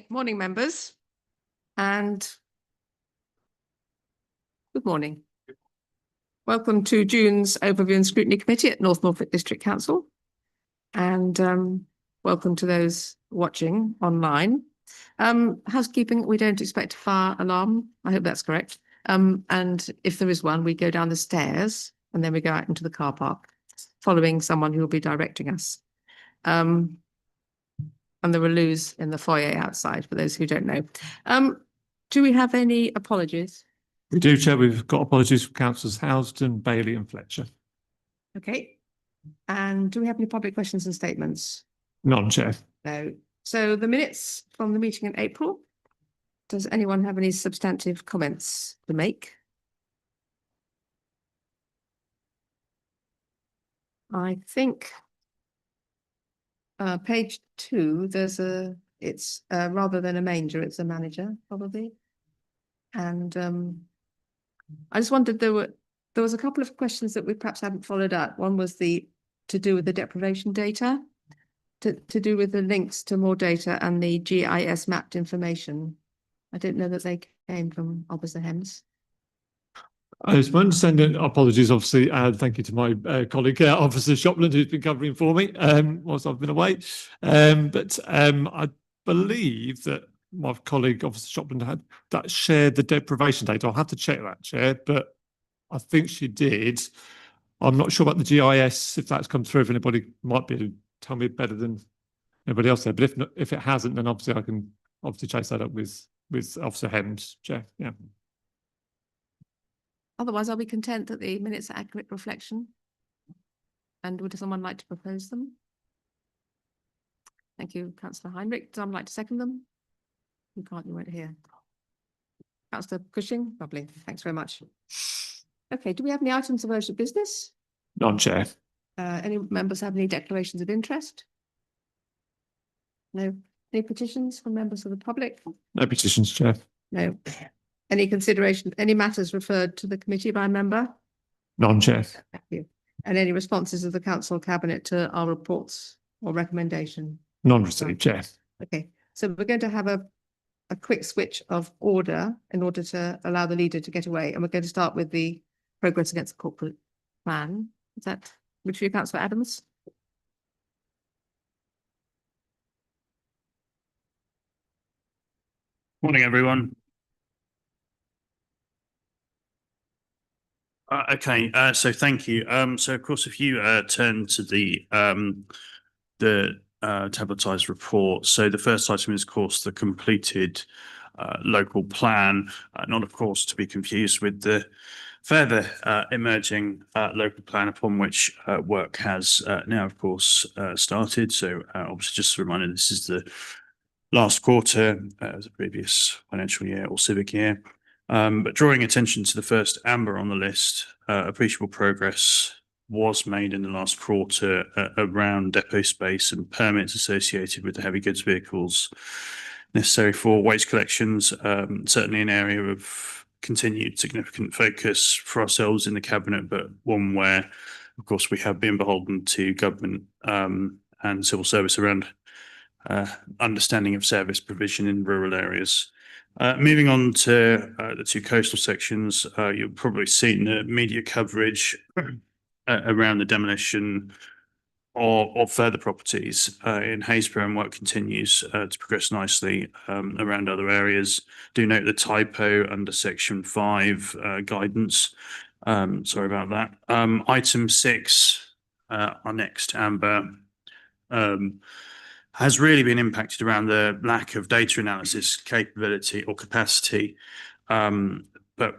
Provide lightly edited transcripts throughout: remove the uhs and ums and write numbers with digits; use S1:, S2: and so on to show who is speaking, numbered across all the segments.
S1: Morning, members, and good morning. Welcome to June's Overview and Scrutiny Committee at North Norfolk District Council, and welcome to those watching online. Housekeeping, we don't expect a fire alarm. I hope that's correct. And if there is one, we go down the stairs and then we go out into the car park, following someone who will be directing us. And there are loos in the foyer outside, for those who don't know. Do we have any apologies?
S2: We do, Chair. We've got apologies from Councillors Housden, Bailey and Fletcher.
S1: Okay. And do we have any public questions and statements?
S2: None, Chair.
S1: No. So the minutes from the meeting in April. Does anyone have any substantive comments to make? I think page 2, it's rather than a manger, it's a manager, probably. And I just wondered, there was a couple of questions that we perhaps hadn't followed up. One was to do with the deprivation data, to do with the links to more data and the GIS mapped information. I didn't know that they came from Officer Hems.
S2: It's my understanding, apologies, obviously, and thank you to my colleague, Officer Shopland, who's been covering for me whilst I've been away. But I believe that my colleague, Officer Shopland, had that shared the deprivation data. I'll have to check that, Chair, but I think she did. I'm not sure about the GIS, if that's come through, if anybody might be able to tell me better than anybody else there. But if it hasn't, then obviously I can obviously chase that up with Officer Hems, Chair. Yeah.
S1: Otherwise, are we content that the minutes are accurate reflection? And would someone like to propose them? Thank you, Councillor Heinrich. Does someone like to second them? You can't, you weren't here. Councillor Cushing, lovely. Thanks very much. Okay, do we have any items of urgent business?
S2: None, Chair.
S1: Any members have any declarations of interest? No. Any petitions from members of the public?
S2: No petitions, Chair.
S1: No. Any consideration, any matters referred to the committee by a member?
S2: None, Chair.
S1: Thank you. And any responses of the council cabinet to our reports or recommendation?
S2: None received, Chair.
S1: Okay, so we're going to have a quick switch of order in order to allow the leader to get away. And we're going to start with the progress against the corporate plan. Is that which for you, Councillor Adams?
S3: Morning, everyone. Okay, so thank you. So of course, if you turn to the tabletized report, so the first item is, of course, the completed local plan, not of course to be confused with the further emerging local plan upon which work has now, of course, started. So obviously, just a reminder, this is the last quarter of the previous financial year or civic year. But drawing attention to the first amber on the list, appreciable progress was made in the last quarter around depot space and permits associated with the heavy goods vehicles necessary for waste collections. Certainly an area of continued significant focus for ourselves in the cabinet, but one where, of course, we have been beholden to government and civil service around understanding of service provision in rural areas. Moving on to the two coastal sections, you've probably seen the media coverage around the demolition of further properties in Haysborough, and work continues to progress nicely around other areas. Do note the typo under section 5 guidance. Sorry about that. Item 6, our next amber, has really been impacted around the lack of data analysis capability or capacity. But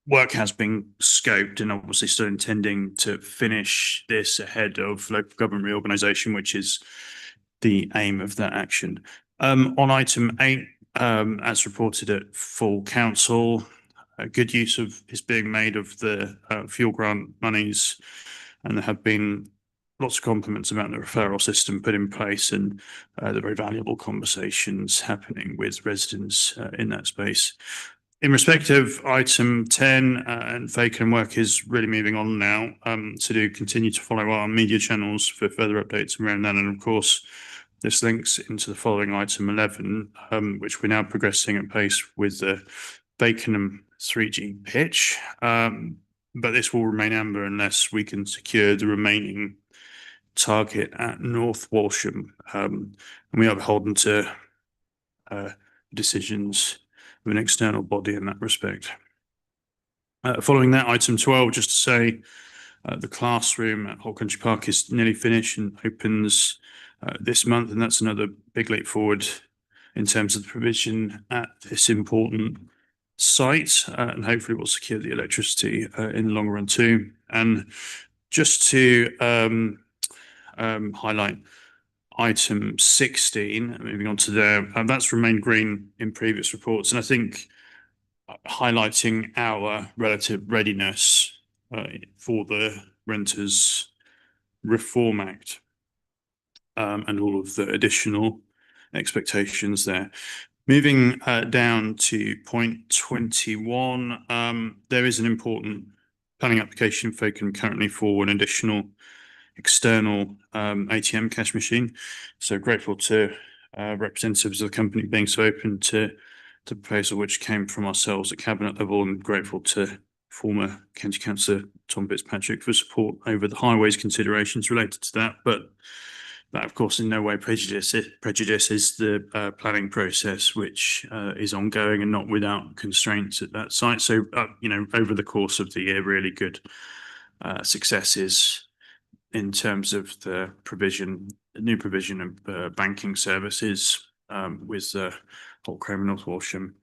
S3: work has been scoped and obviously still intending to finish this ahead of local government reorganisation, which is the aim of that action. On item 8, as reported at full council, a good use is being made of the fuel grant monies, and there have been lots of compliments about the referral system put in place and the very valuable conversations happening with residents in that space. In respect of item 10, and Faken work is really moving on now, to continue to follow our media channels for further updates around that. And of course, This links into the following item 11, which we're now progressing at pace with the Bakenham 3G pitch. But this will remain amber unless we can secure the remaining target at North Walsham. And we are beholden to decisions of an external body in that respect. Following that, item 12, just to say, the classroom at Whole Country Park is nearly finished and opens this month, and that's another big leap forward in terms of the provision at this important site, and hopefully will secure the electricity in the long run too. And just to highlight item 16, moving on to there, that's remained green in previous reports, and I think highlighting our relative readiness for the Renters Reform Act and all of the additional expectations there. Moving down to point 21, there is an important planning application for currently for an additional external ATM cash machine. So grateful to representatives of the company being so open to the proposal which came from ourselves at cabinet level, and grateful to former County Councillor Tom Fitzpatrick for support over the highways considerations related to that. But that, of course, in no way prejudices the planning process, which is ongoing and not without constraints at that site. So, over the course of the year, really good successes in terms of the new provision of banking services with Holt Chrome and North Walsham,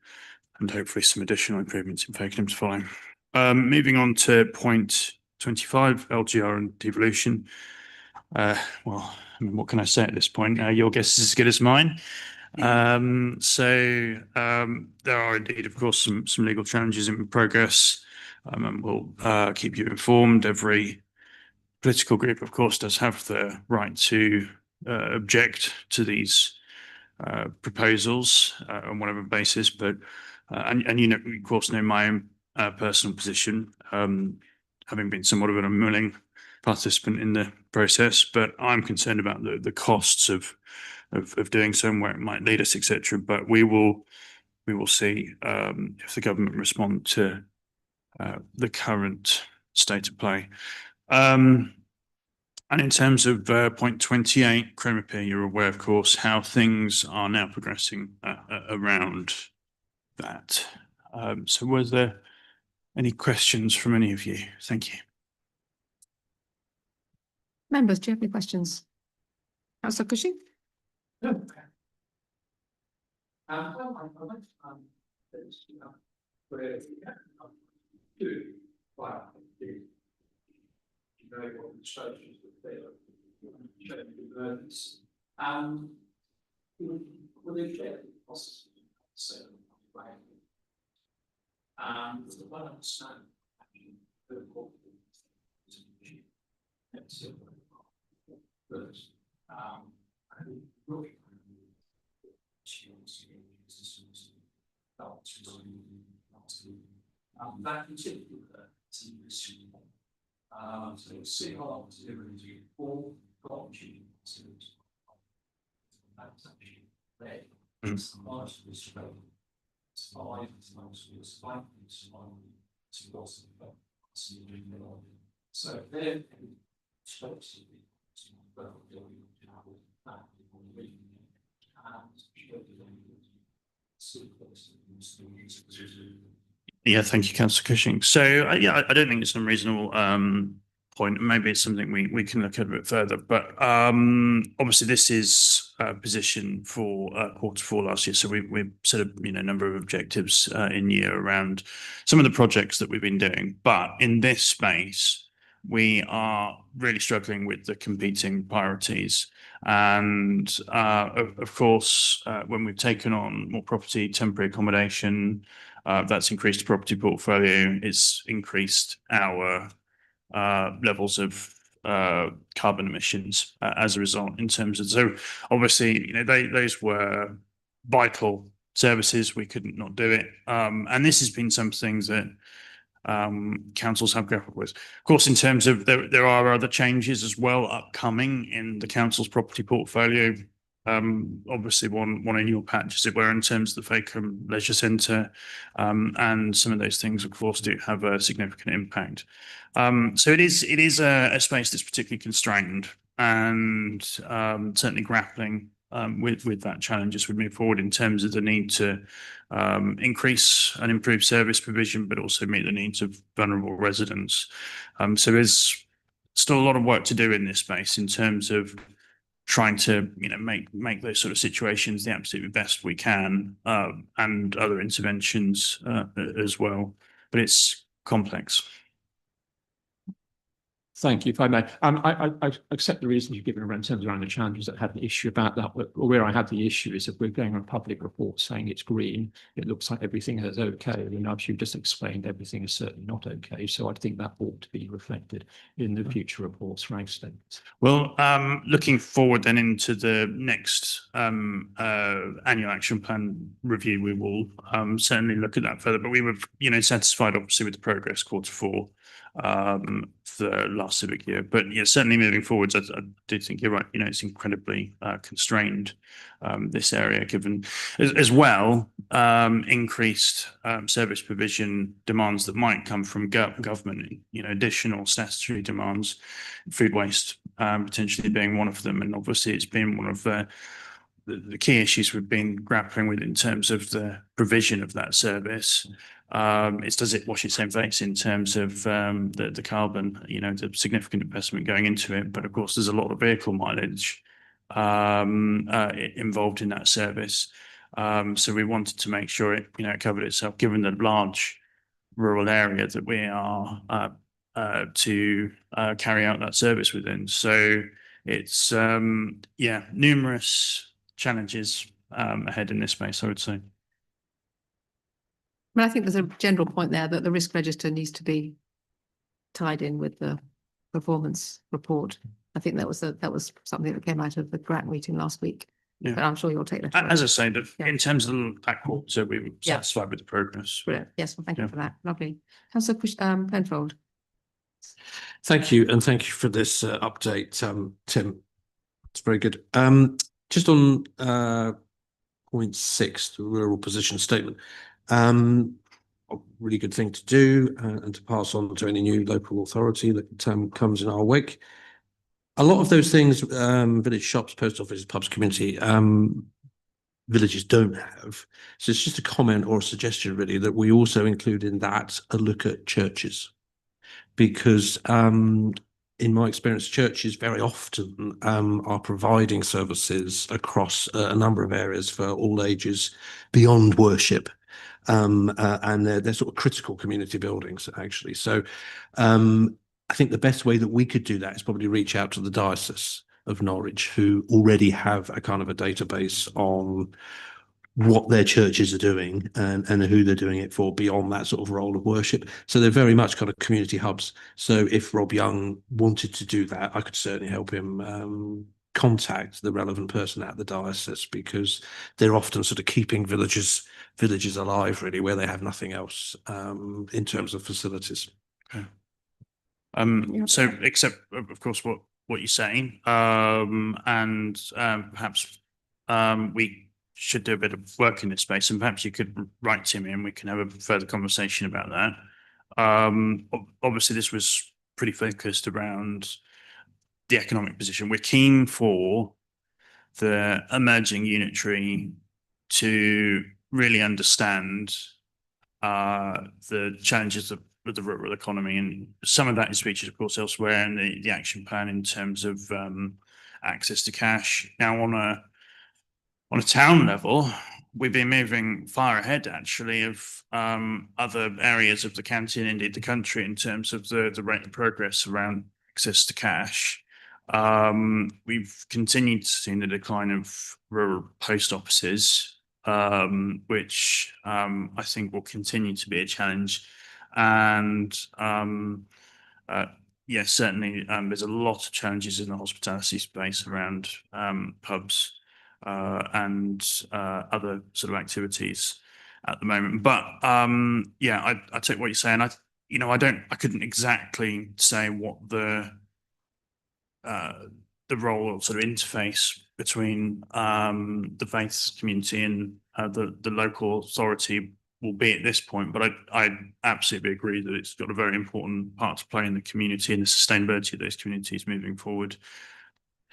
S3: and hopefully some additional improvements in Fakenham to follow. Moving on to point 25, LGR and devolution. Well, I mean, what can I say at this point? Your guess is as good as mine. So there are indeed, of course, some legal challenges in progress, and we'll keep you informed. Every political group, of course, does have the right to object to these proposals on whatever basis, but and you know, of course, know my own personal position, having been somewhat of an unwilling participant in the process, but I'm concerned about the costs of doing so and where it might lead us, etc. But we will see if the government respond to the current state of play. And in terms of point 28, Chrome Repair, you're aware, of course, how things are now progressing around that. So were there any questions from any of you? Thank you.
S1: Members, do you have any questions? Councillor Cushing?
S4: Well, I'd like to very what the strategies that they are burdens. Will they share the costs? So, the one understand the that particular so see how to all opportunities. That's actually there. It's large to this road. It's 5, it's large to this 5, it's 1, it's also so they're supposed to be well building that
S3: Yeah, thank you, Councillor Cushing. So yeah, I don't think it's an unreasonable point. Maybe it's something we can look at a bit further. But obviously, this is a position for Q4 last year. So we set a number of objectives in year around some of the projects that we've been doing. But in this space, we are really struggling with the competing priorities. And of course, when we've taken on more property, temporary accommodation, that's increased the property portfolio. It's increased our levels of carbon emissions as a result. In terms of, so obviously, those were vital services. We couldn't not do it, and this has been something that councils have grappled with. Of course, in terms of there are other changes as well upcoming in the council's property portfolio. obviously one in your patch, as it were, in terms of the Fakenham Leisure Centre, and some of those things, of course, do have a significant impact. So it is a space that's particularly constrained, and certainly grappling with that challenge as we move forward in terms of the need to increase and improve service provision, but also meet the needs of vulnerable residents. So there's still a lot of work to do in this space in terms of trying to, make those sort of situations the absolutely best we can, and other interventions as well. But it's complex.
S5: Thank you, if I may. I accept the reasons you've given around terms around the challenges that had an issue about that. But where I had the issue is if we're going on public reports saying it's green, it looks like everything is okay. And as you just explained, everything is certainly not okay. So I think that ought to be reflected in the future reports, rank statements.
S3: Well, looking forward then into the next annual action plan review, we will certainly look at that further. But we were, satisfied obviously with the progress Q4 for the last civic year. But yeah, certainly moving forwards, I do think you're right. It's incredibly constrained, this area, given as well increased service provision demands that might come from government. Additional statutory demands, food waste potentially being one of them, and obviously it's been one of the key issues we've been grappling with in terms of the provision of that service. It's does it wash its own face in terms of the carbon, the significant investment going into it. But of course, there's a lot of vehicle mileage involved in that service. So we wanted to make sure it, covered itself, given the large rural area that we are to carry out that service within. So it's numerous challenges ahead in this space, I would say.
S1: I think there's a general point there that the risk register needs to be tied in with the performance report. I think that was something that came out of the grant meeting last week.
S3: Yeah.
S1: But I'm sure you'll take that.
S3: As I say, that
S1: Yeah.
S3: in terms of that quarter, we were
S1: Yeah.
S3: satisfied with the progress.
S1: Brilliant. Yes, well, thank
S3: Yeah.
S1: you for that. Lovely. Councillor Penfold.
S6: Thank you, and thank you for this update, Tim. It's very good. Just on point 6, the rural position statement. A really good thing to do, and to pass on to any new local authority that comes in our wake. A lot of those things, village shops, post offices, pubs, community, villages don't have. So it's just a comment or a suggestion really that we also include in that a look at churches, because in my experience, churches very often are providing services across a number of areas for all ages beyond worship. And they're sort of critical community buildings, actually. So I think the best way that we could do that is probably reach out to the Diocese of Norwich, who already have a kind of a database on what their churches are doing and who they're doing it for beyond that sort of role of worship. So they're very much kind of community hubs. So if Rob Young wanted to do that, I could certainly help him contact the relevant person at the diocese, because they're often sort of keeping villages alive really, where they have nothing else in terms of facilities.
S3: Okay. So except of course what you're saying, and perhaps we should do a bit of work in this space, and perhaps you could write to me and we can have a further conversation about that. Obviously this was pretty focused around the economic position. We're keen for the emerging unitary to really understand the challenges of the rural economy, and some of that is featured, of course, elsewhere in the action plan in terms of access to cash. Now, on a town level, we've been moving far ahead, actually, of other areas of the county and indeed the country in terms of the rate of progress around access to cash. We've continued to see the decline of rural post offices, which I think will continue to be a challenge. And yes, certainly there's a lot of challenges in the hospitality space around pubs and other sort of activities at the moment. But yeah, I take what you're saying. I couldn't exactly say what the the role or sort of interface between the faith community and the local authority will be at this point. But I absolutely agree that it's got a very important part to play in the community and the sustainability of those communities moving forward.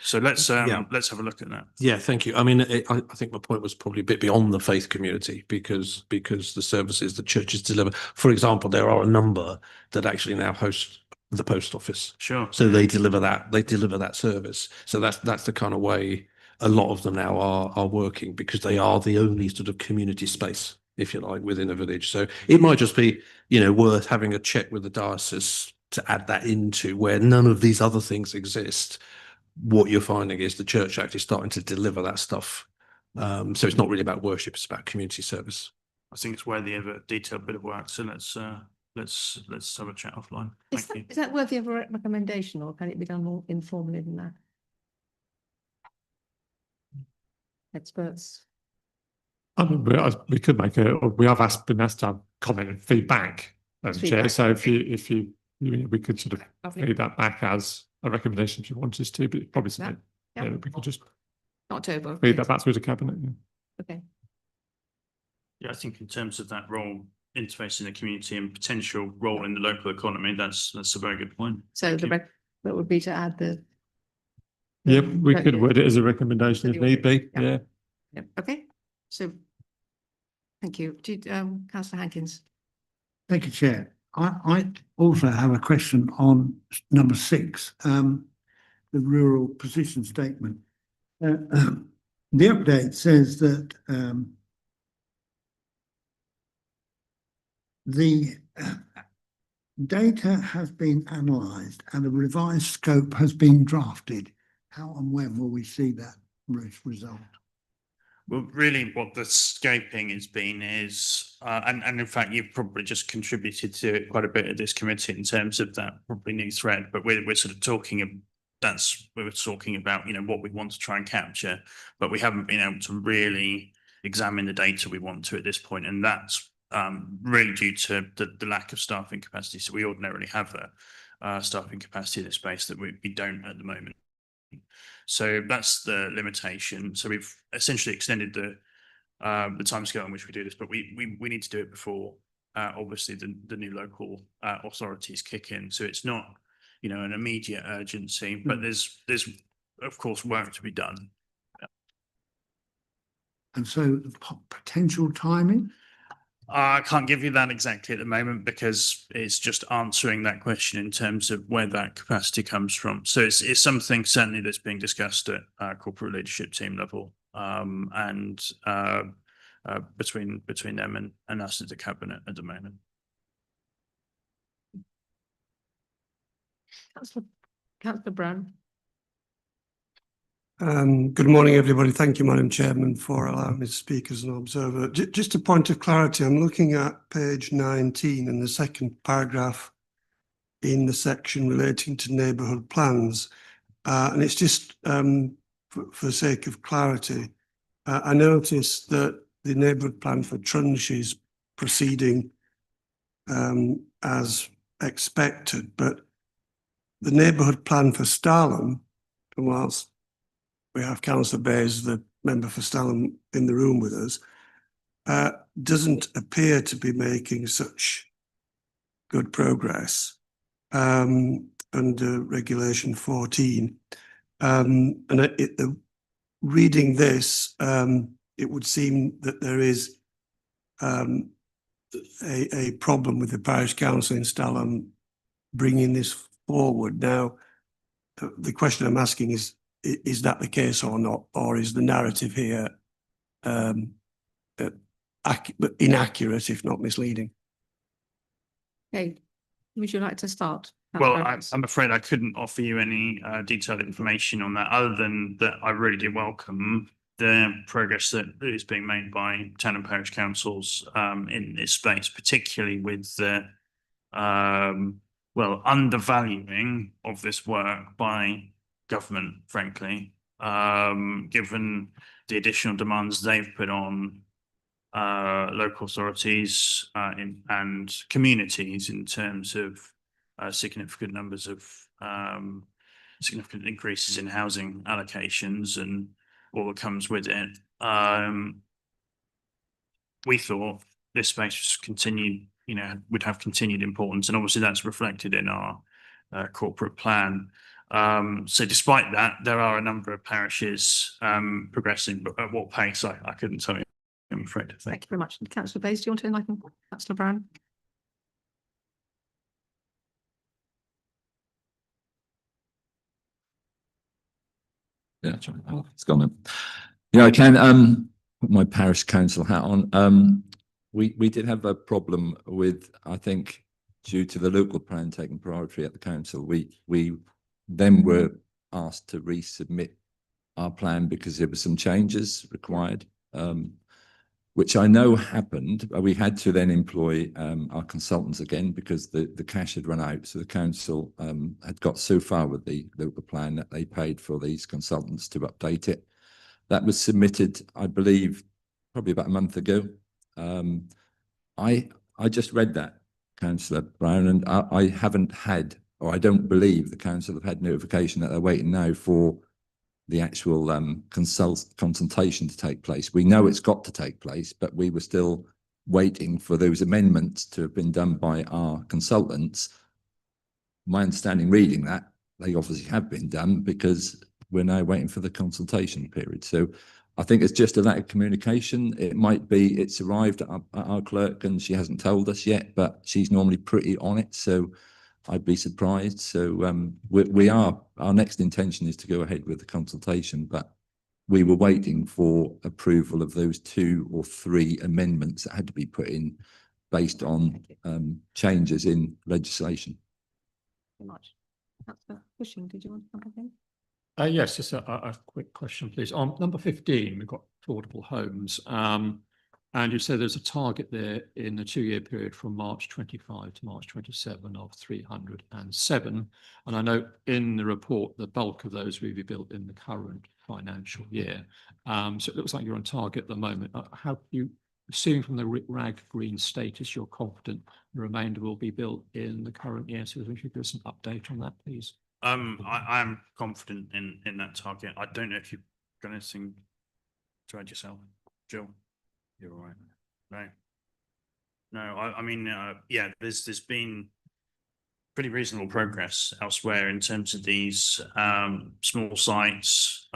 S3: So let's have a look at that.
S6: Yeah, thank you. I mean, I think my point was probably a bit beyond the faith community because the services the churches deliver. For example, there are a number that actually now host the post office.
S3: Sure.
S6: So they deliver that service. So that's the kind of way a lot of them now are working, because they are the only sort of community space, if you like, within a village. So it might just be, worth having a check with the diocese to add that into where none of these other things exist. What you're finding is the church actually starting to deliver that stuff. So it's not really about worship; it's about community service.
S3: I think it's worthy of a detailed bit of work. So let's have a chat offline.
S1: Is
S3: Thank you.
S1: is that worthy of a recommendation, or can it be done more informally than that? Experts.
S2: I mean, we could make we have been asked to have comment and feedback, Chair.
S1: Feedback,
S2: So
S1: okay.
S2: if you we could sort of
S1: Lovely.
S2: feed that back as a recommendation if you want us to, but it's probably something
S1: Yeah.
S2: we could just
S1: Not over.
S2: feed that back through the cabinet. Yeah.
S1: Okay.
S3: Yeah, I think in terms of that role, interfacing the community and potential role in the local economy, that's a very good point.
S1: So
S3: Thank
S1: the
S3: you.
S1: that would be to add the.
S2: Yep, we could word it as a recommendation if
S1: The
S2: need be.
S1: yeah.
S2: Yeah.
S1: Yep, okay, so. Thank you. Councillor Hankins.
S7: Thank you, Chair. I also have a question on number 6, the rural position statement. The update says that the data has been analysed and a revised scope has been drafted. How and when will we see that result?
S3: Well, really what the scoping has been is, and in fact, you've probably just contributed to it quite a bit at this committee in terms of that probably new thread, but we're sort of talking, we were talking about, what we want to try and capture, but we haven't been able to really examine the data we want to at this point. And that's really due to the lack of staffing capacity. So we ordinarily have a staffing capacity in this space that we don't at the moment. So that's the limitation. So we've essentially extended the timescale in which we do this, but we need to do it before obviously the new local authorities kick in. So it's not, an immediate urgency, but there's of course work to be done.
S7: And so the potential timing?
S3: I can't give you that exactly at the moment because it's just answering that question in terms of where that capacity comes from. So it's something certainly that's being discussed at corporate leadership team level and between them and us as the cabinet at the moment.
S1: Councillor Brown.
S8: Good morning, everybody. Thank you, Madam Chairman, for allowing me to speak as an observer. Just a point of clarity, I'm looking at page 19 in the second paragraph in the section relating to neighbourhood plans. And it's just for the sake of clarity. I noticed that the neighbourhood plan for Trunch is proceeding as expected, but the neighbourhood plan for Stalham, whilst we have Councillor Bayes, the member for Stalham, in the room with us, doesn't appear to be making such good progress under Regulation 14. And reading this, it would seem that there is a problem with the parish council in Stalham bringing this forward. Now, the question I'm asking is that the case or not, or is the narrative here inaccurate, if not misleading?
S1: Okay, would you like to start?
S3: Well, I'm afraid I couldn't offer you any detailed information on that, other than that I really do welcome the progress that is being made by town and parish councils in this space, particularly with the undervaluing of this work by government, frankly, given the additional demands they've put on local authorities and communities in terms of significant numbers of significant increases in housing allocations and all that comes with it. We thought this space was continued, would have continued importance, and obviously that's reflected in our corporate plan. So despite that, there are a number of parishes progressing, but at what pace, I couldn't tell you, I'm afraid.
S1: Thank you very much. Councillor Bays, do you want to enlighten Councillor Brown?
S9: Yeah, sorry. Oh, it's gone then. Yeah, I can put my parish council hat on. We did have a problem with, I think, due to the local plan taking priority at the council. We then were asked to resubmit our plan because there were some changes required, which I know happened. We had to then employ our consultants again because the cash had run out. So the council had got so far with the local plan that they paid for these consultants to update it. That was submitted, I believe, probably about a month ago. I just read that, Councillor Brown, and I haven't had, or I don't believe the council have had notification that they're waiting now for the actual consultation to take place. We know it's got to take place, but we were still waiting for those amendments to have been done by our consultants. My understanding reading that, they obviously have been done because we're now waiting for the consultation period. So I think it's just a lack of communication. It might be it's arrived at our clerk and she hasn't told us yet, but she's normally pretty on it. So I'd be surprised. So our next intention is to go ahead with the consultation, but we were waiting for approval of those 2 or 3 amendments that had to be put in based on changes in legislation.
S1: Very much. Councillor Cushing, did you want something?
S5: Yes, just a quick question, please. On number 15, we've got affordable homes. And you said there's a target there in the 2-year period from March 25 to March 27 of 307. And I know in the report, the bulk of those will be built in the current financial year. So it looks like you're on target at the moment. How you, assuming from the RAG green status, you're confident the remainder will be built in the current year? So if you could give us an update on that, please.
S3: I'm confident in that target. I don't know if you've got anything to add yourself, Jill. You're all right. No, I mean, yeah, there's been pretty reasonable progress elsewhere in terms of these small sites.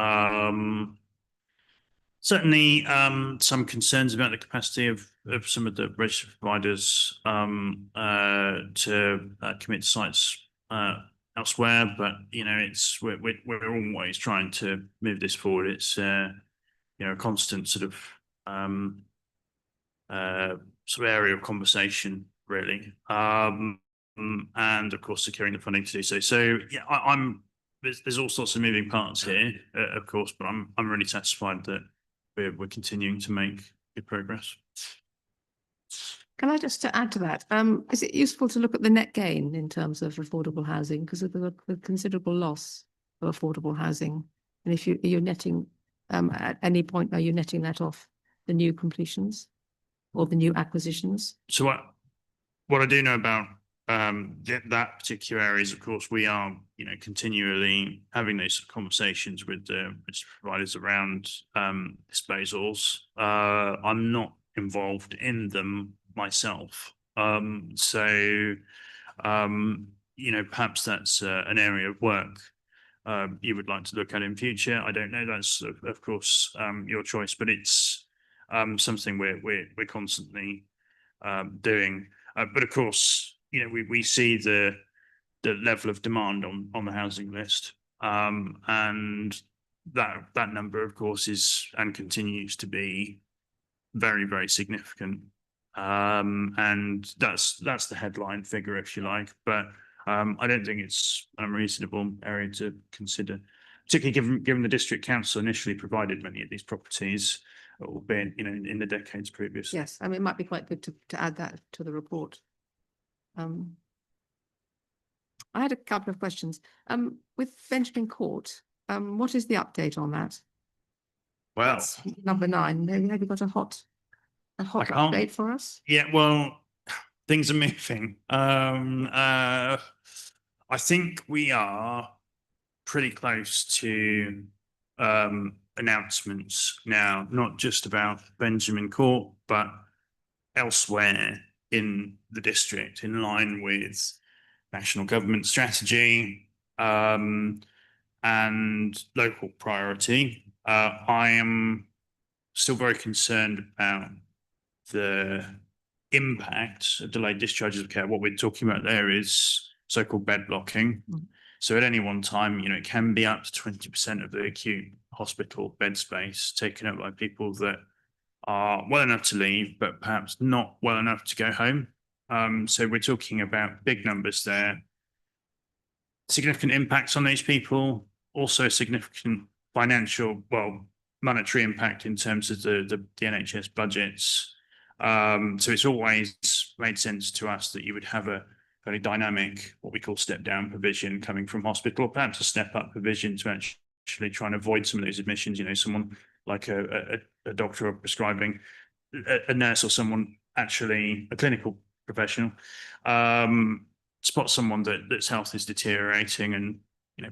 S3: Certainly, some concerns about the capacity of some of the registered providers to commit to sites elsewhere, but we're always trying to move this forward. It's a constant sort of area of conversation, really, and of course securing the funding to do so. So yeah, there's all sorts of moving parts here, of course, but I'm really satisfied that we're continuing to make good progress.
S1: Can I just add to that? Is it useful to look at the net gain in terms of affordable housing because of the considerable loss of affordable housing? And if you're netting, at any point, are you netting that off the new completions or the new acquisitions?
S3: So what I do know about that particular area is, of course, we are continually having those conversations with the providers around disposals. I'm not involved in them myself, so perhaps that's an area of work you would like to look at in future. I don't know. That's of course your choice, but it's something we're constantly doing. But of course, we see the level of demand on the housing list, and that number, of course, is and continues to be very, very significant. And that's the headline figure, if you like. But I don't think it's an unreasonable area to consider, particularly given the district council initially provided many of these properties, albeit in the decades previous.
S1: Yes, I mean, it might be quite good to add that to the report. I had a couple of questions. With Benjamin Court, what is the update on that?
S3: Well,
S1: That's number 9. Have you got a hot update for us?
S3: Yeah, well, things are moving. I think we are pretty close to announcements now, not just about Benjamin Court, but elsewhere in the district, in line with national government strategy and local priority. I am still very concerned about the impact of delayed discharges of care. What we're talking about there is so-called bed blocking. So at any one time, it can be up to 20% of the acute hospital bed space taken up by people that are well enough to leave, but perhaps not well enough to go home. So we're talking about big numbers there. Significant impacts on these people, also significant financial, monetary impact in terms of the NHS budgets. So it's always made sense to us that you would have a very dynamic, what we call step down provision coming from hospital, or perhaps a step up provision to actually try and avoid some of those admissions. Someone like a doctor or prescribing, a nurse or someone actually a clinical professional, spot someone that's health is deteriorating and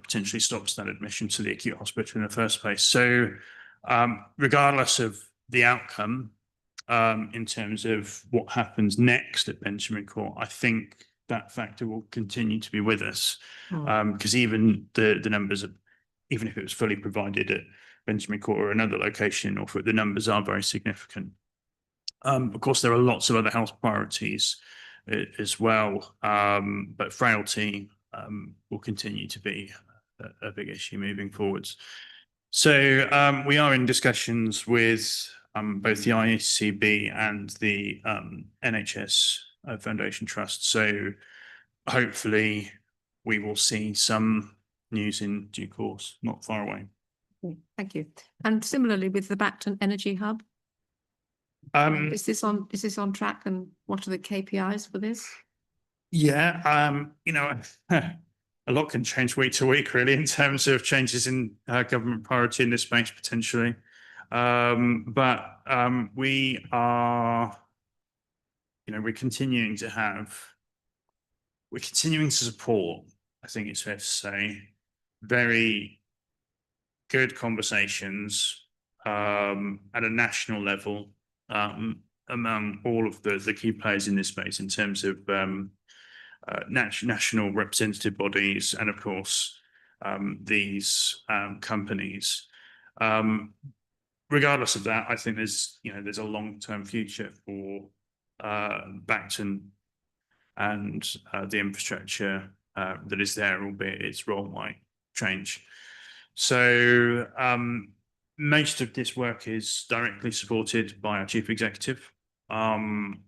S3: potentially stops that admission to the acute hospital in the first place. So regardless of the outcome, in terms of what happens next at Benjamin Court, I think that factor will continue to be with us, because even the numbers of, even if it was fully provided at Benjamin Court or another location in Norfolk, the numbers are very significant. Of course, there are lots of other health priorities as well, but frailty will continue to be a big issue moving forwards. So we are in discussions with both the ICB and the NHS Foundation Trust. So hopefully we will see some news in due course, not far away.
S1: Thank you. And similarly with the Bacton Energy Hub, is this on track, and what are the KPIs for this?
S3: Yeah, a lot can change week to week, really, in terms of changes in government priority in this space potentially. But we are, we're continuing to support, I think it's fair to say, very good conversations at a national level among all of the key players in this space in terms of national representative bodies and, of course, these companies. Regardless of that, I think there's a long-term future for Bacton and the infrastructure that is there, albeit its role might change. So most of this work is directly supported by our chief executive. And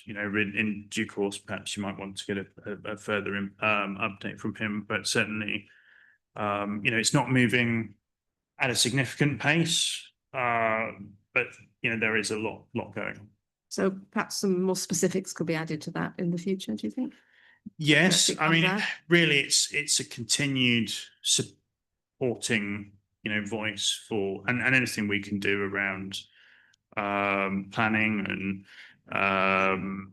S3: in due course, perhaps you might want to get a further update from him, but certainly it's not moving at a significant pace, but there is a lot going on.
S1: So perhaps some more specifics could be added to that in the future, do you think?
S3: Yes, I mean, really, it's a continued supporting, voice for and anything we can do around planning and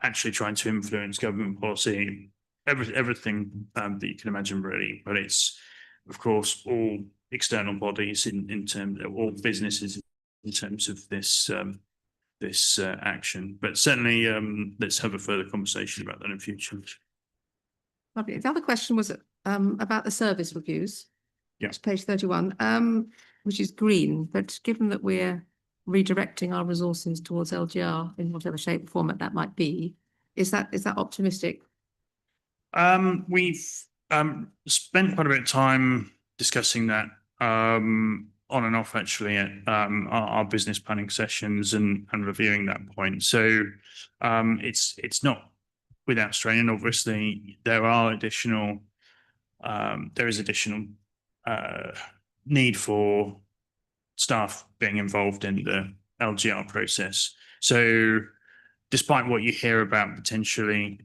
S3: actually trying to influence government policy, everything that you can imagine, really. But it's, of course, all external bodies in terms of all businesses in terms of this action. But certainly, let's have a further conversation about that in future.
S1: Lovely. The other question was about the service reviews.
S3: Yeah.
S1: It's page 31, which is green, but given that we're redirecting our resources towards LGR in whatever shape or format that might be, is that optimistic?
S3: We've spent quite a bit of time discussing that on and off, actually, at our business planning sessions and reviewing that point. So it's not without strain, and obviously there is additional need for staff being involved in the LGR process. So despite what you hear about potentially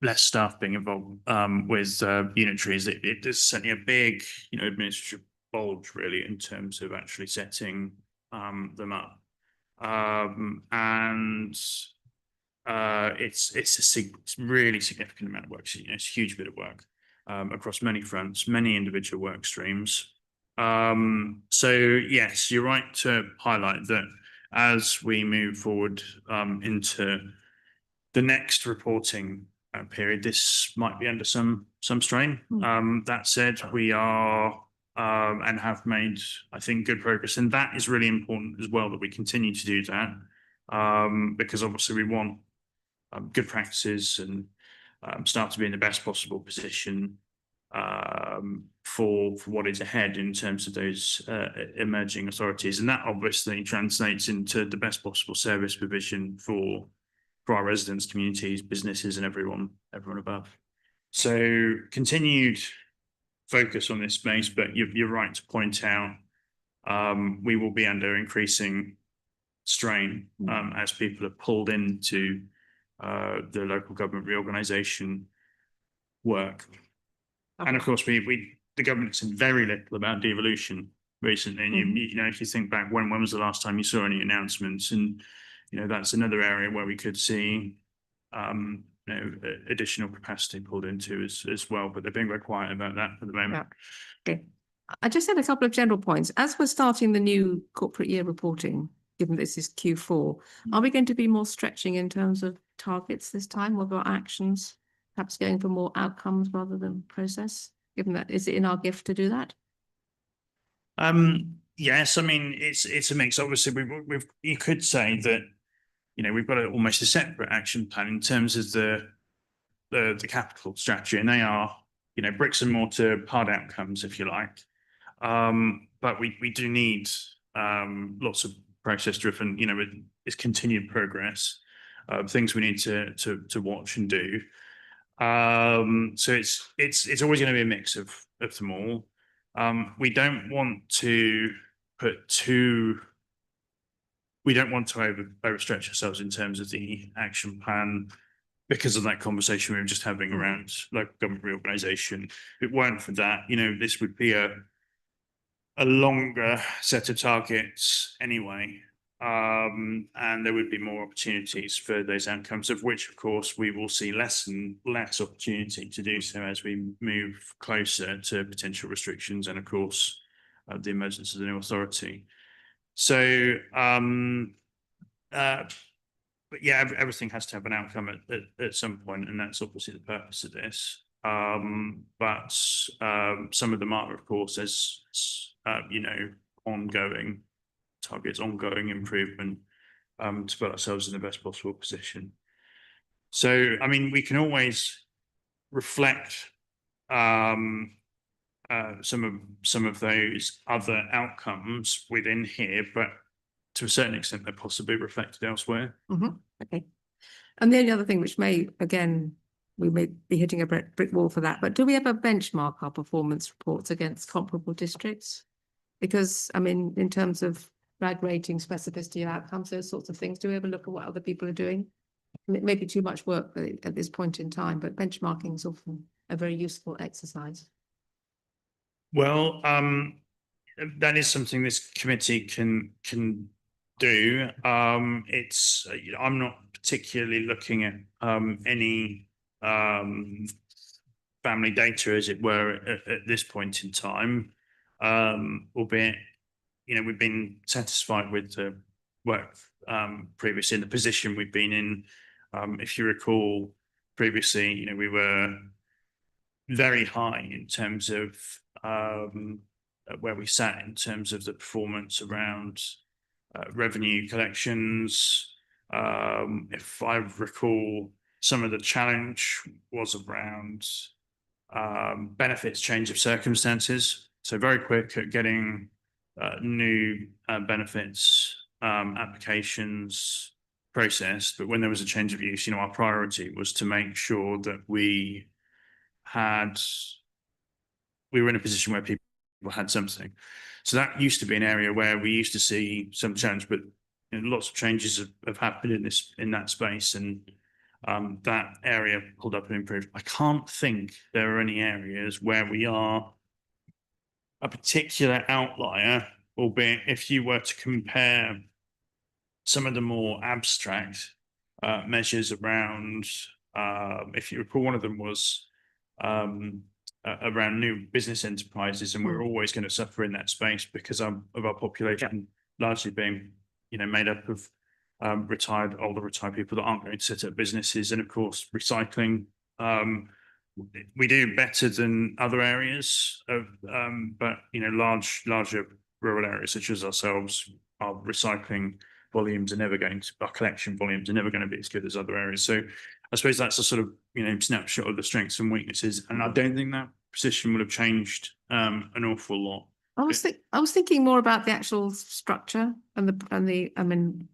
S3: less staff being involved with unitaries, it is certainly a big administrative bulge, really, in terms of actually setting them up. And it's really significant amount of work. So, it's a huge bit of work across many fronts, many individual work streams. So yes, you're right to highlight that as we move forward into the next reporting period, this might be under some strain. That said, we are and have made, I think, good progress, and that is really important as well, that we continue to do that, because obviously we want good practices and staff to be in the best possible position for what is ahead in terms of those emerging authorities, and that obviously translates into the best possible service provision for our residents, communities, businesses, and everyone above. So continued focus on this space, but you're right to point out we will be under increasing strain as people are pulled into the local government reorganisation work. And of course, the government's said very little about devolution recently. And you know, if you think back, when was the last time you saw any announcements? And that's another area where we could see additional capacity pulled into as well. But they're being very quiet about that at the moment.
S1: Yeah. Okay. I just had a couple of general points. As we're starting the new corporate year reporting, given this is Q4, are we going to be more stretching in terms of targets this time, or our actions, perhaps going for more outcomes rather than process? Given that, is it in our gift to do that?
S3: Yes, I mean it's a mix. Obviously, you could say that we've got almost a separate action plan in terms of the capital strategy, and they are bricks and mortar hard outcomes, if you like. But we do need lots of process driven. It's continued progress, things we need to watch and do. So it's always going to be a mix of them all. We don't want to overstretch ourselves in terms of the action plan because of that conversation we were just having around local government reorganisation. If it weren't for that, this would be a longer set of targets anyway. And there would be more opportunities for those outcomes, of which, of course, we will see less and less opportunity to do so as we move closer to potential restrictions and, of course, the emergence of the new authority. So, but yeah, everything has to have an outcome at some point, and that's obviously the purpose of this. But some of them are, of course, as ongoing targets, ongoing improvement to put ourselves in the best possible position. So, I mean, we can always reflect some of those other outcomes within here, but to a certain extent, they're possibly reflected elsewhere.
S1: Okay. And the only other thing, which we may be hitting a brick wall for that, but do we ever benchmark our performance reports against comparable districts? Because, I mean, in terms of RAG rating, specificity of outcomes, those sorts of things, do we ever look at what other people are doing? It may be too much work at this point in time, but benchmarking is often a very useful exercise.
S3: Well, that is something this committee can do. It's I'm not particularly looking at any family data, as it were, at this point in time, albeit we've been satisfied with the work previously in the position we've been in. If you recall, previously, we were very high in terms of where we sat in terms of the performance around revenue collections. If I recall, some of the challenge was around benefits change of circumstances. So very quick at getting new benefits applications processed, but when there was a change of use, our priority was to make sure that we were in a position where people had something. So that used to be an area where we used to see some challenge, but lots of changes have happened in that space, and that area pulled up and improved. I can't think there are any areas where we are a particular outlier, albeit if you were to compare some of the more abstract measures around, if you recall, one of them was around new business enterprises, and we're always going to suffer in that space because of our population largely being, made up of older retired people that aren't going to set up businesses. And of course, recycling, we do better than other areas of, but larger rural areas such as ourselves, our recycling volumes are never going to, our collection volumes are never going to be as good as other areas. So I suppose that's a sort of, snapshot of the strengths and weaknesses. And I don't think that position would have changed an awful lot.
S1: I was thinking more about the actual structure and the I mean,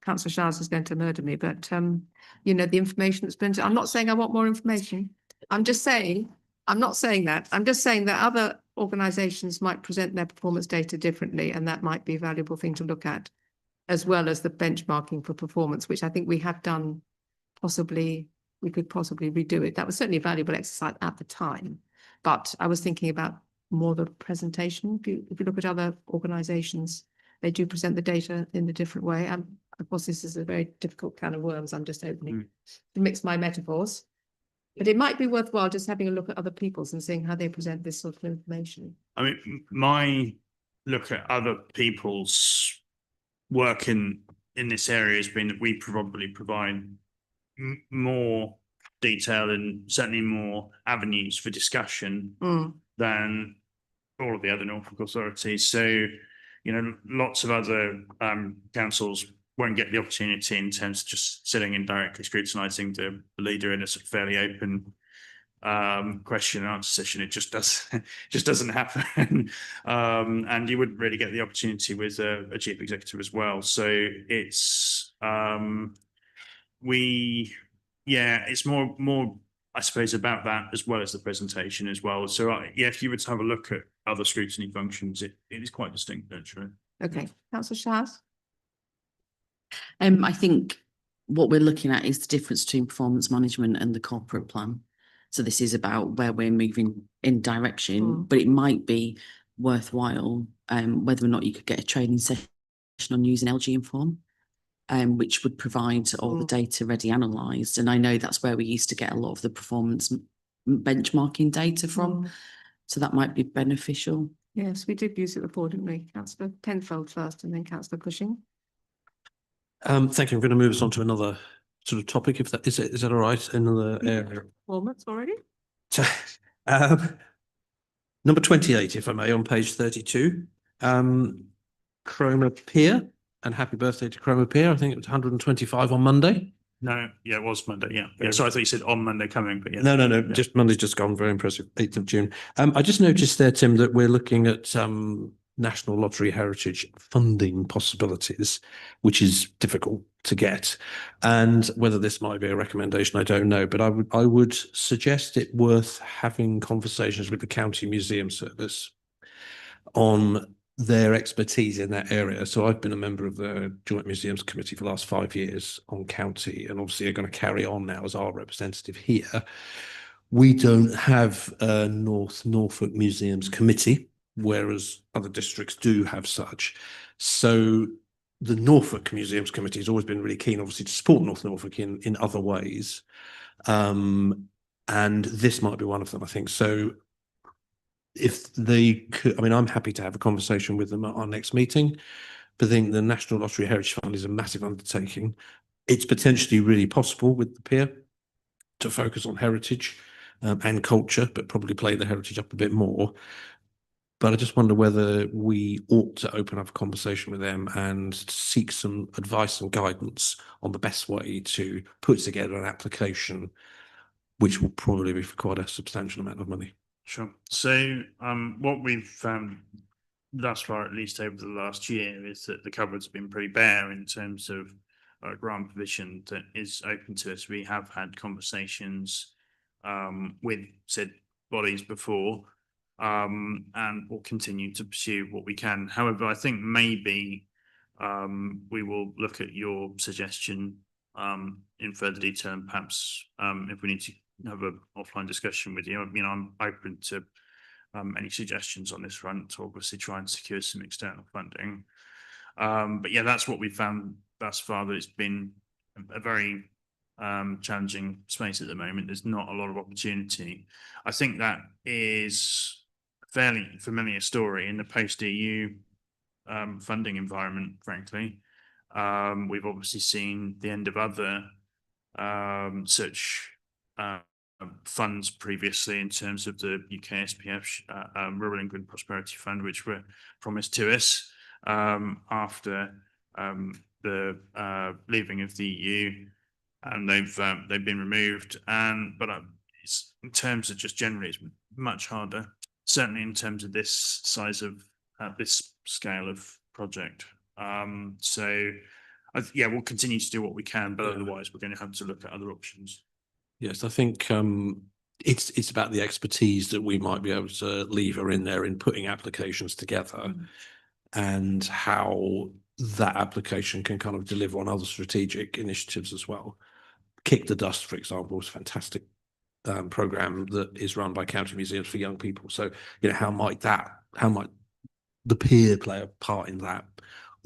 S1: Councillor Shires is going to murder me, but the information that's been. I'm not saying I want more information. I'm not saying that. I'm just saying that other organisations might present their performance data differently, and that might be a valuable thing to look at, as well as the benchmarking for performance, which I think we have done. We could possibly redo it. That was certainly a valuable exercise at the time, but I was thinking about more the presentation. If you look at other organisations, they do present the data in a different way. And of course, this is a very difficult can of worms. I'm just opening to mix my metaphors, but it might be worthwhile just having a look at other people's and seeing how they present this sort of information.
S3: I mean, my look at other people's work in this area has been that we probably provide more detail and certainly more avenues for discussion than all of the other Norfolk authorities. So, lots of other councils won't get the opportunity in terms of just sitting and directly scrutinising the leader in a sort of fairly open question and answer session. It just doesn't happen. And you wouldn't really get the opportunity with a chief executive as well. So it's it's more I suppose about that as well as the presentation as well. So if you were to have a look at other scrutiny functions, it is quite distinct actually.
S1: Okay, Councillor Shires.
S10: I think what we're looking at is the difference between performance management and the corporate plan. So this is about where we're moving in direction, but it might be worthwhile whether or not you could get a training session on using LG Inform, which would provide all the data ready analysed. And I know that's where we used to get a lot of the performance benchmarking data from. So that might be beneficial.
S1: Yes, we did use it before, didn't we? Councillor Penfold first and then Councillor Cushing.
S6: Thank you. I'm going to move us on to another sort of topic, if that is that all right? Another area.
S1: Performance already?
S6: Number 28, if I may, on page 32. Chroma Pier, and happy birthday to Chroma Pier. I think it was 125 on Monday.
S3: No, yeah, it was Monday. Yeah. So I thought you said on Monday coming, but yeah.
S6: No. Yeah. Just Monday's just gone. Very impressive. 8th of June. I just noticed there, Tim, that we're looking at National Lottery Heritage funding possibilities, which is difficult to get. And whether this might be a recommendation, I don't know. But I would suggest it worth having conversations with the County Museum Service on their expertise in that area. So I've been a member of the Joint Museums Committee for the last 5 years on county, and obviously are going to carry on now as our representative here. We don't have a North Norfolk Museums Committee, whereas other districts do have such. So the Norfolk Museums Committee has always been really keen, obviously, to support North Norfolk in other ways. And this might be one of them, I think. So if they could, I mean, I'm happy to have a conversation with them at our next meeting, but I think the National Lottery Heritage Fund is a massive undertaking. It's potentially really possible with the pier to focus on heritage and culture, but probably play the heritage up a bit more. But I just wonder whether we ought to open up a conversation with them and seek some advice and guidance on the best way to put together an application, which will probably be for quite a substantial amount of money.
S3: Sure. So what we've found thus far, at least over the last year, is that the cupboard's been pretty bare in terms of grant provision that is open to us. We have had conversations with said bodies before, and we'll continue to pursue what we can. However, I think maybe we will look at your suggestion in further detail, and perhaps if we need to have an offline discussion with you. I mean, I'm open to any suggestions on this front to obviously try and secure some external funding. But yeah, that's what we found thus far, that it's been a very challenging space at the moment. There's not a lot of opportunity. I think that is a fairly familiar story in the post-EU funding environment, frankly. We've obviously seen the end of other such funds previously in terms of the UK SPF, Rural England Prosperity Fund, which were promised to us after the leaving of the EU, and they've been removed. But it's, in terms of just generally, it's much harder, certainly in terms of this size of this scale of project. So yeah, we'll continue to do what we can, but otherwise we're going to have to look at other options.
S6: Yes, I think it's about the expertise that we might be able to lever in there in putting applications together, and how that application can kind of deliver on other strategic initiatives as well. Kick the Dust, for example, is a fantastic program that is run by county museums for young people. So, you know, how might the peer play a part in that?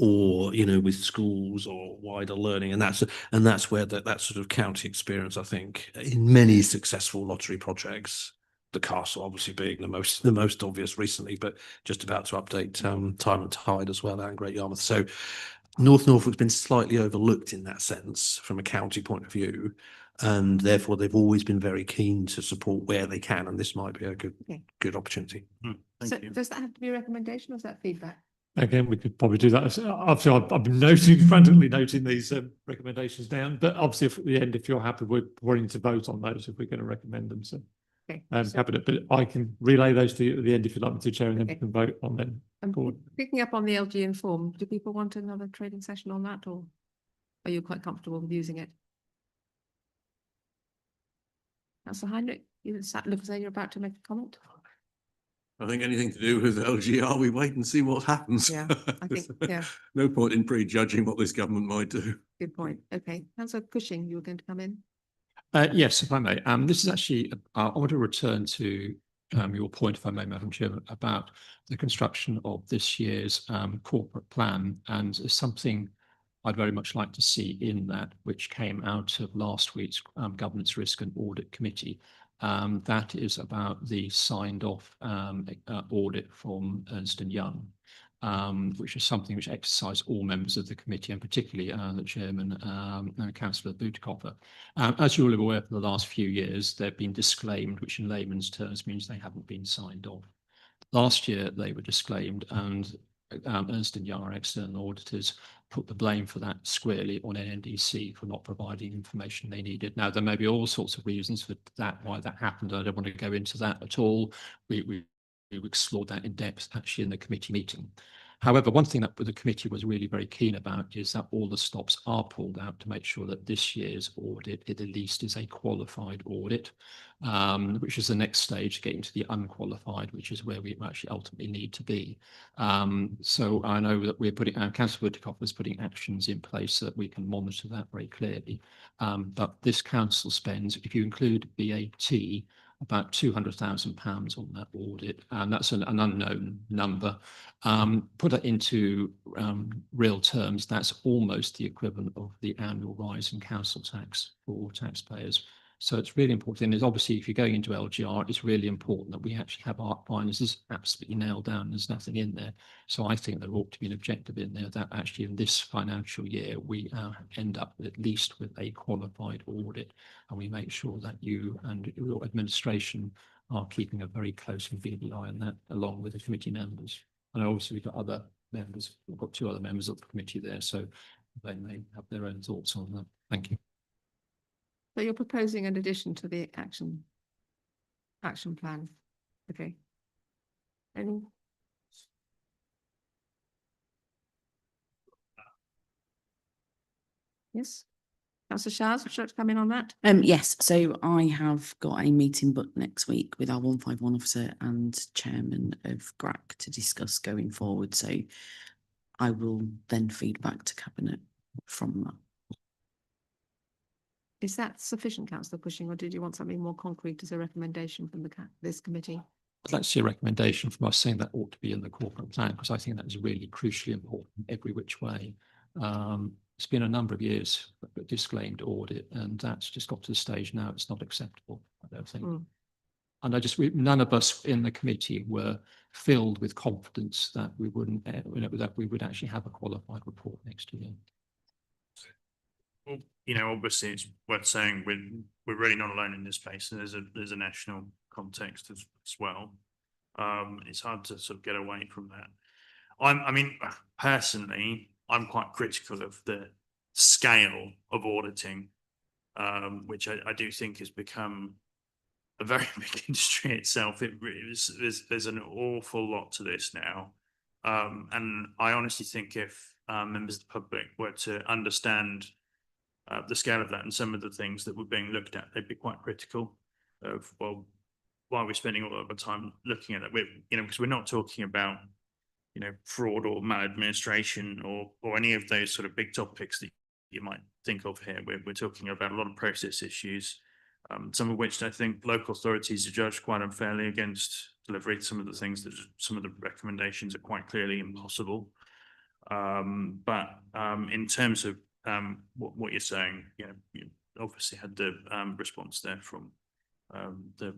S6: Or, you know, with schools or wider learning, and that's where that sort of county experience, I think, in many successful lottery projects, the castle obviously being the most obvious recently, but just about to update Time and Tide as well, and Great Yarmouth. So North Norfolk's been slightly overlooked in that sense from a county point of view, and therefore they've always been very keen to support where they can, and this might be a good opportunity.
S3: Thank you.
S1: Does that have to be a recommendation or is that feedback?
S2: Again, we could probably do that. Obviously, I've been frantically noting these recommendations down, but obviously at the end, if you're happy, we're willing to vote on those if we're going to recommend them. So,
S1: Okay.
S2: cabinet, but I can relay those to you at the end if you'd like me to, Chair, and then we
S1: Okay.
S2: can vote on them.
S1: Picking up on the LG Inform, do people want another trading session on that, or are you quite comfortable with using it? Councillor Heinrich, you look as though you're about to make a comment.
S6: I think anything to do with LGR, we wait and see what happens.
S1: Yeah, I think, yeah,
S6: No point in prejudging what this government might do.
S1: good point. Okay, Councillor Cushing, you were going to come in.
S5: Yes, if I may. This is actually, I want to return to your point, if I may, Madam Chairman, about the construction of this year's corporate plan, and something I'd very much like to see in that, which came out of last week's Governance Risk and Audit Committee. That is about the signed off audit from Ernst & Young, which is something which exercised all members of the committee, and particularly the chairman, Councillor Boutikoffer. As you're all aware, for the last few years, they've been disclaimed, which in layman's terms means they haven't been signed off. Last year, they were disclaimed, and Ernst & Young, our external auditors, put the blame for that squarely on NNDC for not providing information they needed. Now, there may be all sorts of reasons for that, why that happened. I don't want to go into that at all. We explored that in depth actually in the committee meeting. However, one thing that the committee was really very keen about is that all the stops are pulled out to make sure that this year's audit, at least, is a qualified audit, which is the next stage, getting to the unqualified, which is where we actually ultimately need to be. So I know that we're putting, Councillor Boutikoffer is putting actions in place so that we can monitor that very clearly. But this council spends, if you include VAT, about £200,000 on that audit, and that's an unknown number. Put it into real terms, that's almost the equivalent of the annual rise in council tax for taxpayers. So it's really important. And obviously, if you're going into LGR, it's really important that we actually have our finances absolutely nailed down. There's nothing in there. So I think there ought to be an objective in there that actually in this financial year, we end up at least with a qualified audit, and we make sure that you and your administration are keeping a very close and beady eye on that, along with the committee members. And obviously we've got other members, we've got two other members of the committee there, so they may have their own thoughts on that. Thank you.
S1: So you're proposing an addition to the action plan. Okay. Any? Yes. Councillor Shaz, would you like to come in on that?
S10: Yes, so I have got a meeting booked next week with our 151 officer and chairman of GRAC to discuss going forward. So I will then feed back to cabinet from that.
S1: Is that sufficient, Councillor Cushing, or did you want something more concrete as a recommendation from this committee?
S5: I'd like to see a recommendation from us saying that ought to be in the corporate plan, because I think that is really crucially important every which way. It's been a number of years, but disclaimed audit, and that's just got to the stage now. It's not acceptable, I don't think. And none of us in the committee were filled with confidence that we wouldn't, that we would actually have a qualified report next year.
S3: Well, you know, obviously it's worth saying we're really not alone in this space, and there's a national context as well. It's hard to sort of get away from that. I mean, personally, I'm quite critical of the scale of auditing, which I do think has become a very big industry itself. There's an awful lot to this now. And I honestly think if members of the public were to understand the scale of that and some of the things that were being looked at, they'd be quite critical of, well, why are we spending all of our time looking at that? Because we're not talking about, fraud or maladministration or any of those sort of big topics that you might think of here. We're talking about a lot of process issues, some of which I think local authorities are judged quite unfairly against delivery. Some of the recommendations are quite clearly impossible. But in terms of what you're saying, you obviously had the response there from the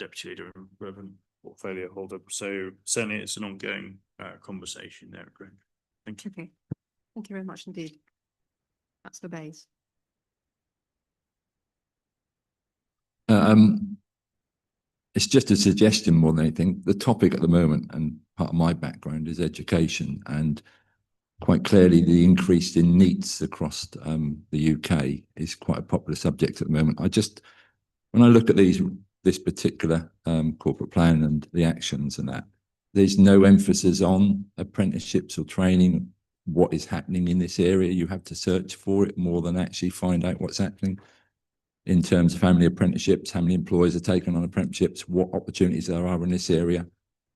S3: deputy leader and relevant portfolio holder. So certainly it's an ongoing conversation there, Greg. Thank you.
S1: Okay, thank you very much indeed. That's the base.
S9: It's just a suggestion more than anything. The topic at the moment, and part of my background, is education, and quite clearly the increase in NEETs across the UK is quite a popular subject at the moment. When I look at this particular corporate plan and the actions and that, there's no emphasis on apprenticeships or training, what is happening in this area. You have to search for it more than actually find out what's happening in terms of how many apprenticeships, how many employers are taking on apprenticeships, what opportunities there are in this area.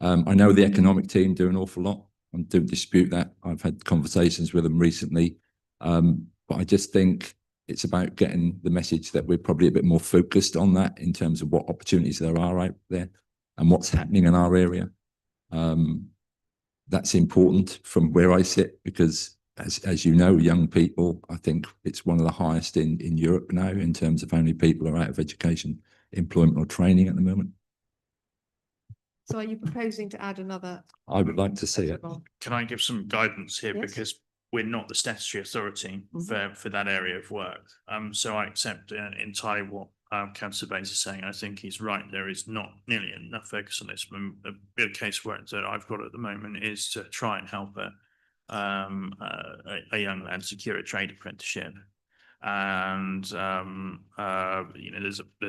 S9: I know the economic team do an awful lot. I don't dispute that. I've had conversations with them recently. But I just think it's about getting the message that we're probably a bit more focused on that in terms of what opportunities there are out there and what's happening in our area. That's important from where I sit, because as you know, young people, I think it's one of the highest in Europe now in terms of how many people are out of education, employment or training at the moment.
S1: So are you proposing to add another?
S9: I would like to see it.
S3: Can I give some guidance here?
S1: Yes.
S3: Because we're not the statutory authority for that area of work. So I accept entirely what Councillor Baines is saying. I think he's right. There is not nearly enough focus on this. A bit of casework that I've got at the moment is to try and help a young lad secure a trade apprenticeship. And there's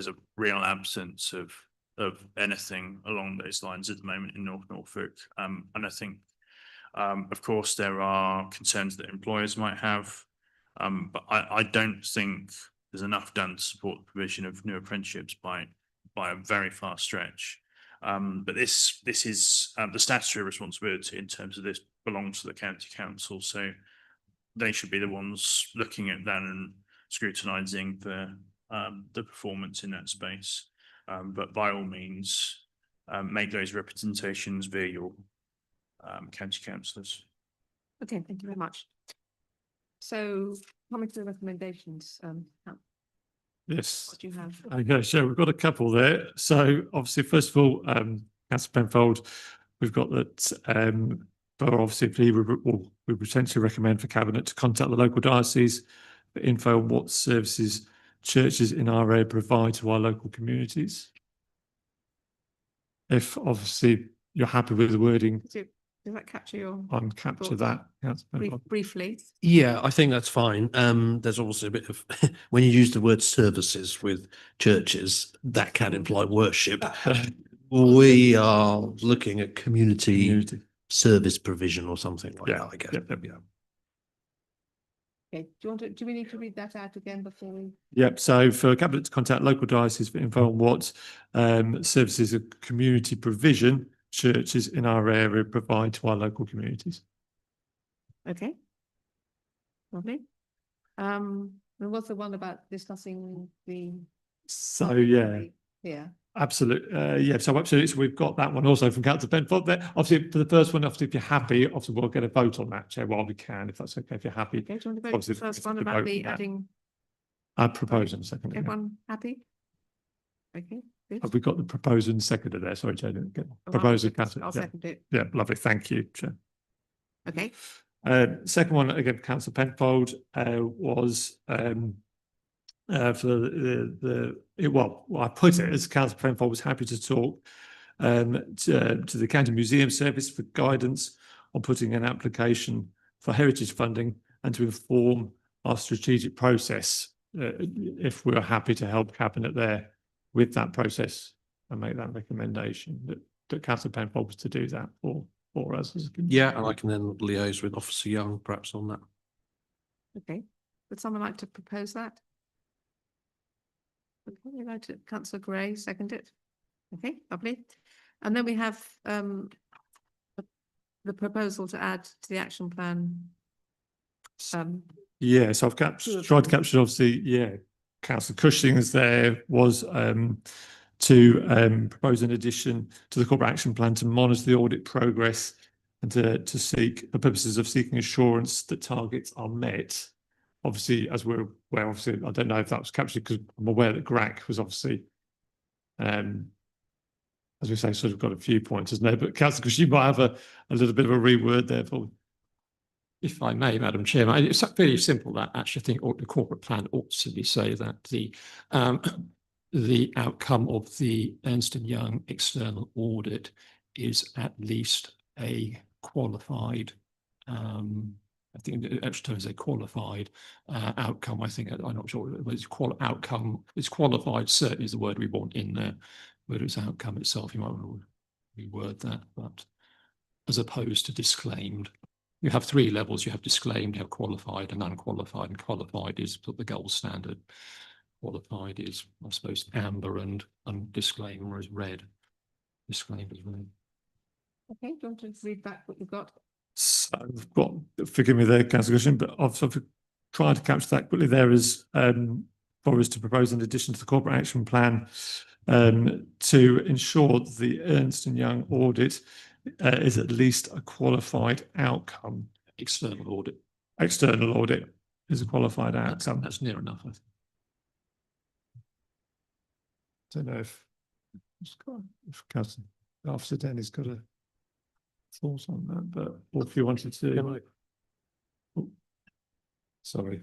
S3: a real absence of anything along those lines at the moment in North Norfolk. And I think, of course, there are concerns that employers might have, but I don't think there's enough done to support the provision of new apprenticeships by a very far stretch. But this is the statutory responsibility in terms of this belongs to the county council, so they should be the ones looking at that and scrutinising the performance in that space. But by all means, make those representations via your county councillors.
S1: Okay, thank you very much. So coming to the recommendations,
S2: Yes.
S1: what do you have?
S2: Okay, so we've got a couple there. So obviously, first of all, Councillor Penfold, we've got that but obviously we potentially recommend for Cabinet to contact the local diocese for info on what services churches in our area provide to our local communities. If obviously you're happy with the wording,
S1: Does that capture your
S2: on capture
S1: thoughts?
S2: that.
S1: Briefly?
S6: Yeah, I think that's fine. There's obviously a bit of, when you use the word services with churches, that can imply worship. We are looking at community service provision or something like that, I guess.
S2: Yeah.
S1: Okay, do we need to read that out again before we?
S2: Yep. So for Cabinet to contact local diocese for info on what services of community provision churches in our area provide to our local communities.
S1: Okay. Lovely. There was the one about discussing the.
S2: So yeah.
S1: Yeah.
S2: Absolutely. Yeah, so absolutely. So we've got that one also from Councillor Penfold there. Obviously, for the first one, obviously, if you're happy, obviously we'll get a vote on that, Chair, while we can, if that's okay, if you're happy.
S1: Okay, do you want to vote
S2: Obviously,
S1: the first
S2: if
S1: one
S2: we
S1: about
S2: vote
S1: the
S2: on that.
S1: adding?
S2: I propose and second.
S1: Everyone happy? Okay, good.
S2: Have we got the proposer and seconder there? Sorry, Chair, I didn't get
S1: Oh, I'll
S2: proposer,
S1: second-
S2: Councillor.
S1: I'll
S2: Yeah.
S1: second it.
S2: Yeah, lovely. Thank you, Chair.
S1: Okay,
S2: Second one, again, Councillor Penfold, was for well, I put it as Councillor Penfold was happy to talk to the County Museum Service for guidance on putting an application for heritage funding and to inform our strategic process if we're happy to help Cabinet there with that process and make that recommendation that Councillor Penfold was to do that for us. As a committee.
S6: Yeah, and I can then liaise with Officer Young perhaps on that.
S1: okay. Would someone like to propose that? Okay, we'd like to, Councillor Gray, second it. Okay, lovely. And then we have the proposal to add to the action plan.
S2: Yeah, so I've tried to capture, obviously, yeah, Councillor Cushing's there was to propose an addition to the corporate action plan to monitor the audit progress and to seek, for purposes of seeking assurance that targets are met. Obviously, as we're aware, obviously, I don't know if that was captured because I'm aware that GRAC was obviously, as we say, sort of got a few points, isn't there? But Councillor, because you might have a little bit of a reword there for.
S5: If I may, Madam Chairman, it's very simple that actually I think the corporate plan ought to simply say that the outcome of the Ernst & Young external audit is at least a qualified, I think the extra term is a qualified outcome. I think, I'm not sure whether it's outcome, it's qualified certainly is the word we want in there. Whether it's outcome itself, you might want to reword that, but as opposed to disclaimed. You have three levels. You have disclaimed, you have qualified and unqualified, and qualified is the gold standard. Qualified is, I suppose, amber and disclaimer is red. Disclaimer is red.
S1: Okay, do you want to read back what you've got?
S2: So I've got, forgive me there, Councillor Cushing, but I've tried to capture that quickly there is for us to propose an addition to the corporate action plan to ensure that the Ernst & Young audit is at least a qualified outcome.
S5: External audit.
S2: External audit is a qualified outcome.
S5: That's near enough, I think.
S2: Don't know if Councillor Officer Denny's got a thought on that, but or if you wanted to. Sorry.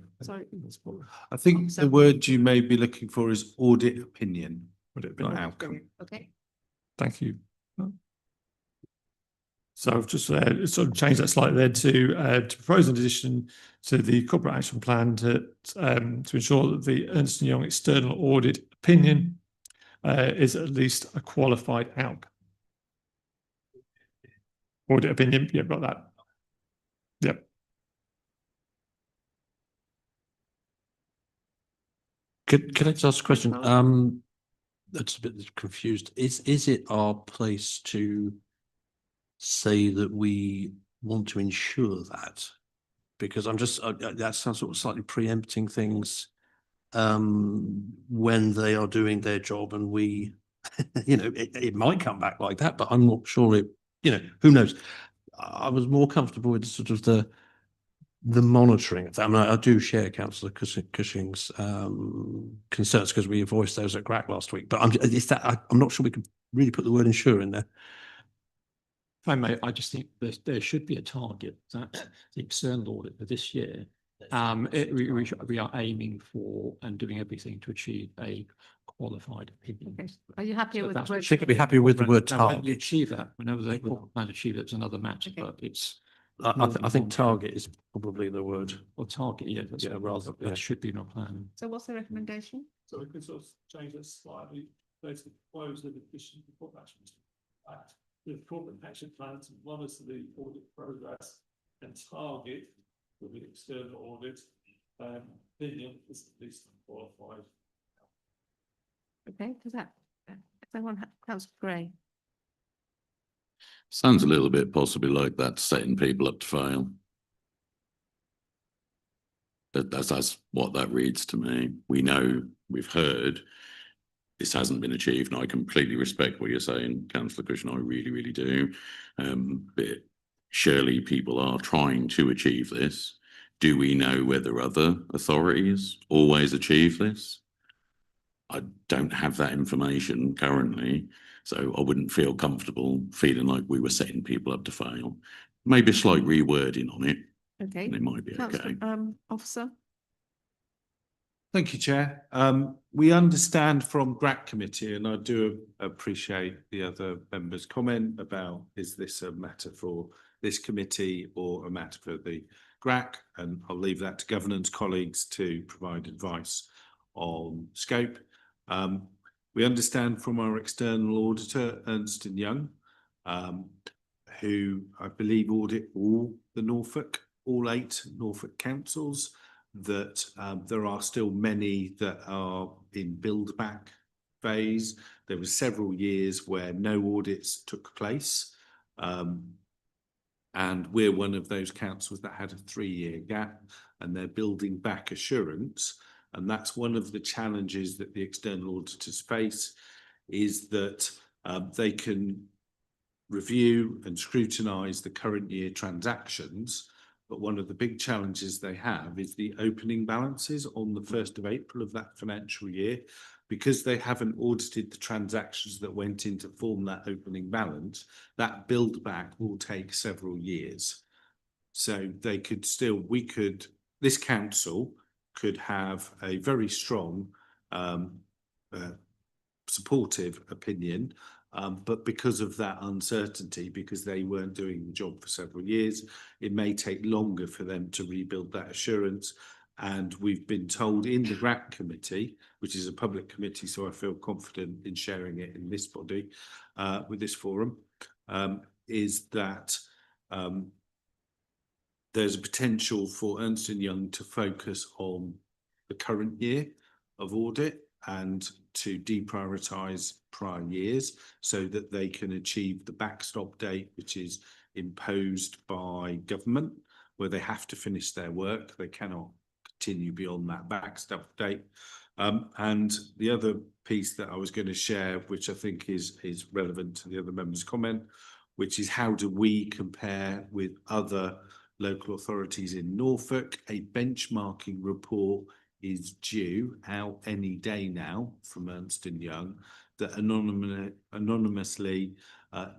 S11: I think the word you may be looking for is audit opinion.
S2: Not
S11: outcome.
S1: Okay.
S2: Thank you. So I've just sort of changed that slightly there to propose an addition to the corporate action plan to ensure that the Ernst & Young external audit opinion is at least a qualified outcome. Audit opinion, yeah, got that. Yep.
S6: Can I just ask a question? That's a bit confused. Is it our place to say that we want to ensure that? Because I'm just that sounds sort of slightly preempting things when they are doing their job, and we, it might come back like that, but I'm not sure it. Who knows? I was more comfortable with sort of the monitoring of that. I mean, I do share Councillor Cushing's concerns because we voiced those at GRAC last week. But I'm not sure we could really put the word ensure in there.
S5: If I may, I just think there should be a target that the external audit for this year, we are aiming for and doing everything to achieve a qualified opinion.
S1: Okay. Are you happy with the word?
S6: Should be happy with the word
S5: Now, when we
S6: target.
S5: achieve that, whenever they plan to achieve it, it's another matter,
S1: Okay.
S5: but it's.
S6: I think target is probably the word.
S5: Or target, yeah, that's
S6: rather.
S5: that should be in our plan.
S1: So what's the recommendation?
S2: So we could sort of change that slightly. Basically, propose an addition to the corporate action plan. The corporate action plan to monitor the audit progress and target for the external audit opinion is at least qualified.
S1: Okay, does that, if anyone, Councillor Gray?
S12: Sounds a little bit possibly like that's setting people up to fail. That's what that reads to me. We know, we've heard this hasn't been achieved. And I completely respect what you're saying, Councillor Cushion. I really, really do. But surely people are trying to achieve this. Do we know whether other authorities always achieve this? I don't have that information currently, so I wouldn't feel comfortable feeling like we were setting people up to fail. Maybe a slight rewording on it,
S1: Okay.
S12: and it might be
S1: Councillor,
S12: okay.
S1: Officer.
S11: Thank you, Chair. We understand from GRAC committee, and I do appreciate the other members' comment about, is this a matter for this committee or a matter for the GRAC? And I'll leave that to governance colleagues to provide advice on scope. We understand from our external auditor, Ernst & Young, who I believe audit all 8 Norfolk councils, that there are still many that are in build back phase. There were several years where no audits took place. And we're one of those councils that had a 3-year gap, and they're building back assurance. And that's one of the challenges that the external auditors face, is that they can review and scrutinise the current year transactions. But one of the big challenges they have is the opening balances on the 1st of April of that financial year, because they haven't audited the transactions that went in to form that opening balance. That build back will take several years. So they could still, this council could have a very strong supportive opinion, but because of that uncertainty, because they weren't doing the job for several years, it may take longer for them to rebuild that assurance. And we've been told in the GRAC committee, which is a public committee, so I feel confident in sharing it in this body, with this forum, is that there's a potential for Ernst & Young to focus on the current year of audit and to deprioritise prior years, so that they can achieve the backstop date, which is imposed by government, where they have to finish their work. They cannot continue beyond that backstop date. And the other piece that I was going to share, which I think is relevant to the other members' comment, which is how do we compare with other local authorities in Norfolk? A benchmarking report is due out any day now from Ernst & Young that anonymously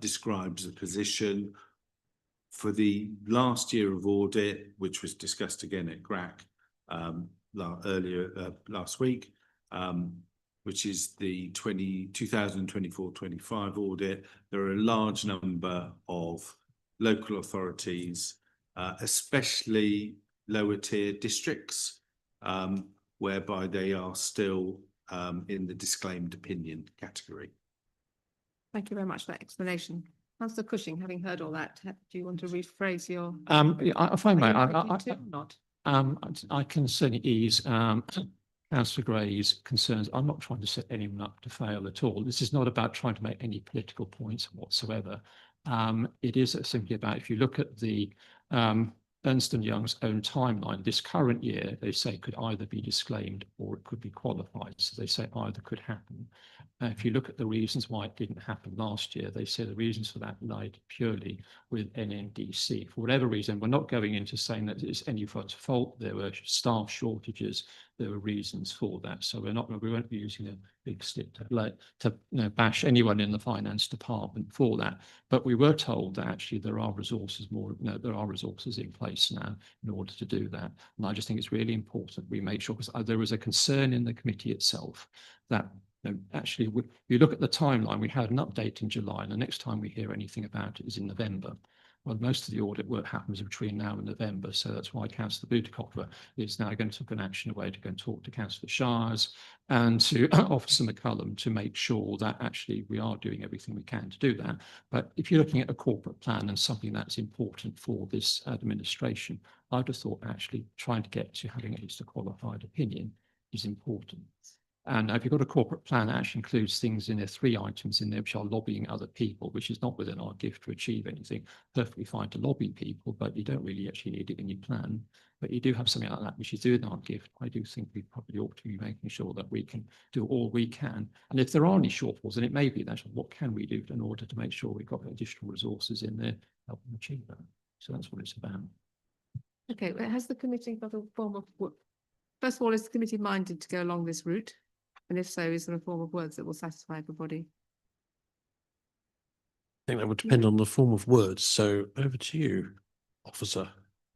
S11: describes the position for the last year of audit, which was discussed again at GRAC earlier last week, which is the 2024-25 audit. There are a large number of local authorities, especially lower tier districts, whereby they are still in the disclaimed opinion category.
S1: Thank you very much for that explanation. Councillor Cushing, having heard all that, do you want to rephrase your?
S5: If I may,
S1: Not.
S5: I can certainly ease Councillor Gray's concerns. I'm not trying to set anyone up to fail at all. This is not about trying to make any political points whatsoever. It is simply about, if you look at the Ernst & Young's own timeline, this current year, they say could either be disclaimed or it could be qualified. So they say either could happen. If you look at the reasons why it didn't happen last year, they say the reasons for that lied purely with NNDC. For whatever reason, we're not going into saying that it's anyone's fault. There were staff shortages. There were reasons for that. So we won't be using a big stick to bash anyone in the finance department for that. But we were told that actually there are resources in place now in order to do that. And I just think it's really important we make sure, because there was a concern in the committee itself that actually, you look at the timeline, we had an update in July, and the next time we hear anything about it is in November. Well, most of the audit work happens between now and November, so that's why Councillor Butikofer is now going to take an action away to go and talk to Councillor Shires and to Officer McCullum to make sure that actually we are doing everything we can to do that. But if you're looking at a corporate plan and something that's important for this administration, I'd have thought actually trying to get to having at least a qualified opinion is important. And if you've got a corporate plan that actually includes things in there, 3 items in there, which are lobbying other people, which is not within our gift to achieve anything. Perfectly fine to lobby people, but you don't really actually need it in your plan. But you do have something like that, which is doing our gift. I do think we probably ought to be making sure that we can do all we can. And if there are any shortfalls, and it may be that, what can we do in order to make sure we've got additional resources in there to help them achieve that? So that's what it's about.
S1: Okay, well, has the committee got a form of, first of all, is the committee minded to go along this route? And if so, is there a form of words that will satisfy everybody?
S6: I think that would depend on the form of words. So over to you, officer.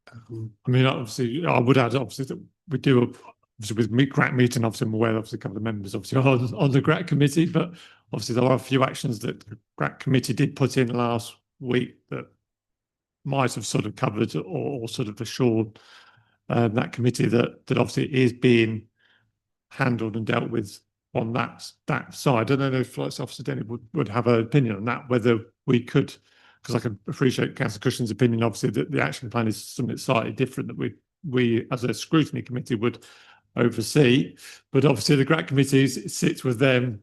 S2: I mean, obviously, I would add, obviously, that we do, obviously, with GRAC meeting, obviously, I'm aware, obviously, a couple of members, obviously, on the GRAC committee, but obviously, there are a few actions that the GRAC committee did put in last week that might have sort of covered or sort of assured that committee that obviously is being handled and dealt with on that side. I don't know if Flight Officer Denny would have an opinion on that, whether we could, because I can appreciate Councillor Cushion's opinion, obviously, that the action plan is something slightly different that we as a scrutiny committee would oversee, but obviously the GRAC committee sits with them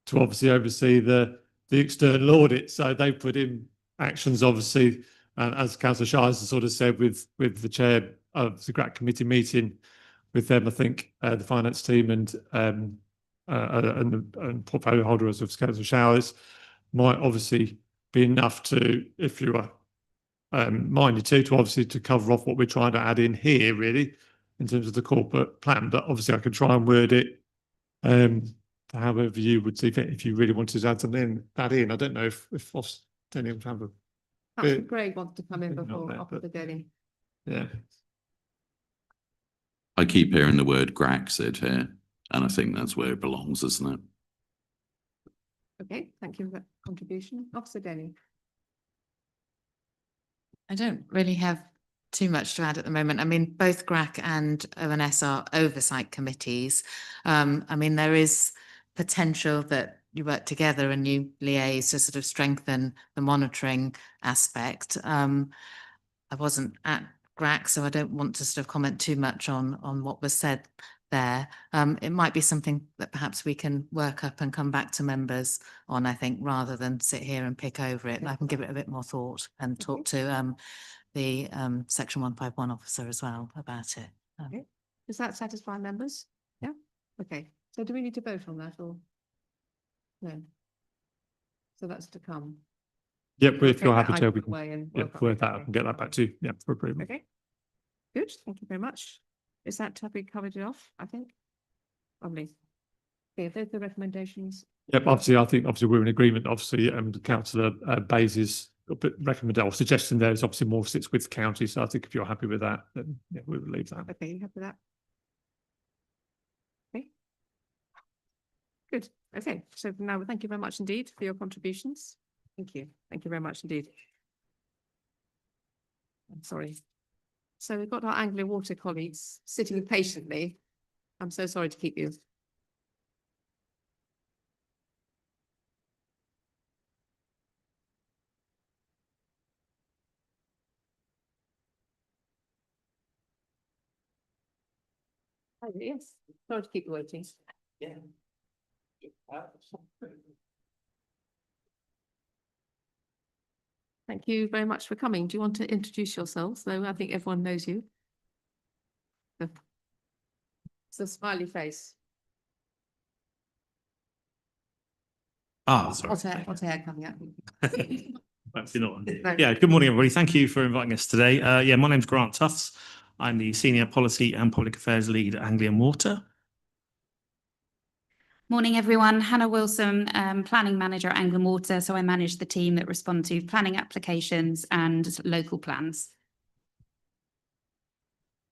S2: to obviously oversee the external audit. So they put in actions, obviously, and as Councillor Shires has sort of said with the chair of the GRAC committee meeting with them, I think the finance team and portfolio holders of Councillor Showers might obviously be enough to, if you are minded to obviously to cover off what we're trying to add in here, really, in terms of the corporate plan. But obviously, I could try and word it however you would see fit. If you really wanted to add something that in, I don't know if Denny would have a.
S1: Perhaps Greg wants to come in
S2: Not
S1: before
S2: there,
S1: Officer Denny.
S2: Yeah.
S12: I keep hearing the word GRAC said here, and I think that's where it belongs, isn't it?
S1: Okay, thank you for that contribution. Officer Denny.
S13: I don't really have too much to add at the moment. I mean, both GRAC and ONS are oversight committees. I mean, there is potential that you work together and you liaise to sort of strengthen the monitoring aspect. I wasn't at GRAC, so I don't want to sort of comment too much on what was said there. It might be something that perhaps we can work up and come back to members on, I think, rather than sit here and pick over it. I can give it a bit more thought and talk to the Section 151 officer as well about it.
S1: Okay. Does that satisfy members? Yeah. Okay. So do we need to vote on that or no? So that's to come.
S2: Yep,
S1: We'll
S2: if you're
S1: take
S2: happy
S1: that
S2: to,
S1: item
S2: we can
S1: away and
S2: yeah,
S1: work up
S2: word
S1: with
S2: that
S1: it.
S2: up and get that back to you. Yeah, for approval.
S1: Okay. Good. Thank you very much. Is that have we covered it off? I think. Lovely. Okay, those are the recommendations.
S2: Yep, obviously, I think obviously we're in agreement. Obviously, Councillor Bayes' recommendation or suggestion there is obviously more sits with county. So I think if you're happy with that, then yeah, we will leave that.
S1: Okay, you happy with that? Okay. Good. Okay. So now, thank you very much indeed for your contributions. Thank you. Thank you very much indeed. I'm sorry. So we've got our Anglia Water colleagues sitting patiently. I'm so sorry to keep you. Oh, yes, sorry to keep you waiting. Yeah. Thank you very much for coming. Do you want to introduce yourselves? Though I think everyone knows you. It's a smiley face.
S14: Sorry.
S1: What's hair coming up?
S14: Yeah, good morning, everybody. Thank you for inviting us today. Yeah, my name's Grant Tufts. I'm the Senior Policy and Public Affairs Lead at Anglian Water.
S15: Morning, everyone. Hannah Wilson, Planning Manager at Anglian Water. So I manage the team that respond to planning applications and local plans.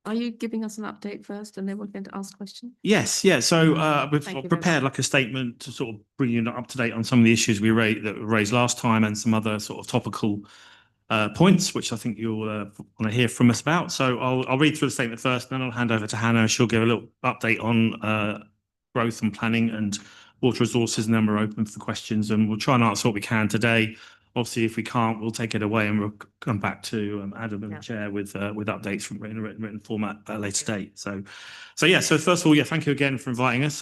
S1: Are you giving us an update first and then we're going to ask questions?
S14: Yes, yeah. So we've
S1: Thank you very
S14: prepared
S1: much.
S14: like a statement to sort of bring you up to date on some of the issues we raised last time and some other sort of topical points, which I think you'll want to hear from us about. So I'll read through the statement first, and then I'll hand over to Hannah. She'll give a little update on growth and planning and water resources, and then we're open for questions, and we'll try and answer what we can today Obviously, if we can't, we'll take it away and we'll come back to Adam and
S1: Yeah.
S14: the chair with updates from written format at a later date. So first of all, thank you again for inviting us.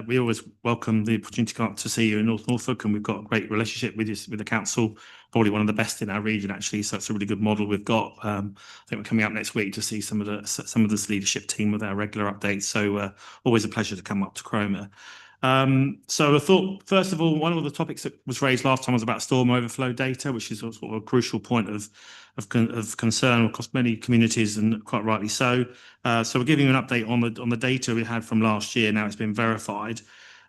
S14: We always welcome the opportunity to come up to see you in North Norfolk, and we've got a great relationship with the council, probably one of the best in our region actually. So it's a really good model we've got. I think we're coming up next week to see some of this leadership team with our regular updates. So always a pleasure to come up to Cromer. So I thought, first of all, one of the topics that was raised last time was about storm overflow data, which is sort of a crucial point of concern across many communities, and quite rightly so. So we're giving you an update on the data we had from last year. Now it's been verified.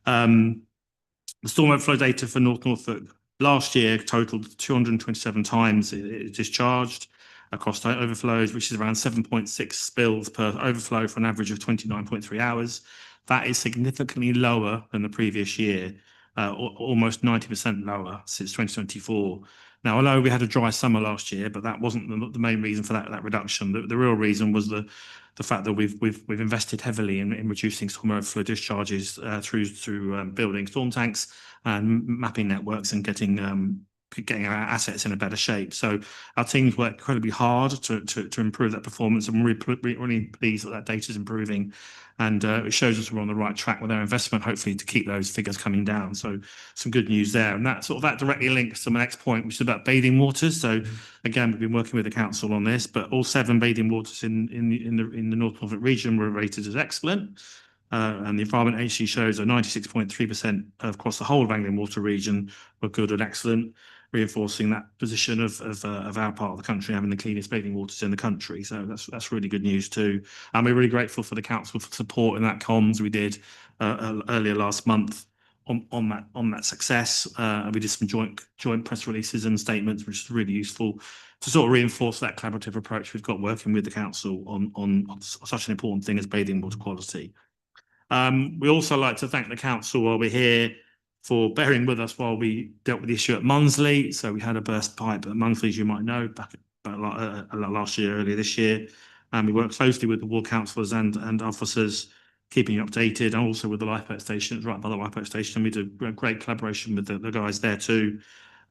S14: The storm overflow data for North Norfolk last year totaled 227 times it discharged across overflows, which is around 7.6 spills per overflow for an average of 29.3 hours. That is significantly lower than the previous year, almost 90% lower since 2024. Now, I know we had a dry summer last year, but that wasn't the main reason for that reduction. The real reason was the fact that we've invested heavily in reducing storm overflow discharges through building storm tanks and mapping networks and getting our assets in a better shape. So our teams work incredibly hard to improve that performance, and we're really pleased that data is improving. And it shows us we're on the right track with our investment, hopefully to keep those figures coming down. So some good news there. And that directly links to my next point, which is about bathing waters. So again, we've been working with the council on this, but all 7 bathing waters in the North Norfolk region were rated as excellent. And the Environment Agency shows a 96.3% across the whole of Anglian Water region were good and excellent, reinforcing that position of our part of the country having the cleanest bathing waters in the country. So that's really good news too. And we're really grateful for the council for support in that comms we did earlier last month on that success. We did some joint press releases and statements, which is really useful to sort of reinforce that collaborative approach we've got working with the council on such an important thing as bathing water quality. We also like to thank the council while we're here for bearing with us while we dealt with the issue at Munsley. So we had a burst pipe at Munsley, as you might know, back last year, earlier this year. And we worked closely with the ward councillors and officers, keeping you updated, and also with the lifeboat station, right by the lifeboat station. We did great collaboration with the guys there too.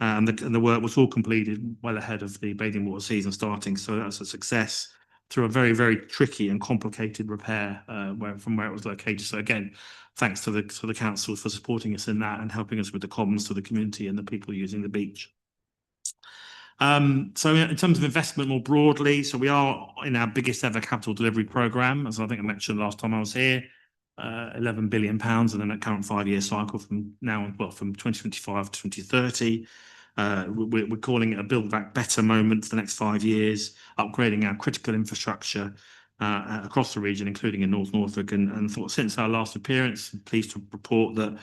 S14: And the work was all completed well ahead of the bathing water season starting. So that's a success through a very, very tricky and complicated repair from where it was located. So again, thanks to the council for supporting us in that and helping us with the comms to the community and the people using the beach. So in terms of investment more broadly, so we are in our biggest ever capital delivery programme, as I think I mentioned last time I was here, £11 billion in the current 5-year cycle from 2025 to 2030. We're calling it a Build Back Better moment for the next 5 years, upgrading our critical infrastructure across the region, including in North Norfolk. And thought since our last appearance, I'm pleased to report that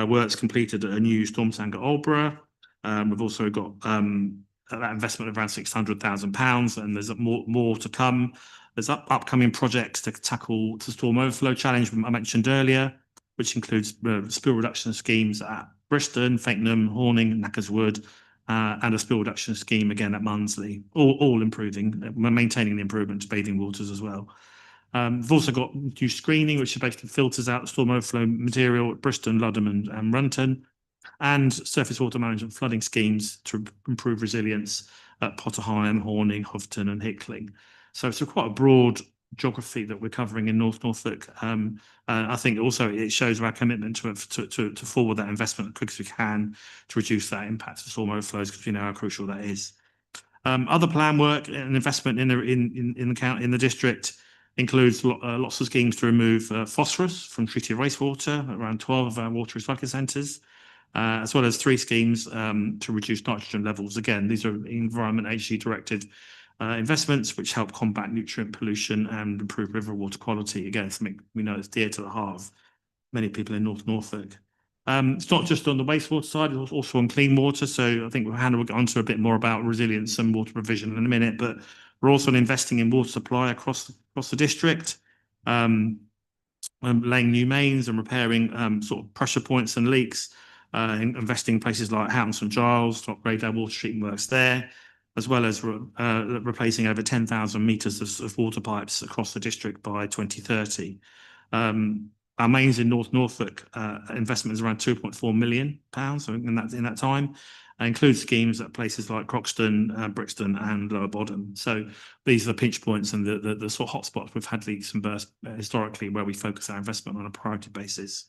S14: work's completed at a new storm tank at Aldborough. We've also got that investment of around £600,000, and there's more to come. There's upcoming projects to tackle the storm overflow challenge I mentioned earlier, which includes spill reduction schemes at Bristol, Fakenham, Horning, Knackerswood, and a spill reduction scheme again at Munsley, all improving, maintaining the improvement to bathing waters as well. We've also got new screening, which basically filters out the storm overflow material at Bristol, Ludham and Runton, and surface water management flooding schemes to improve resilience at Potterheim, Horning, Houghton and Hickling. So it's quite a broad geography that we're covering in North Norfolk. I think also it shows our commitment to forward that investment as quick as we can to reduce that impact of storm overflows, because we know how crucial that is. Other plan work and investment in the district includes lots of schemes to remove phosphorus from treated wastewater, around 12 of our water recycling centres, as well as 3 schemes to reduce nitrogen levels. Again, these are Environment Agency directed investments which help combat nutrient pollution and improve river water quality. Again, something we know is dear to the heart of many people in North Norfolk. It's not just on the wastewater side, it's also on clean water. So I think Hannah will get onto a bit more about resilience and water provision in a minute, but we're also investing in water supply across the district, laying new mains and repairing sort of pressure points and leaks, investing in places like Houghton St Giles to upgrade our water treatment works there, as well as replacing over 10,000 metres of water pipes across the district by 2030. Our mains in North Norfolk investment is around £2.4 million in that time. It includes schemes at places like Croxton, Brixton, and Lower Bodham. So these are the pinch points and the sort of hotspots we've had leaks and bursts historically, where we focus our investment on a priority basis.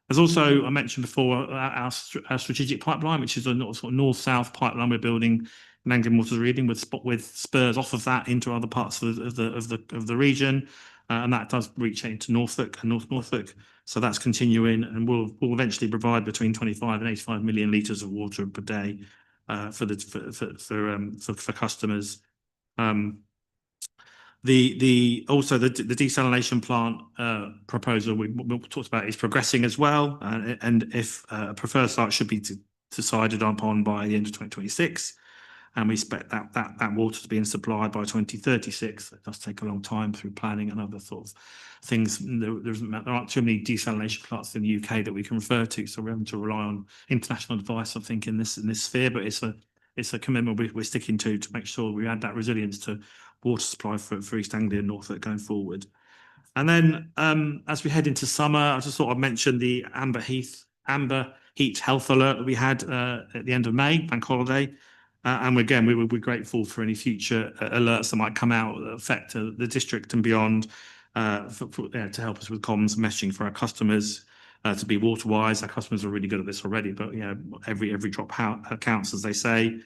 S14: There's also, I mentioned before, our strategic pipeline, which is a sort of north-south pipeline we're building in Anglian Water's Reading, with spurs off of that into other parts of the region, and that does reach into Norfolk and North Norfolk. So that's continuing, and we'll eventually provide between 25 and 85 million litres of water per day for customers. Also the desalination plant proposal we talked about is progressing as well, and if a preferred site should be decided upon by the end of 2026, and we expect that water to be in supply by 2036. It does take a long time through planning and other sort of things. There aren't too many desalination plants in the UK that we can refer to, so we're having to rely on international advice, I think, in this sphere. But it's a commitment we're sticking to make sure we add that resilience to water supply for East Anglia and Norfolk going forward. And then as we head into summer, I just thought I'd mention the Amber Heat Health Alert that we had at the end of May, bank holiday. And again, we would be grateful for any future alerts that might come out that affect the district and beyond, to help us with comms and messaging for our customers, to be water wise. Our customers are really good at this already, but every drop counts, as they say.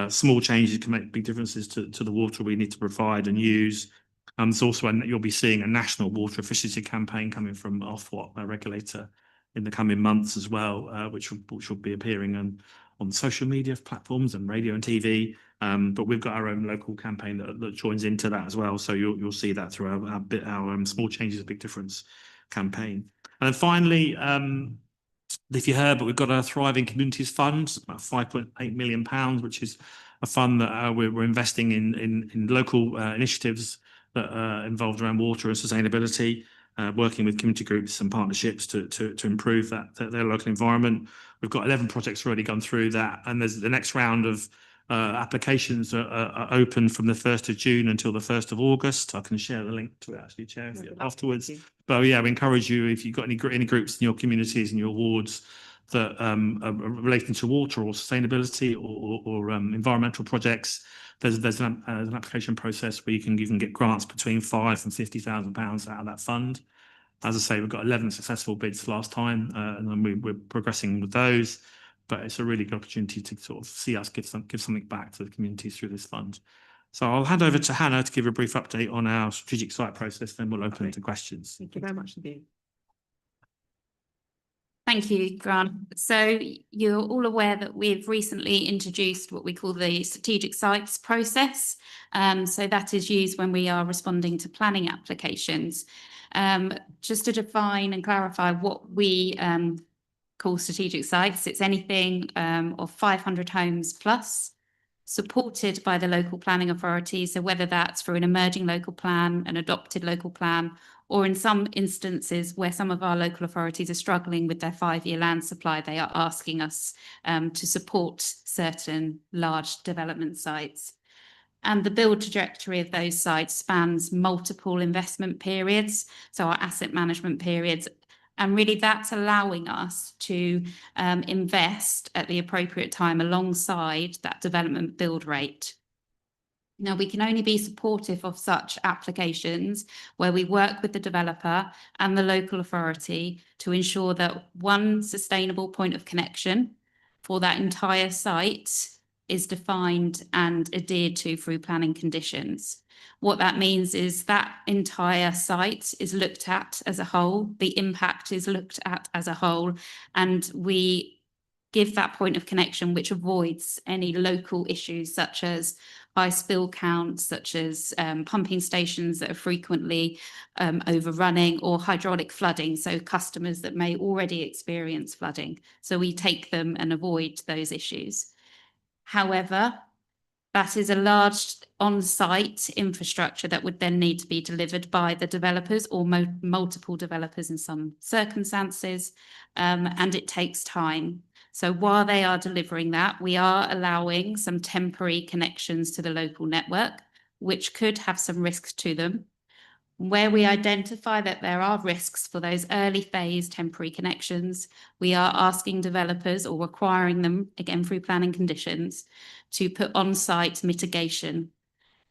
S14: Small changes can make big differences to the water we need to provide and use. There's also you'll be seeing a national water efficiency campaign coming from Ofwat, our regulator, in the coming months as well, which will be appearing on social media platforms and radio and TV. But we've got our own local campaign that joins into that as well. So you'll see that through our Small Changes, Big Difference campaign. And then finally, if you heard, but we've got a Thriving Communities Fund, about £5.8 million, which is a fund that we're investing in local initiatives that are involved around water and sustainability, working with community groups and partnerships to improve their local environment. We've got 11 projects already gone through that, and there's the next round of applications are open from the 1st of June until the 1st of August. I can share the link to it actually, Chair, afterwards. But yeah, we encourage you, if you've got any groups in your communities and your wards that are relating to water or sustainability or environmental projects, there's an application process where you can get grants between £5,000 and £50,000 out of that fund. As I say, we've got 11 successful bids last time, and then we're progressing with those. But it's a really good opportunity to sort of see us give something back to the communities through this fund. So I'll hand over to Hannah to give a brief update on our strategic site process, then we'll open it to questions.
S1: Thank you very much indeed.
S15: Thank you, Grant. So you're all aware that we've recently introduced what we call the strategic sites process. So that is used when we are responding to planning applications. Just to define and clarify what we call strategic sites, it's anything of 500 homes plus, supported by the local planning authority. So whether that's for an emerging local plan, an adopted local plan, or in some instances where some of our local authorities are struggling with their 5-year land supply, they are asking us to support certain large development sites. And the build trajectory of those sites spans multiple investment periods, so our asset management periods. And really that's allowing us to invest at the appropriate time alongside that development build rate. Now, we can only be supportive of such applications where we work with the developer and the local authority to ensure that one sustainable point of connection for that entire site is defined and adhered to through planning conditions. What that means is that entire site is looked at as a whole, the impact is looked at as a whole, and we give that point of connection which avoids any local issues such as high spill counts, such as pumping stations that are frequently overrunning, or hydraulic flooding, so customers that may already experience flooding. So we take them and avoid those issues. However, that is a large on-site infrastructure that would then need to be delivered by the developers or multiple developers in some circumstances, and it takes time. So while they are delivering that, we are allowing some temporary connections to the local network, which could have some risks to them. Where we identify that there are risks for those early phase temporary connections, we are asking developers or requiring them, again through planning conditions, to put on-site mitigation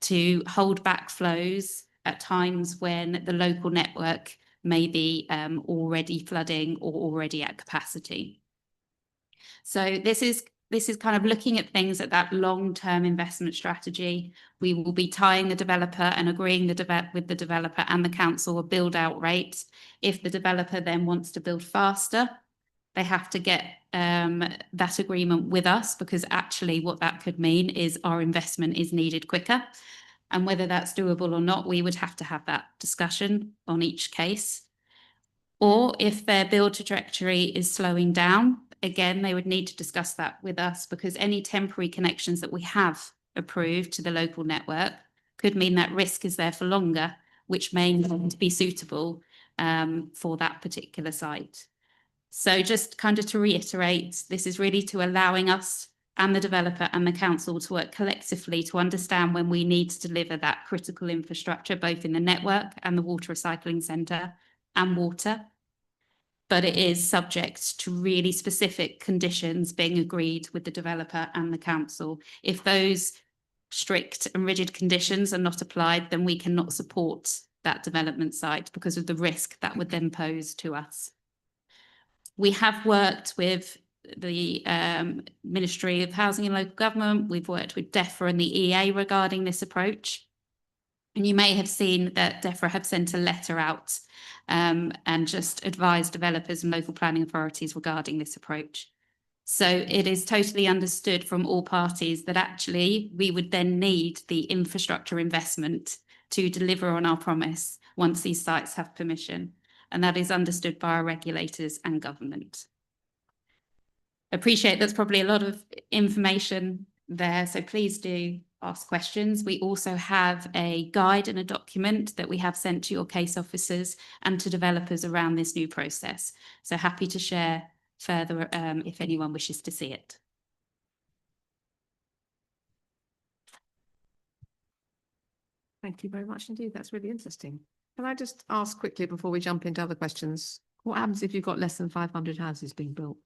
S15: to hold back flows at times when the local network may be already flooding or already at capacity. So this is kind of looking at things at that long-term investment strategy. We will be tying the developer and agreeing with the developer and the council a build-out rate. If the developer then wants to build faster, they have to get that agreement with us, because actually what that could mean is our investment is needed quicker. And whether that's doable or not, we would have to have that discussion on each case. Or if their build trajectory is slowing down, again, they would need to discuss that with us, because any temporary connections that we have approved to the local network could mean that risk is there for longer, which may not be suitable for that particular site. So just kind of to reiterate, this is really to allowing us and the developer and the council to work collectively to understand when we need to deliver that critical infrastructure, both in the network and the water recycling centre and water. But it is subject to really specific conditions being agreed with the developer and the council. If those strict and rigid conditions are not applied, then we cannot support that development site because of the risk that would then pose to us. We have worked with the Ministry of Housing and Local Government. We've worked with DEFRA and the EA regarding this approach. And you may have seen that DEFRA have sent a letter out and just advised developers and local planning authorities regarding this approach. So it is totally understood from all parties that actually we would then need the infrastructure investment to deliver on our promise once these sites have permission. And that is understood by our regulators and government. Appreciate that's probably a lot of information there, so please do ask questions. We also have a guide and a document that we have sent to your case officers and to developers around this new process. So happy to share further if anyone wishes to see it.
S1: Thank you very much indeed. That's really interesting. Can I just ask quickly before we jump into other questions, what happens if you've got less than 500 houses being built?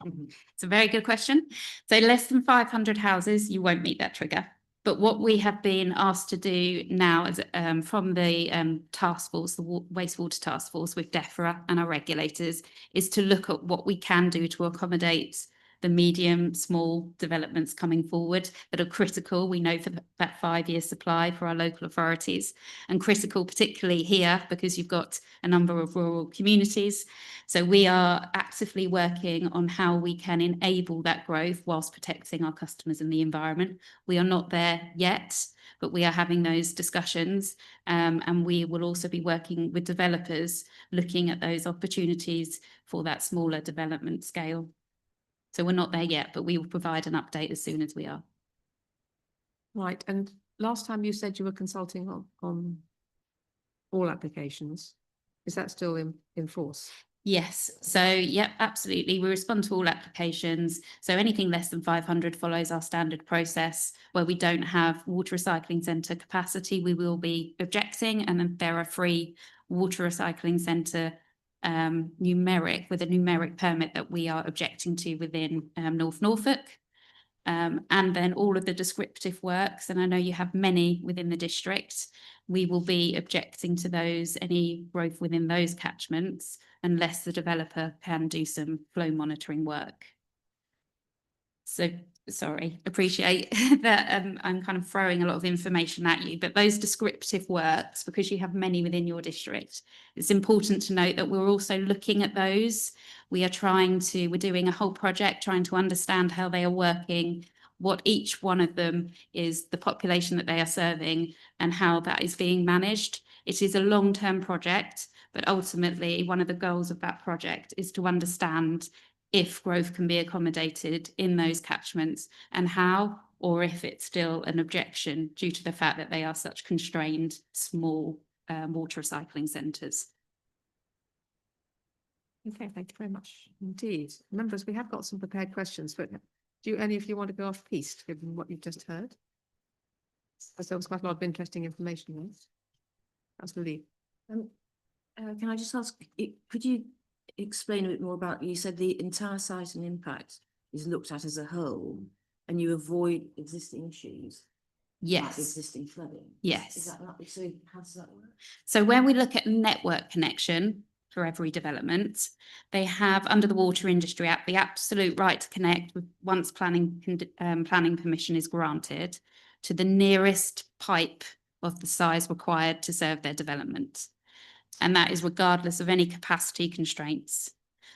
S15: It's a very good question. So less than 500 houses, you won't meet that trigger. But what we have been asked to do now is from the task force, the wastewater task force with DEFRA and our regulators, is to look at what we can do to accommodate the medium, small developments coming forward that are critical, we know, for that 5-year supply for our local authorities, and critical particularly here because you've got a number of rural communities. So we are actively working on how we can enable that growth whilst protecting our customers and the environment. We are not there yet, but we are having those discussions, and we will also be working with developers looking at those opportunities for that smaller development scale. So we're not there yet, but we will provide an update as soon as we are.
S1: Right, and last time you said you were consulting on all applications. Is that still in force?
S15: Yes, so yep, absolutely. We respond to all applications. So anything less than 500 follows our standard process. Where we don't have water recycling centre capacity, we will be objecting, and then there are 3 water recycling centre with a numeric permit that we are objecting to within North Norfolk. And then all of the descriptive works, and I know you have many within the district, we will be objecting to those, any growth within those catchments, unless the developer can do some flow monitoring work. So, sorry, appreciate that I'm kind of throwing a lot of information at you, but those descriptive works, because you have many within your district, it's important to note that we're also looking at those. We're doing a whole project trying to understand how they are working, what each one of them is, the population that they are serving, and how that is being managed. It is a long-term project, but ultimately one of the goals of that project is to understand if growth can be accommodated in those catchments and how, or if it's still an objection due to the fact that they are such constrained small water recycling centres.
S1: Okay, thank you very much indeed. Members, we have got some prepared questions, but do any of you want to go off piste given what you've just heard? As there was quite a lot of interesting information there. Councillor Lee.
S16: Can I just ask, could you explain a bit more about, you said the entire site and impact is looked at as a whole and you avoid existing issues? like
S15: Yes.
S16: Existing flooding?
S15: Yes.
S16: Is that right? So how does that work?
S15: So when we look at network connection for every development, they have under the Water Industry Act the absolute right to connect with once planning permission is granted to the nearest pipe of the size required to serve their development. And that is regardless of any capacity constraints.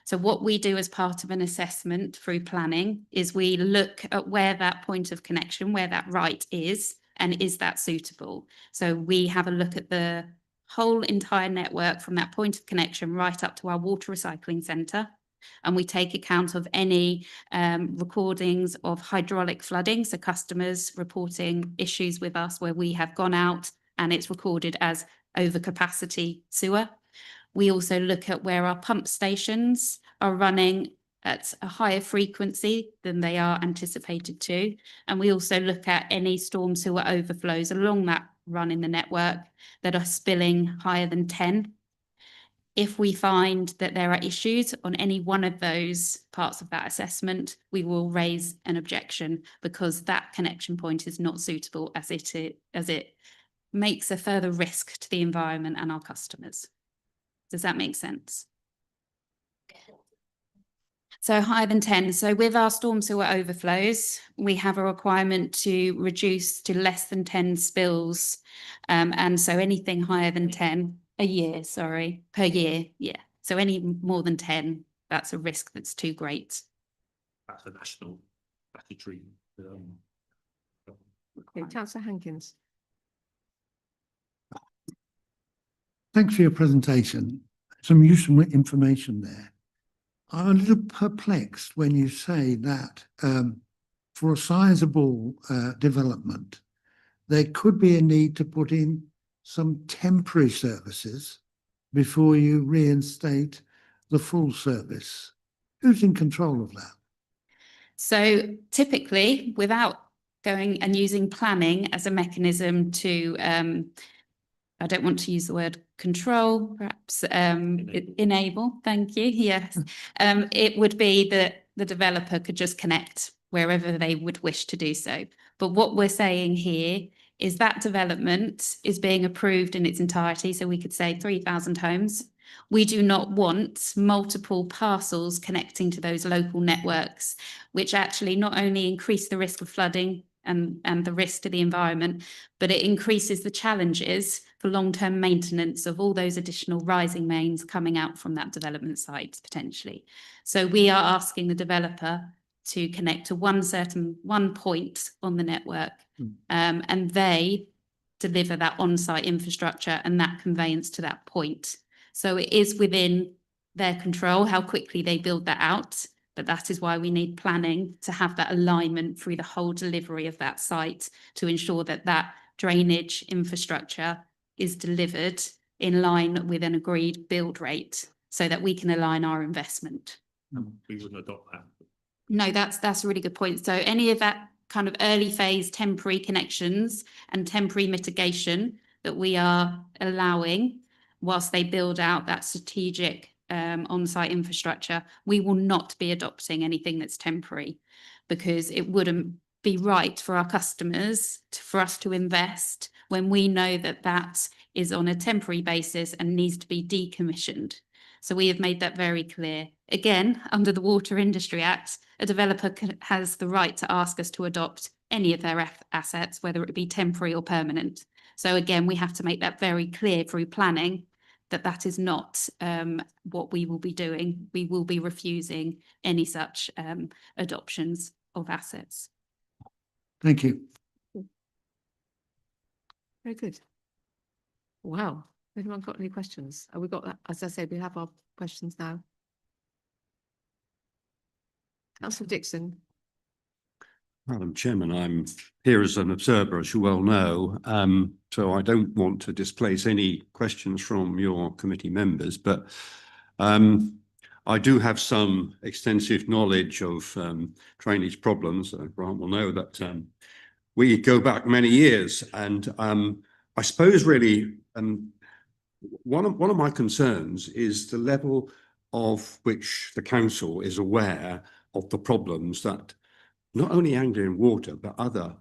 S15: So what we do as part of an assessment through planning is we look at where that point of connection, where that right is, and is that suitable? So we have a look at the whole entire network from that point of connection right up to our water recycling centre. And we take account of any recordings of hydraulic flooding, so customers reporting issues with us where we have gone out and it's recorded as overcapacity sewer. We also look at where our pump stations are running at a higher frequency than they are anticipated to. And we also look at any storm sewer overflows along that run in the network that are spilling higher than 10. If we find that there are issues on any one of those parts of that assessment, we will raise an objection because that connection point is not suitable as it makes a further risk to the environment and our customers. Does that make sense? So higher than 10. So with our storm sewer overflows, we have a requirement to reduce to less than 10 spills. And so anything higher than 10 a year, sorry, per year. Yeah. So any more than 10, that's a risk that's too great.
S5: That's a national statutory.
S1: Okay, Councillor Hankins.
S7: Thanks for your presentation. Some useful information there. I'm a little perplexed when you say that for a sizable development, there could be a need to put in some temporary services before you reinstate the full service. Who's in control of that?
S15: So typically, without going and using planning as a mechanism to I don't want to use the word control, perhaps enable, thank you, yes. It would be that the developer could just connect wherever they would wish to do so. But what we're saying here is that development is being approved in its entirety, so we could say 3,000 homes. We do not want multiple parcels connecting to those local networks, which actually not only increase the risk of flooding and the risk to the environment, but it increases the challenges for long-term maintenance of all those additional rising mains coming out from that development site potentially. So we are asking the developer to connect to one point on the network, and they deliver that on-site infrastructure and that conveyance to that point. So it is within their control how quickly they build that out. But that is why we need planning to have that alignment through the whole delivery of that site to ensure that that drainage infrastructure is delivered in line with an agreed build rate so that we can align our investment.
S5: We wouldn't adopt that.
S15: No, that's a really good point. So any of that kind of early phase temporary connections and temporary mitigation that we are allowing whilst they build out that strategic on-site infrastructure, we will not be adopting anything that's temporary because it wouldn't be right for our customers for us to invest when we know that that is on a temporary basis and needs to be decommissioned. So we have made that very clear. Again, under the Water Industry Act, a developer has the right to ask us to adopt any of their assets, whether it be temporary or permanent. So again, we have to make that very clear through planning that that is not what we will be doing. We will be refusing any such adoptions of assets.
S7: Thank you.
S1: Very good. Wow. Anyone got any questions? We got that, as I said, we have our questions now. Councillor Dixon.
S17: Madam Chairman, I'm here as an observer, as you well know, so I don't want to displace any questions from your committee members, but I do have some extensive knowledge of drainage problems. Grant will know that we go back many years, and I suppose really one of my concerns is the level of which the council is aware of the problems that not only Anglian Water, but other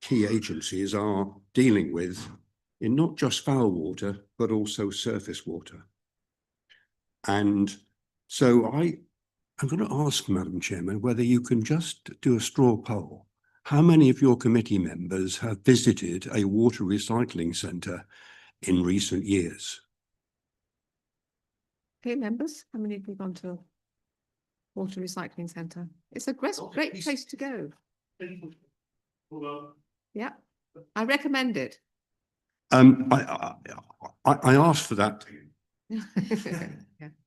S17: key agencies are dealing with in not just foul water, but also surface water. And so I'm going to ask, Madam Chairman, whether you can just do a straw poll. How many of your committee members have visited a water recycling centre in recent years?
S1: Okay, members, how many have you gone to a water recycling centre? It's a great place to go. Yeah, I recommend it.
S17: I asked for that.
S1: Yeah.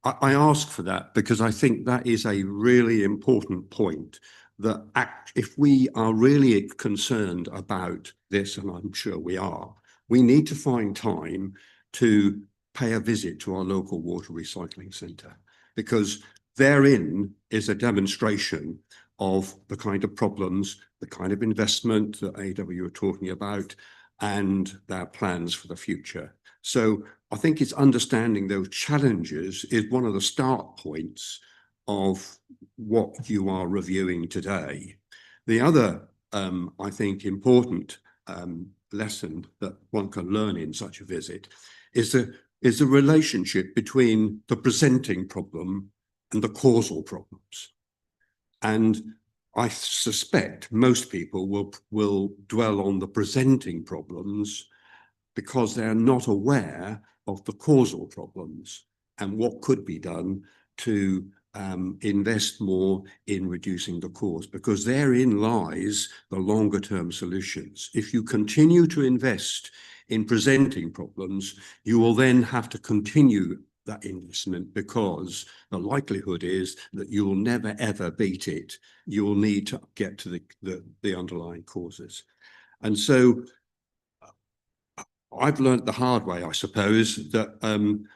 S17: I ask for that because I think that is a really important point, that if we are really concerned about this, and I'm sure we are, we need to find time to pay a visit to our local water recycling centre, because therein is a demonstration of the kind of problems, the kind of investment that AW are talking about, and their plans for the future. So I think it's understanding those challenges is one of the start points of what you are reviewing today. The other, I think, important lesson that one can learn in such a visit is the relationship between the presenting problem and the causal problems. And I suspect most people will dwell on the presenting problems because they're not aware of the causal problems and what could be done to invest more in reducing the cause, because therein lies the longer term solutions. If you continue to invest in presenting problems, you will then have to continue that investment, because the likelihood is that you will never ever beat it. You will need to get to the underlying causes. And so I've learned the hard way, I suppose, that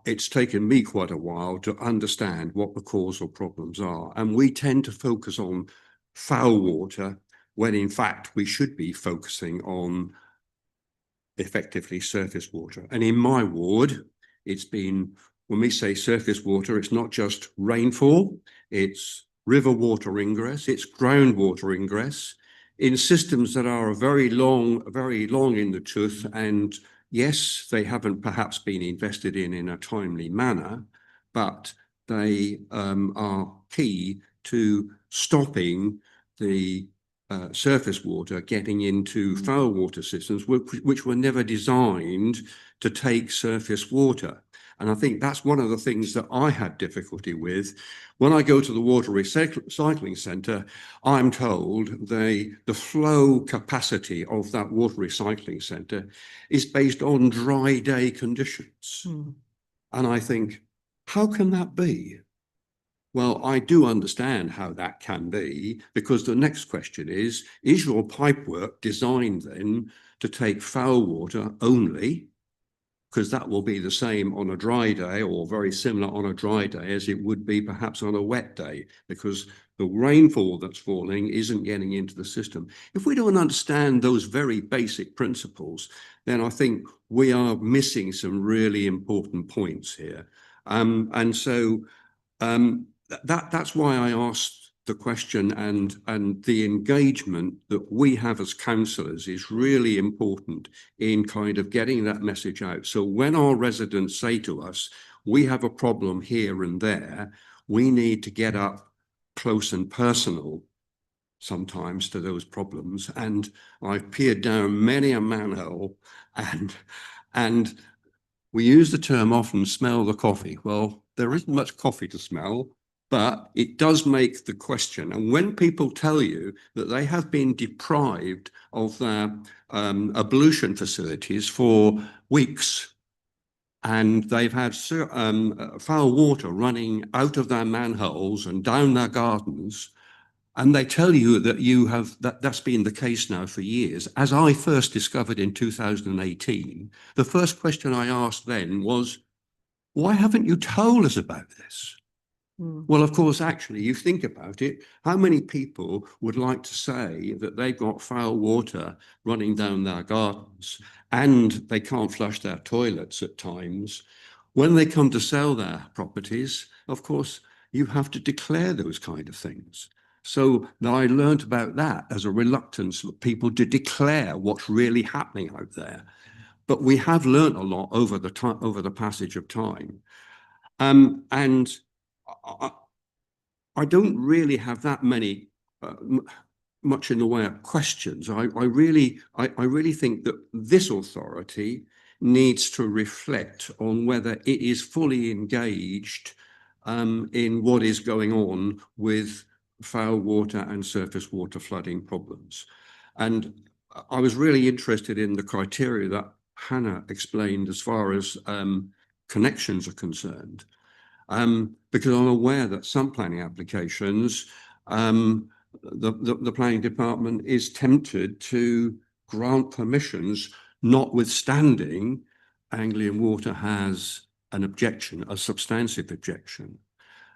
S17: it's taken me quite a while to understand what the causal problems are. And we tend to focus on foul water when in fact we should be focusing on effectively surface water. And in my ward, it's been, when we say surface water, it's not just rainfall, it's river water ingress, it's groundwater ingress, in systems that are very long in the tooth, and yes, they haven't perhaps been invested in a timely manner, but they are key to stopping the surface water getting into foul water systems, which were never designed to take surface water. And I think that's one of the things that I had difficulty with. When I go to the water recycling centre, I'm told the flow capacity of that water recycling centre is based on dry day conditions. And I think, how can that be? Well, I do understand how that can be, because the next question is your pipework designed then to take foul water only? Because that will be the same on a dry day, or very similar on a dry day as it would be perhaps on a wet day, because the rainfall that's falling isn't getting into the system. If we don't understand those very basic principles, then I think we are missing some really important points here. And so that's why I asked the question, and the engagement that we have as councillors is really important in kind of getting that message out. So when our residents say to us, we have a problem here and there, we need to get up close and personal sometimes to those problems. And I've peered down many a manhole, and we use the term often, smell the coffee. Well, there isn't much coffee to smell, but it does make the question. And when people tell you that they have been deprived of their ablution facilities for weeks, and they've had foul water running out of their manholes and down their gardens, and they tell you that that's been the case now for years. As I first discovered in 2018, the first question I asked then was, why haven't you told us about this? Well, of course, actually, you think about it, how many people would like to say that they've got foul water running down their gardens and they can't flush their toilets at times? When they come to sell their properties, of course, you have to declare those kind of things. So I learned about that as a reluctance of people to declare what's really happening out there. But we have learned a lot over the passage of time. And I don't really have that many much in the way of questions. I really think that this authority needs to reflect on whether it is fully engaged in what is going on with foul water and surface water flooding problems. And I was really interested in the criteria that Hannah explained as far as connections are concerned. Because I'm aware that some planning applications, the planning department is tempted to grant permissions, notwithstanding Anglian Water has an objection, a substantive objection.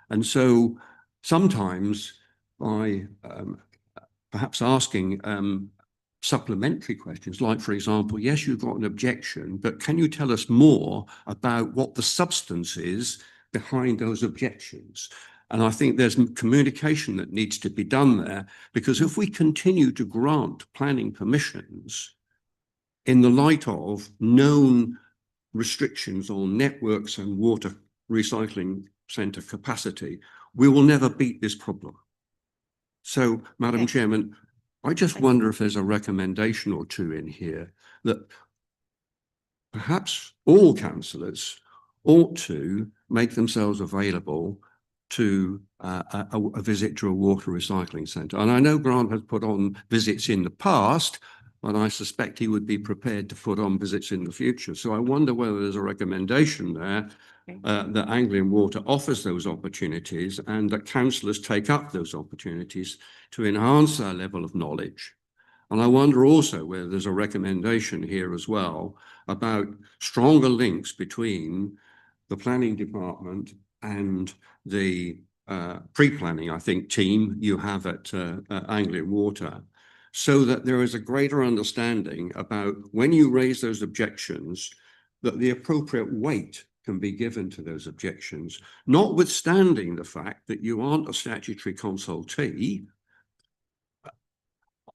S17: And so sometimes by perhaps asking supplementary questions, like, for example, yes, you've got an objection, but can you tell us more about what the substance is behind those objections? And I think there's communication that needs to be done there, because if we continue to grant planning permissions in the light of known restrictions on networks and water recycling centre capacity, we will never beat this problem. So, Madam Chairman, I just wonder if there's a recommendation or two in here that perhaps all councillors ought to make themselves available to a visit to a water recycling centre. And I know Grant has put on visits in the past, but I suspect he would be prepared to put on visits in the future. So I wonder whether there's a recommendation there that Anglian Water offers those opportunities and that councillors take up those opportunities to enhance their level of knowledge. And I wonder also whether there's a recommendation here as well about stronger links between the planning department and the pre-planning, I think, team you have at Anglian Water, so that there is a greater understanding about when you raise those objections, that the appropriate weight can be given to those objections, notwithstanding the fact that you aren't a statutory consultee.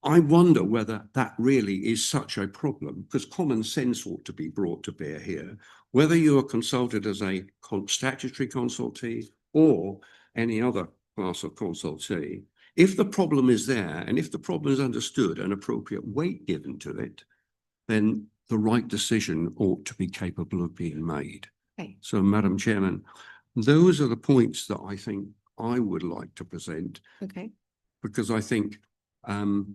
S17: I wonder whether that really is such a problem, because common sense ought to be brought to bear here. Whether you are consulted as a statutory consultee or any other class of consultee, if the problem is there and if the problem is understood and appropriate weight given to it, then the right decision ought to be capable of being made.
S1: Okay.
S17: So, Madam Chairman, those are the points that I think I would like to present.
S1: Okay.
S17: Because I think that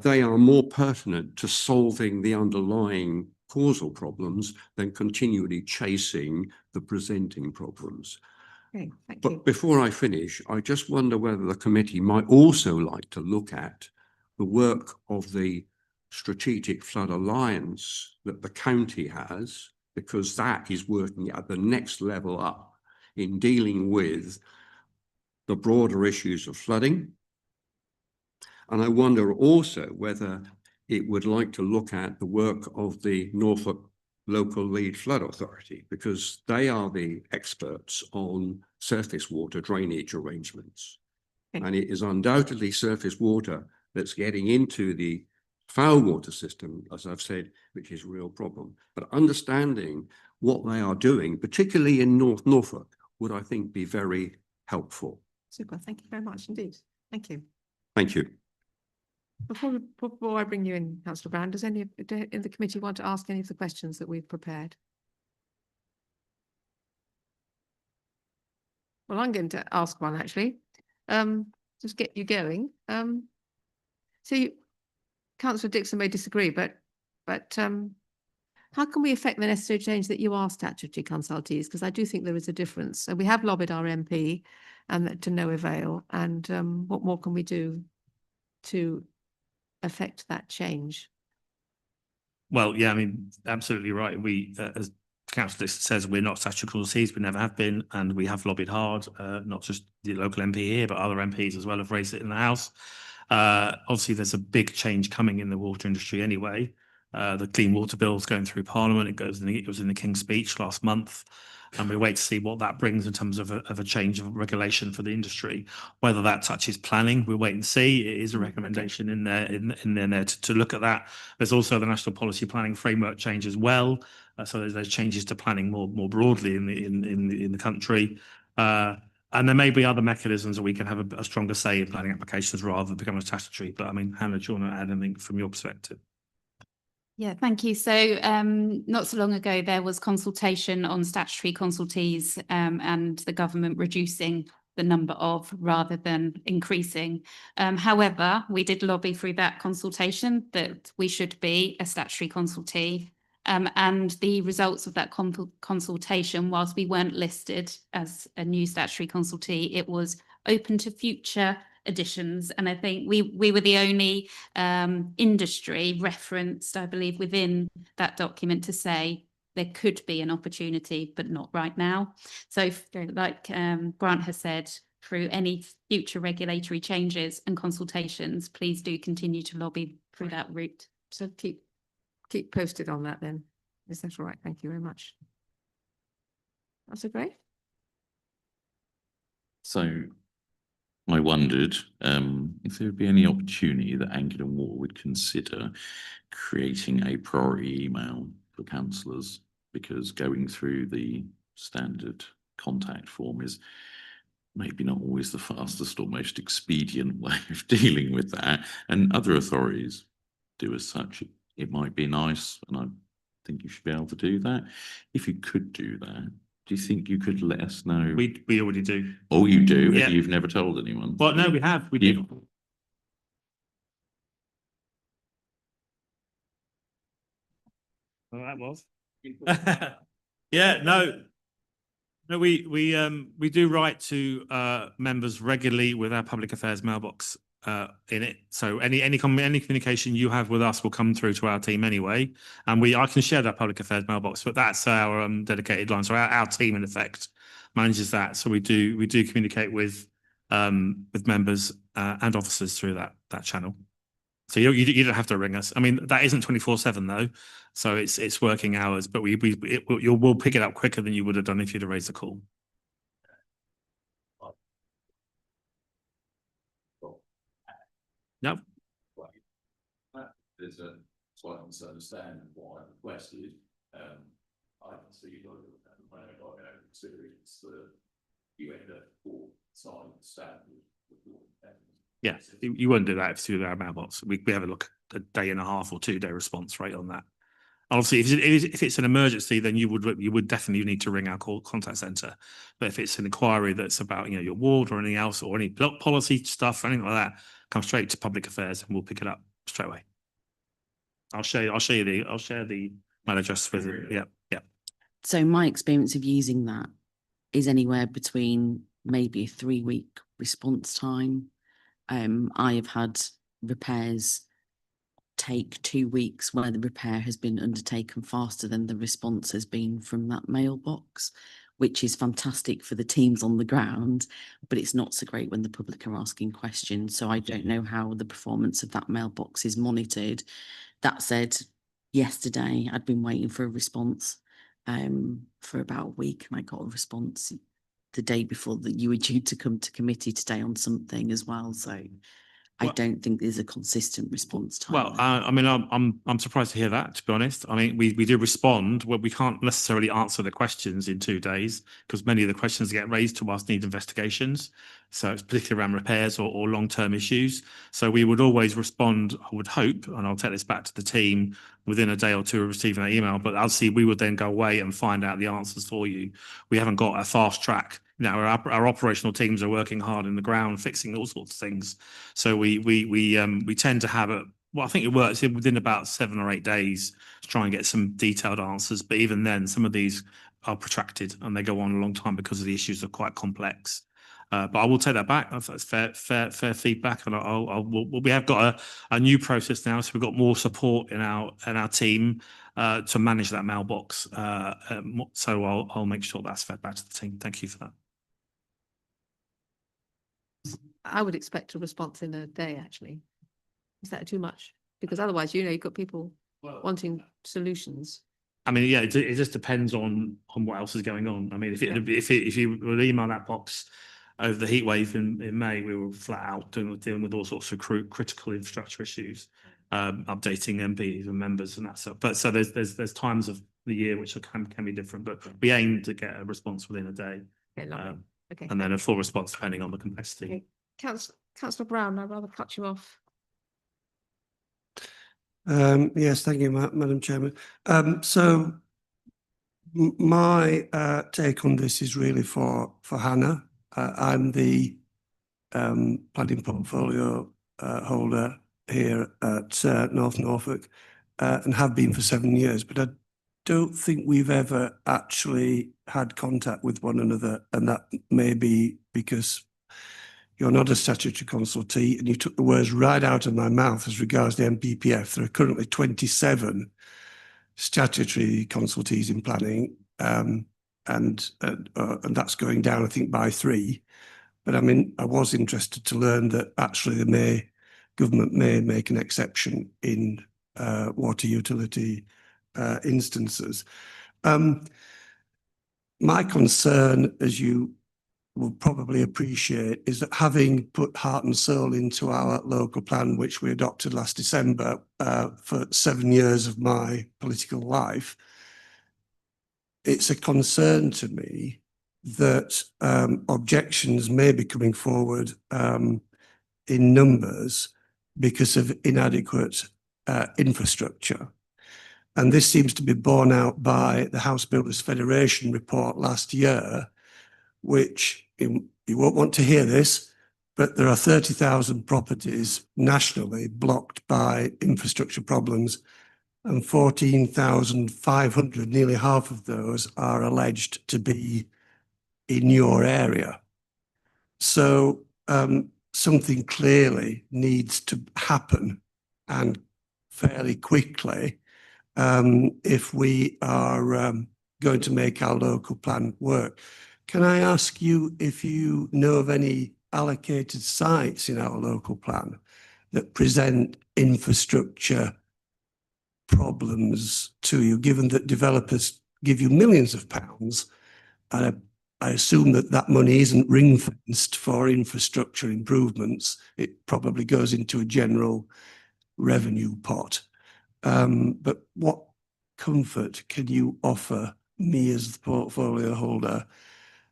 S17: they are more pertinent to solving the underlying causal problems than continually chasing the presenting problems.
S1: Okay, thank
S17: But
S1: you.
S17: before I finish, I just wonder whether the committee might also like to look at the work of the Strategic Flood Alliance that the county has, because that is working at the next level up in dealing with the broader issues of flooding. And I wonder also whether it would like to look at the work of the Norfolk Local Lead Flood Authority, because they are the experts on surface water drainage arrangements.
S1: Okay.
S17: And it is undoubtedly surface water that's getting into the foul water system, as I've said, which is a real problem. But understanding what they are doing, particularly in North Norfolk, would, I think, be very helpful.
S1: Super. Thank you very much indeed. Thank you.
S17: Thank you.
S1: Before I bring you in, Councillor Brown, does any in the committee want to ask any of the questions that we've prepared? Well, I'm going to ask one actually. Just get you going. So Councillor Dixon may disagree, but how can we affect the necessary change that you are statutory consultees? Because I do think there is a difference. So we have lobbied our MP and to no avail. And what more can we do to affect that change?
S14: Well, yeah, I mean, absolutely right. We, as council says we're not statutory consultees, we never have been, and we have lobbied hard, not just the local MP here, but other MPs as well have raised it in the House. Obviously, there's a big change coming in the water industry anyway. The Clean Water Bill is going through Parliament. It was in the King's Speech last month, and we wait to see what that brings in terms of a change of regulation for the industry. Whether that touches planning, we'll wait and see. It is a recommendation in there to look at that. There's also the National Policy Planning Framework change as well. So there's changes to planning more broadly in the country. And there may be other mechanisms that we can have a stronger say in planning applications rather than becoming statutory. But I mean, Hannah, do you want to add anything from your perspective?
S15: Yeah, thank you. So not so long ago, there was consultation on statutory consultees and the government reducing the number of rather than increasing. However, we did lobby through that consultation that we should be a statutory consultee. And the results of that consultation, whilst we weren't listed as a new statutory consultee, it was open to future additions. And I think we were the only industry referenced, I believe, within that document to say there could be an opportunity, but not right now. So like Grant has said, through any future regulatory changes and consultations, please do continue to lobby through that route.
S1: So keep posted on that then. Is that all right? Thank you very much. That's great.
S12: So I wondered if there would be any opportunity that Anglican Water would consider creating a priority email for councillors, because going through the standard contact form is maybe not always the fastest or most expedient way of dealing with that, and other authorities do as such. It might be nice, and I think you should be able to do that. If you could do that, do you think you could let us know?
S14: We already do.
S12: Oh, you do?
S14: Yeah.
S12: You've never told anyone?
S14: Well, no, we have. We do. Well, that was. Yeah, no. No, we do write to members regularly with our public affairs mailbox in it. So any communication you have with us will come through to our team anyway, and I can share that public affairs mailbox, but that's our dedicated line. So our team in effect manages that. So we do communicate with members and officers through that channel. So you don't have to ring us. I mean, that isn't 24/7 though, so it's working hours. But we'll pick it up quicker than you would have done if you'd have raised a call. No.
S12: There's a slight misunderstanding of what I requested. I can see when I got out experience that you end up for sign standard.
S14: Yeah, you wouldn't do that through our mailbox. We have a day and a half or 2 day response rate on that. Obviously, if it's an emergency, then you would definitely need to ring our call contact centre. But if it's an inquiry that's about your ward or anything else, or any policy stuff or anything like that, come straight to public affairs and we'll pick it up straight away. I'll share the mail address with you. Yeah.
S10: So my experience of using that is anywhere between maybe a 3-week response time. I have had repairs take 2 weeks where the repair has been undertaken faster than the response has been from that mailbox, which is fantastic for the teams on the ground, but it's not so great when the public are asking questions. So I don't know how the performance of that mailbox is monitored. That said, yesterday I'd been waiting for a response for about a week, and I got a response the day before that you were due to come to committee today on something as well. So I don't think there's a consistent response time.
S14: Well, I mean, I'm surprised to hear that, to be honest. I mean, we do respond. Well, we can't necessarily answer the questions in 2 days because many of the questions that get raised to us need investigations. So it's particularly around repairs or long-term issues. So we would always respond, I would hope, and I'll take this back to the team within a day or two of receiving that email. But obviously, we would then go away and find out the answers for you. We haven't got a fast track. Now, our operational teams are working hard in the ground, fixing all sorts of things. So we tend to have I think it works within about 7 or 8 days to try and get some detailed answers. But even then, some of these are protracted and they go on a long time because of the issues are quite complex. But I will take that back. That's fair feedback, and we have got a new process now, so we've got more support in our team to manage that mailbox. So I'll make sure that's fed back to the team. Thank you for that.
S1: I would expect a response in a day, actually. Is that too much? Because otherwise, you've got people wanting solutions.
S14: I mean, yeah, it just depends on what else is going on. I mean, if you would email that box over the heat wave in May, we were flat out dealing with all sorts of critical infrastructure issues, updating MPs and members and that stuff. But so there's times of the year which can be different, but we aim to get a response within a day.
S1: Okay, lovely. Okay.
S14: And then a full response depending on the complexity.
S1: Okay. Councillor Brown, I'd rather cut you off.
S8: Yes, thank you, Madam Chairman. So my take on this is really for Hannah. I'm the planning portfolio holder here at North Norfolk and have been for 7 years, but I don't think we've ever actually had contact with one another, and that may be because you're not a statutory consultee, and you took the words right out of my mouth as regards the MPPF. There are currently 27 statutory consultees in planning, and that's going down, I think, by 3. But I mean, I was interested to learn that actually government may make an exception in water utility instances. My concern, as you will probably appreciate, is that having put heart and soul into our local plan, which we adopted last December, for 7 years of my political life, it's a concern to me that objections may be coming forward in numbers because of inadequate infrastructure. And this seems to be borne out by the House Builders Federation report last year, which you won't want to hear this, but there are 30,000 properties nationally blocked by infrastructure problems, and 14,500, nearly half of those, are alleged to be in your area. So something clearly needs to happen, and fairly quickly, if we are going to make our local plan work. Can I ask you if you know of any allocated sites in our local plan that present infrastructure problems to you, given that developers give you millions of pounds, and I assume that money isn't ring-fenced for infrastructure improvements. It probably goes into a general revenue pot. But what comfort can you offer me as the portfolio holder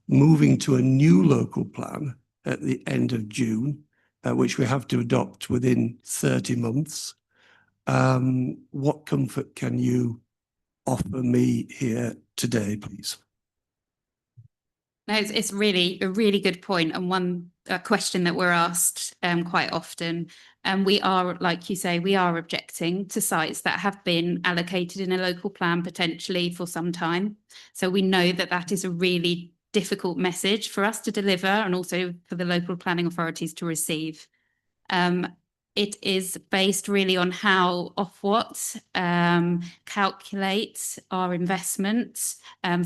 S8: moving to a new local plan at the end of June, which we have to adopt within 30 months? What comfort can you offer me here today, please?
S15: No, it's really a really good point, and one question that we're asked quite often. And we are, like you say, we are objecting to sites that have been allocated in a local plan potentially for some time. So we know that that is a really difficult message for us to deliver, and also for the local planning authorities to receive. It is based really on how Ofwat calculates our investment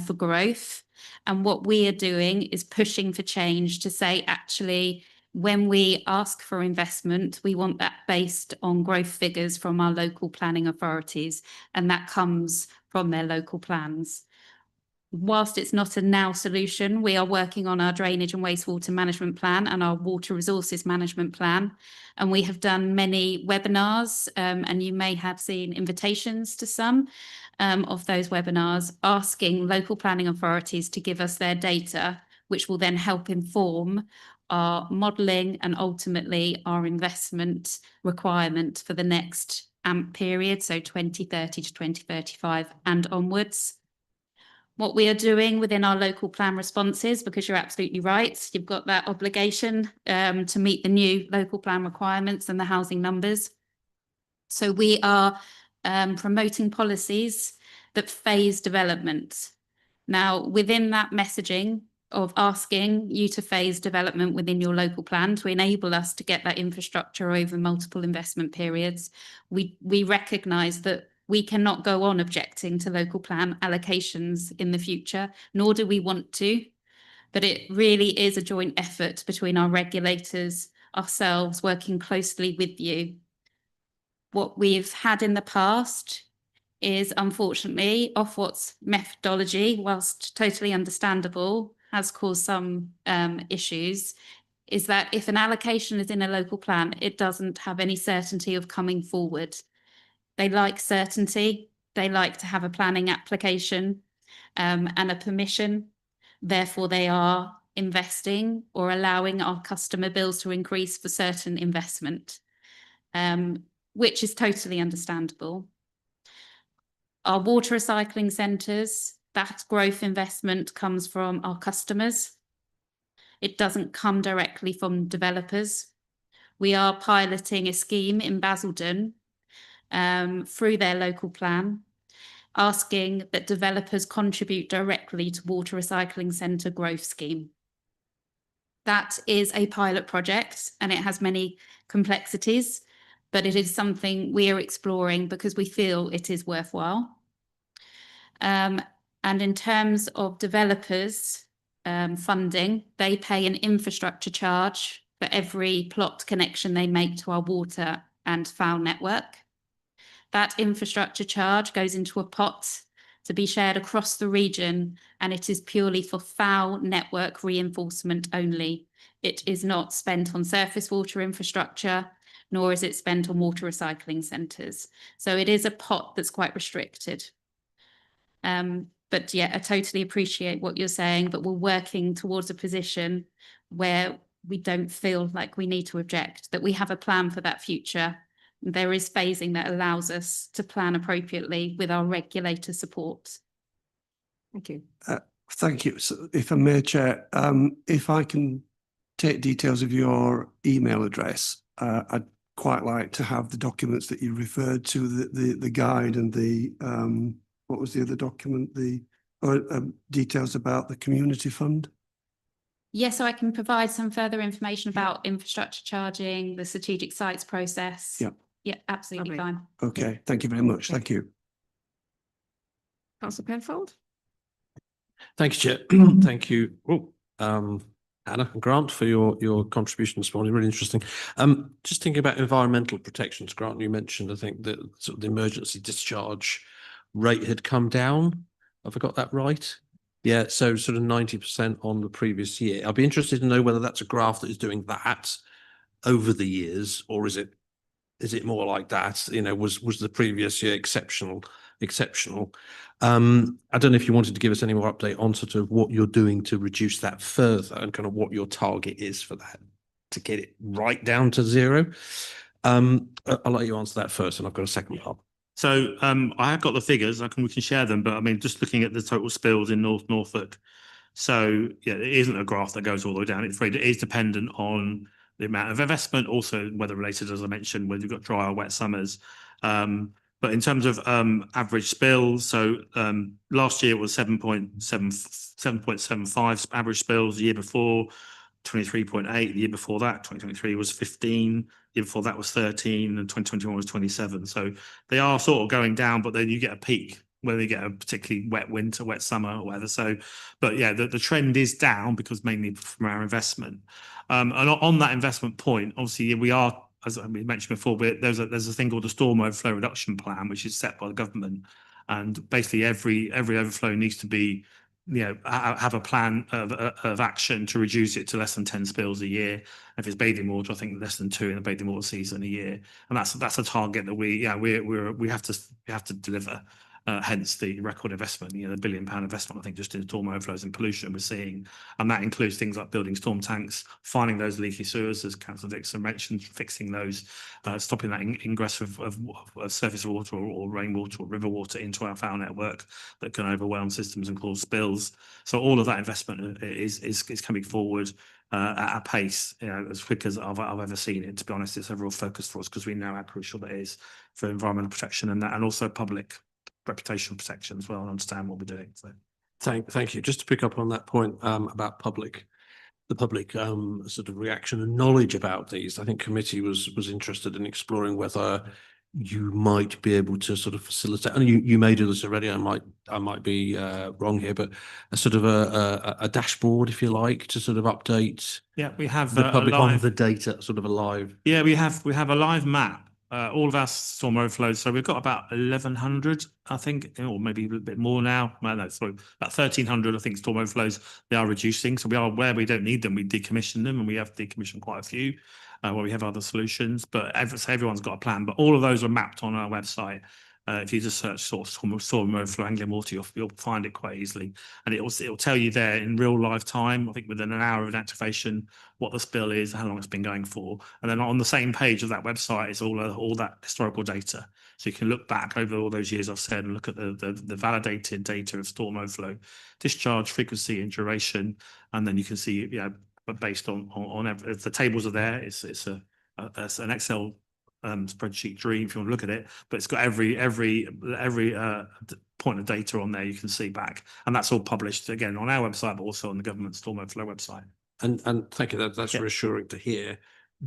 S15: for growth. And what we are doing is pushing for change to say, actually, when we ask for investment, we want that based on growth figures from our local planning authorities, and that comes from their local plans. Whilst it's not a now solution, we are working on our drainage and wastewater management plan and our water resources management plan. And we have done many webinars, and you may have seen invitations to some of those webinars, asking local planning authorities to give us their data, which will then help inform our modelling and ultimately our investment requirement for the next AMP period, so 2030 to 2035 and onwards. What we are doing within our local plan responses, because you're absolutely right, you've got that obligation to meet the new local plan requirements and the housing numbers. So we are promoting policies that phase development. Now, within that messaging of asking you to phase development within your local plan to enable us to get that infrastructure over multiple investment periods. We recognise that we cannot go on objecting to local plan allocations in the future, nor do we want to. But it really is a joint effort between our regulators, ourselves, working closely with you. What we've had in the past is, unfortunately, Ofwat's methodology, whilst totally understandable, has caused some issues, is that if an allocation is in a local plan, it doesn't have any certainty of coming forward. They like certainty. They like to have a planning application and a permission. Therefore, they are investing or allowing our customer bills to increase for certain investment, which is totally understandable. Our water recycling centres, that growth investment comes from our customers. It doesn't come directly from developers. We are piloting a scheme in Basildon through their local plan, asking that developers contribute directly to water recycling centre growth scheme. That is a pilot project and it has many complexities, but it is something we are exploring because we feel it is worthwhile. And in terms of developers funding, they pay an infrastructure charge for every plot connection they make to our water and foul network. That infrastructure charge goes into a pot to be shared across the region, and it is purely for foul network reinforcement only. It is not spent on surface water infrastructure, nor is it spent on water recycling centres. So it is a pot that's quite restricted. But yeah, I totally appreciate what you're saying, but we're working towards a position where we don't feel like we need to object, that we have a plan for that future. There is phasing that allows us to plan appropriately with our regulator support.
S1: Thank you.
S8: Thank you. So if I may, Chair, if I can take details of your email address, I'd quite like to have the documents that you referred to, the guide and the, what was the other document? The details about the community fund?
S15: Yes, so I can provide some further information about infrastructure charging, the strategic sites process.
S8: Yeah.
S15: Yeah, absolutely fine.
S8: Okay, thank you very much. Thank you.
S1: Councillor Penfold?
S6: Thank you, Chair. Thank you, Anna and Grant, for your contribution this morning. Really interesting. Just thinking about environmental protections, Grant, you mentioned, I think, that sort of the emergency discharge rate had come down. Have I got that right? Yeah, so sort of 90% on the previous year. I'd be interested to know whether that's a graph that is doing that over the years, or is it more like that? You know, was the previous year exceptional? I don't know if you wanted to give us any more update on sort of what you're doing to reduce that further and kind of what your target is for that, to get it right down to zero. I'll let you answer that first, and I've got a second part.
S14: So I have got the figures. We can share them, but I mean, just looking at the total spills in North Norfolk. So yeah, it isn't a graph that goes all the way down. It is dependent on the amount of investment, also weather related, as I mentioned, whether you've got dry or wet summers. But in terms of average spills, so last year it was 7.75 average spills. The year before, 23.8. The year before that, 2023, was 15. The year before that was 13, and 2021 was 27. So they are sort of going down, but then you get a peak when you get a particularly wet winter, wet summer, or whatever. So, but yeah, the trend is down because mainly from our investment. And on that investment point, obviously we are, as we mentioned before, there's a thing called the storm overflow reduction plan, which is set by the government, and basically every overflow needs to be, you know, have a plan of action to reduce it to less than 10 spills a year. If it's bathing water, I think less than 2 in the bathing water season a year, and that's a target that we have to deliver. Hence the record investment, you know, the £1 billion investment, I think, just in storm overflows and pollution we're seeing. And that includes things like building storm tanks, finding those leaky sewers, as Councillor Dixon mentioned, fixing those, stopping that ingress of surface water or rainwater or river water into our foul network that can overwhelm systems and cause spills. So all of that investment is coming forward at a pace, you know, as quick as I've ever seen it. To be honest, it's a real focus for us because we know how crucial that is for environmental protection and also public reputation protection as well, and understand what we're doing. So
S6: Thank you. Just to pick up on that point about the public sort of reaction and knowledge about these. I think committee was interested in exploring whether you might be able to sort of facilitate, and you may do this already. I might be wrong here, but a sort of a dashboard, if you like, to sort of update
S14: Yeah, we have
S6: the public
S14: a
S6: on
S14: live,
S6: the data, sort of a live.
S14: Yeah, we have a live map. All of our storm overflows. So we've got about 1,100, I think, or maybe a little bit more now. Well, no, sorry, about 1,300, I think, storm overflows. They are reducing. So we are, where we don't need them, we decommission them, and we have decommissioned quite a few where we have other solutions. But everyone's got a plan. But all of those are mapped on our website. If you just search storm overflow Anglian water, you'll find it quite easily, and it'll tell you there in real life time. I think within an hour of an activation, what the spill is, how long it's been going for, and then on the same page of that website is all that historical data. So you can look back over all those years I've said and look at the validated data of storm overflow, discharge frequency and duration, and then you can see, but based on if the tables are there, it's an Excel spreadsheet dream if you want to look at it, but it's got every point of data on there you can see back, and that's all published again on our website, but also on the government storm overflow website.
S6: And thank you. That's reassuring to hear.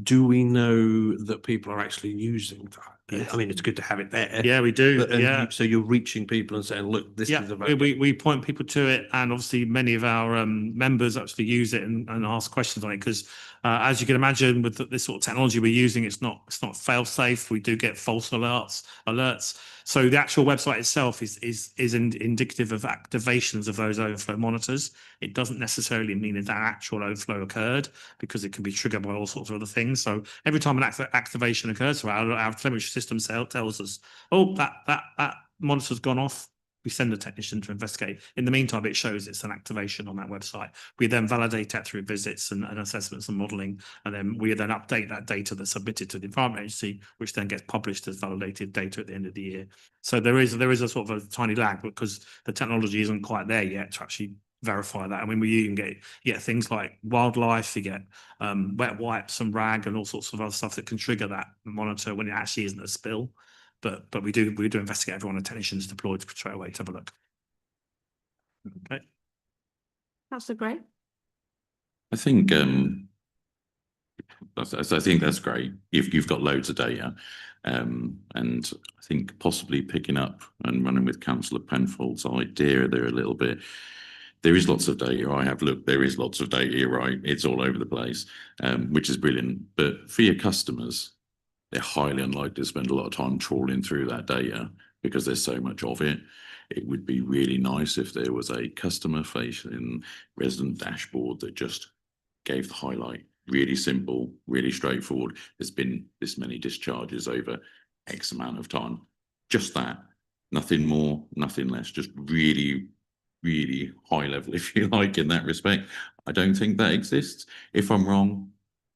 S6: Do we know that people are actually using that?
S14: Yes.
S6: I mean, it's good to have it there.
S14: Yeah, we do.
S6: So you're reaching people and saying, look, this is about.
S14: We point people to it, and obviously many of our members actually use it and ask questions on it, because as you can imagine, with this sort of technology we're using, it's not fail safe. We do get false alerts. So the actual website itself is indicative of activations of those overflow monitors. It doesn't necessarily mean that actual overflow occurred, because it can be triggered by all sorts of other things. So every time an activation occurs, so our telemetry system tells us, oh, that monitor's gone off. We send a technician to investigate. In the meantime, it shows it's an activation on that website. We then validate that through visits and assessments and modelling, and then we then update that data that's submitted to the Environment Agency, which then gets published as validated data at the end of the year. So there is a sort of a tiny lag, because the technology isn't quite there yet to actually verify that. I mean, we even get things like wildlife, you get wet wipes and rag and all sorts of other stuff that can trigger that monitor when it actually isn't a spill. But we do investigate everyone, and technicians deployed straight away to have a look. Okay.
S1: That's great.
S12: I think I think that's great. You've got loads of data, and I think possibly picking up and running with Councillor Penfold's idea there a little bit. There is lots of data. I have looked. There is lots of data. You're right. It's all over the place, which is brilliant. But for your customers, they're highly unlikely to spend a lot of time trawling through that data, because there's so much of it. It would be really nice if there was a customer-facing resident dashboard that just gave the highlight. Really simple, really straightforward. There's been this many discharges over X amount of time. Just that. Nothing more, nothing less. Just really, really high level, if you like, in that respect. I don't think that exists. If I'm wrong,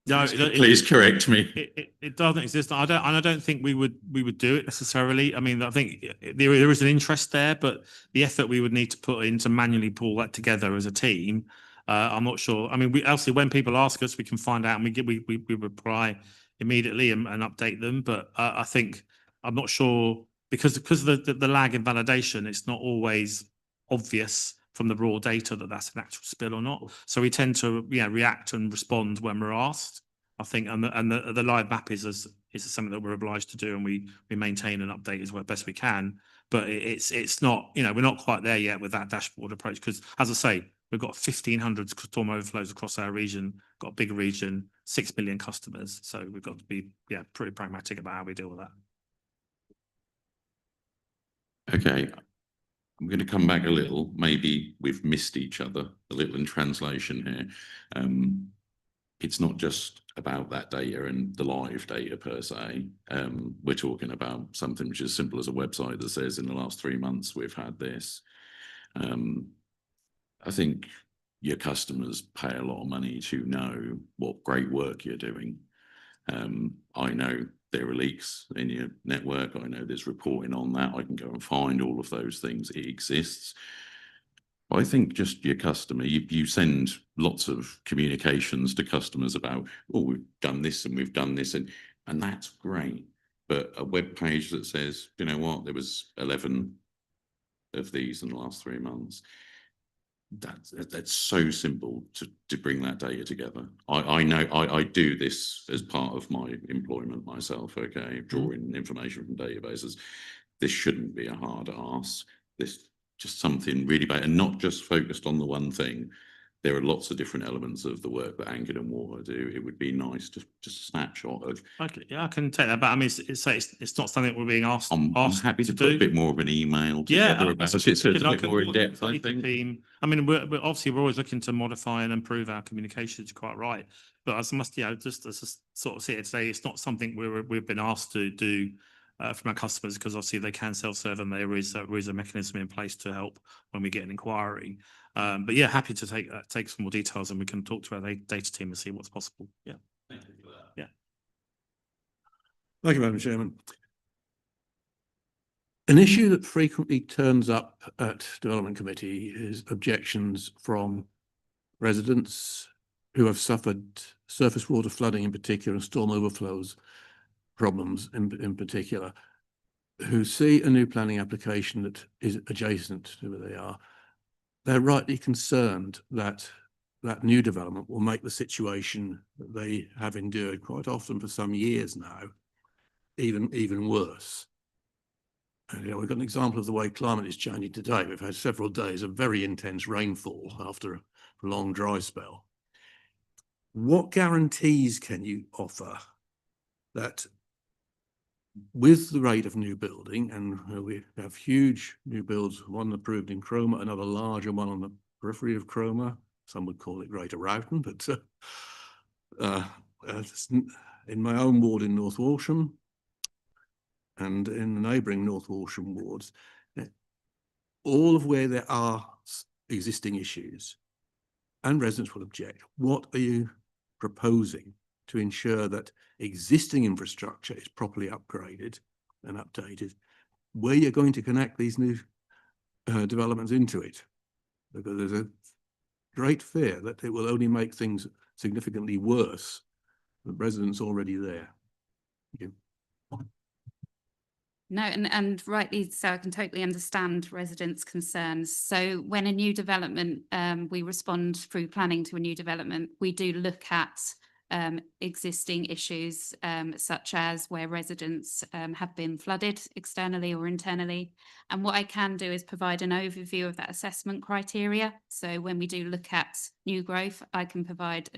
S14: no,
S12: please correct me.
S14: It doesn't exist. I don't think we would do it necessarily. I mean, I think there is an interest there, but the effort we would need to put in to manually pull that together as a team, I'm not sure. I mean, obviously when people ask us, we can find out, and we reply immediately and update them. But I think I'm not sure, because of the lag in validation, it's not always obvious from the raw data that that's an actual spill or not. So we tend to react and respond when we're asked, I think, and the live map is something that we're obliged to do, and we maintain and update as well best we can. But it's not, we're not quite there yet with that dashboard approach, because as I say, we've got 1,500 storm overflows across our region, got a big region, 6 million customers. So we've got to be pretty pragmatic about how we deal with that.
S12: Okay. I'm going to come back a little. Maybe we've missed each other a little in translation here. It's not just about that data and the live data per se. We're talking about something which is as simple as a website that says in the last 3 months we've had this. I think your customers pay a lot of money to know what great work you're doing. I know there are leaks in your network. I know there's reporting on that. I can go and find all of those things. It exists. I think just your customer, you send lots of communications to customers about, oh, we've done this and we've done this, and that's great. But a web page that says, you know what, there was 11 of these in the last 3 months, That's so simple to bring that data together. I know I do this as part of my employment myself. Okay, drawing information from databases. This shouldn't be a hard ask. This just something really bad, and not just focused on the one thing. There are lots of different elements of the work that Anglian and Water do. It would be nice to just a snapshot of.
S14: Okay, yeah, I can take that, but I mean, it's not something we're being asked.
S12: I'm happy to put a bit more of an email together about it, so it's a bit more in depth. I think.
S14: I mean, we're obviously always looking to modify and improve our communications. You're quite right, but as I must, just as a sort of see it today, it's not something we've been asked to do from our customers, because obviously they can self-serve and there is a mechanism in place to help when we get an inquiry. But yeah, happy to take some more details, and we can talk to our data team and see what's possible. Yeah.
S12: Thank you for that.
S14: Yeah.
S6: Thank you, Madam Chairman. An issue that frequently turns up at Development Committee is objections from residents who have suffered surface water flooding in particular and storm overflows problems in particular, who see a new planning application that is adjacent to where they are. They're rightly concerned that that new development will make the situation that they have endured quite often for some years now even worse. And, we've got an example of the way climate is changing today. We've had several days of very intense rainfall after a long dry spell. What guarantees can you offer that with the rate of new building, and we have huge new builds, one approved in Cromer, another larger one on the periphery of Cromer, some would call it Greater Rowton, but in my own ward in North Walsham and in the neighbouring North Walsham wards, all of where there are existing issues and residents will object, what are you proposing to ensure that existing infrastructure is properly upgraded and updated, where you're going to connect these new developments into it? Because there's a great fear that it will only make things significantly worse for residents already there. Thank you.
S15: No, and rightly so, I can totally understand residents' concerns. So when a new development, we respond through planning to a new development, we do look at existing issues such as where residents have been flooded externally or internally. And what I can do is provide an overview of that assessment criteria. So when we do look at new growth, I can provide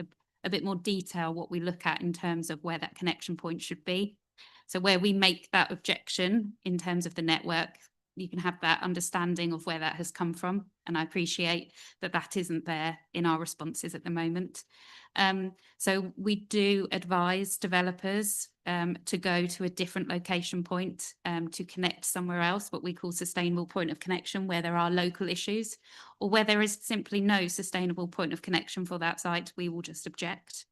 S15: a bit more detail what we look at in terms of where that connection point should be. So where we make that objection in terms of the network, you can have that understanding of where that has come from. And I appreciate that that isn't there in our responses at the moment. So we do advise developers to go to a different location point to connect somewhere else, what we call sustainable point of connection, where there are local issues, or where there is simply no sustainable point of connection for that site, we will just object.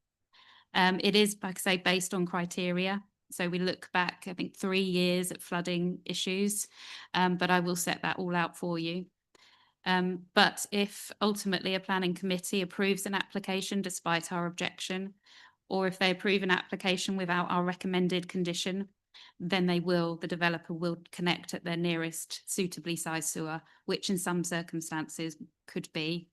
S15: It is, like I say, based on criteria. So we look back, I think, 3 years at flooding issues, but I will set that all out for you. But if ultimately a planning committee approves an application despite our objection, or if they approve an application without our recommended condition, then the developer will connect at their nearest suitably sized sewer, which in some circumstances could be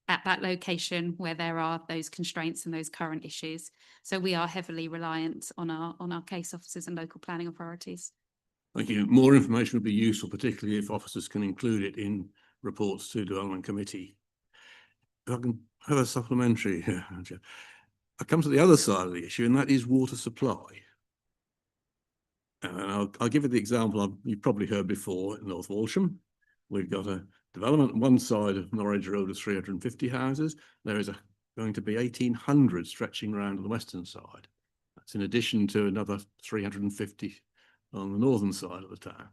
S15: at that location where there are those constraints and those current issues. So we are heavily reliant on our case officers and local planning authorities.
S6: Thank you. More information would be useful, particularly if officers can include it in reports to Development Committee. If I can have a supplementary here, I come to the other side of the issue, and that is water supply. And I'll give you the example you've probably heard before in North Walsham. We've got a development on one side of Norwich Road of 350 houses. There is going to be 1,800 stretching around on the western side. That's in addition to another 350 on the northern side of the town.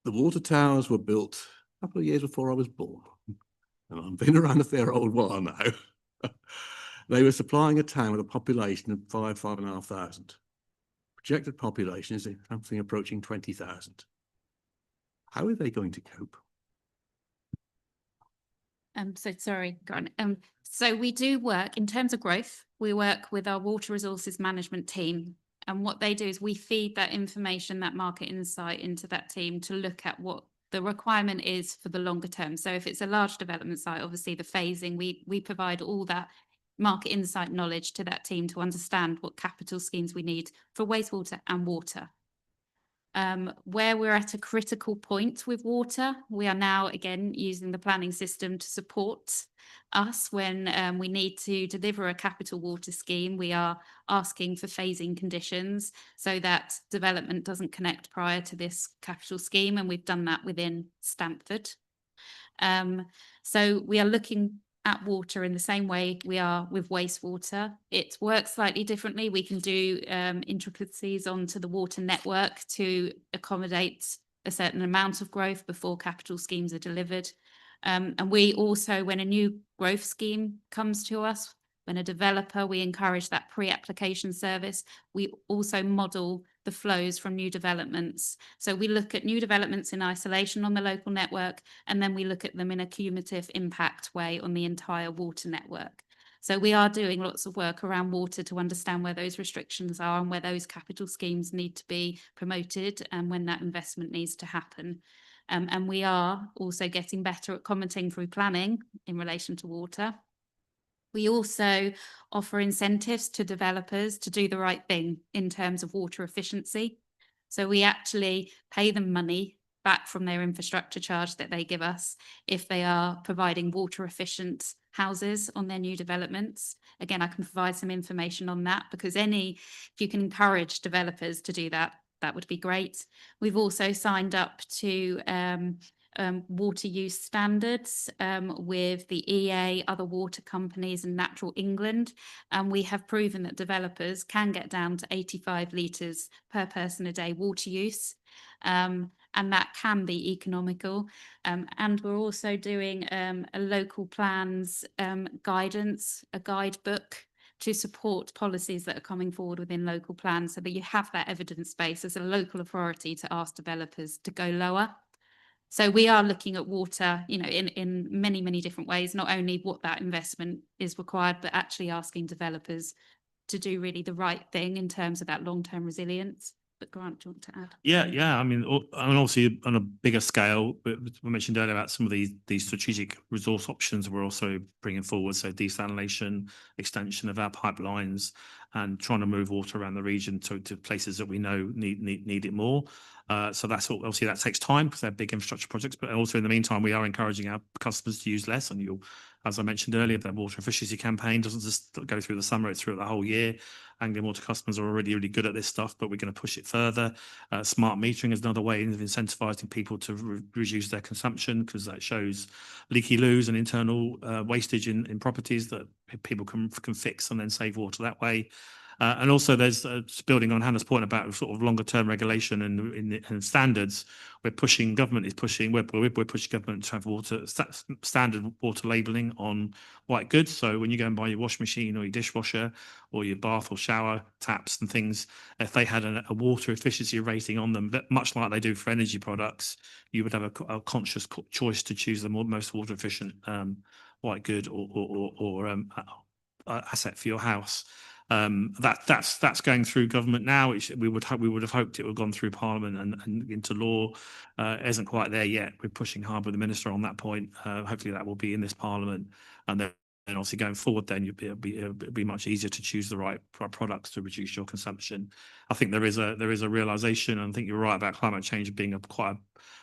S6: The water towers were built a couple of years before I was born, and I've been around a fair old while now. They were supplying a town with a population of 5,500. Projected population is something approaching 20,000. How are they going to cope?
S15: So sorry, go on. So we do work in terms of growth. We work with our water resources management team, and what they do is we feed that information, that market insight into that team to look at what The requirement is for the longer term. So if it's a large development site, obviously the phasing, we provide all that market insight knowledge to that team to understand what capital schemes we need for wastewater and water. Where we're at a critical point with water, we are now again using the planning system to support us when we need to deliver a capital water scheme. We are asking for phasing conditions so that development doesn't connect prior to this capital scheme, and we've done that within Stamford. So we are looking at water in the same way we are with wastewater. It works slightly differently. We can do intricacies onto the water network to accommodate a certain amount of growth before capital schemes are delivered. And we also, when a new growth scheme comes to us, when a developer, we encourage that pre-application service. We also model the flows from new developments. So we look at new developments in isolation on the local network, and then we look at them in a cumulative impact way on the entire water network. So we are doing lots of work around water to understand where those restrictions are and where those capital schemes need to be promoted and when that investment needs to happen. And we are also getting better at commenting through planning in relation to water. We also offer incentives to developers to do the right thing in terms of water efficiency. So we actually pay them money back from their infrastructure charge that they give us if they are providing water efficient houses on their new developments. Again, I can provide some information on that, because if you can encourage developers to do that, that would be great. We've also signed up to water use standards with the EA, other water companies and Natural England. And we have proven that developers can get down to 85 litres per person a day water use. And that can be economical. And we're also doing a local plans guidance, a guidebook to support policies that are coming forward within local plans, so that you have that evidence base as a local authority to ask developers to go lower. So we are looking at water, in many, many different ways, not only what that investment is required, but actually asking developers to do really the right thing in terms of that long-term resilience. But Grant, do you want to add?
S14: Yeah. I mean, obviously on a bigger scale, we mentioned earlier about some of these strategic resource options we're also bringing forward. So desalination, extension of our pipelines, and trying to move water around the region to places that we know need it more. So that's obviously that takes time because they're big infrastructure projects. But also in the meantime, we are encouraging our customers to use less. And as I mentioned earlier, the water efficiency campaign doesn't just go through the summer; it's through the whole year. Anglian Water customers are already really good at this stuff, but we're going to push it further. Smart metering is another way of incentivizing people to reduce their consumption, because that shows leaky loos and internal wastage in properties that people can fix and then save water that way. And also there's building on Hannah's point about sort of longer term regulation and standards. We're pushing government to have standard water labelling on white goods. So when you go and buy your washing machine or your dishwasher or your bath or shower taps and things, if they had a water efficiency rating on them, much like they do for energy products, you would have a conscious choice to choose the most water efficient white good or asset for your house. That's going through government now. We would have hoped it would have gone through Parliament and into law. It isn't quite there yet. We're pushing hard with the minister on that point. Hopefully that will be in this Parliament, and then obviously going forward, then it'll be much easier to choose the right products to reduce your consumption. I think there is a realization, and I think you're right about climate change being quite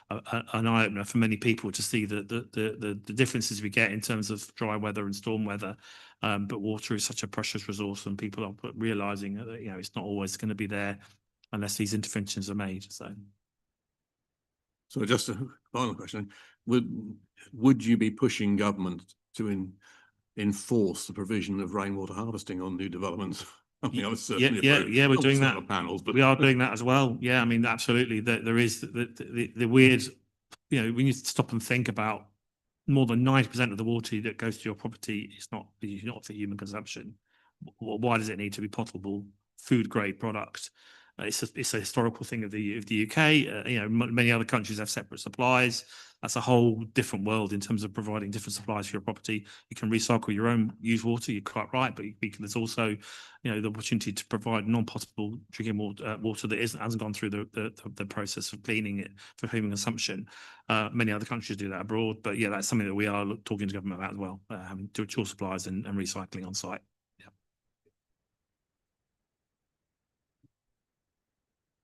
S14: an eye opener for many people to see the differences we get in terms of dry weather and storm weather. But water is such a precious resource, and people are realizing that it's not always going to be there unless these interventions are made.
S12: So just a final question: would you be pushing government to enforce the provision of rainwater harvesting on new developments? I mean,
S14: we're doing that.
S12: Panels, but
S14: we are doing that as well. Yeah, I mean, absolutely. There is the weird, when you stop and think about, more than 90% of the water that goes to your property is not for human consumption. Why does it need to be potable, food grade product? It's a historical thing of the UK. You know, many other countries have separate supplies. That's a whole different world in terms of providing different supplies for your property. You can recycle your own used water. You're quite right, but there's also, you know, the opportunity to provide non-potable drinking water that hasn't gone through the process of cleaning it for human consumption. Many other countries do that abroad, but yeah, that's something that we are talking to government about as well. Dual supplies and recycling on site.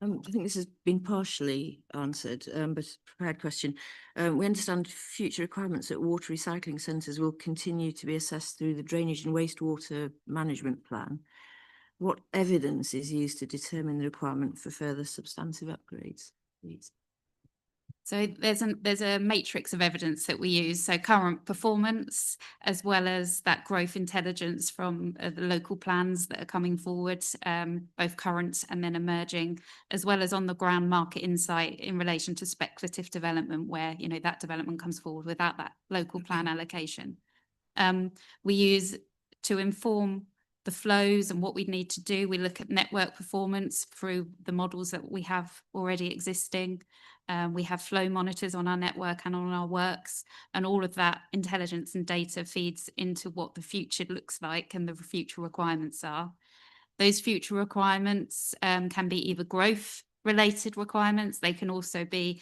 S16: I think this has been partially answered, but prepared question. We understand future requirements at water recycling centres will continue to be assessed through the drainage and wastewater management plan. What evidence is used to determine the requirement for further substantive upgrades, please?
S15: So there's a matrix of evidence that we use. So current performance, as well as that growth intelligence from the local plans that are coming forward, both current and then emerging, as well as on the ground market insight in relation to speculative development, where, you know, that development comes forward without that local plan allocation. We use to inform the flows and what we need to do. We look at network performance through the models that we have already existing. We have flow monitors on our network and on our works, and all of that intelligence and data feeds into what the future looks like and the future requirements are. Those future requirements can be either growth related requirements. They can also be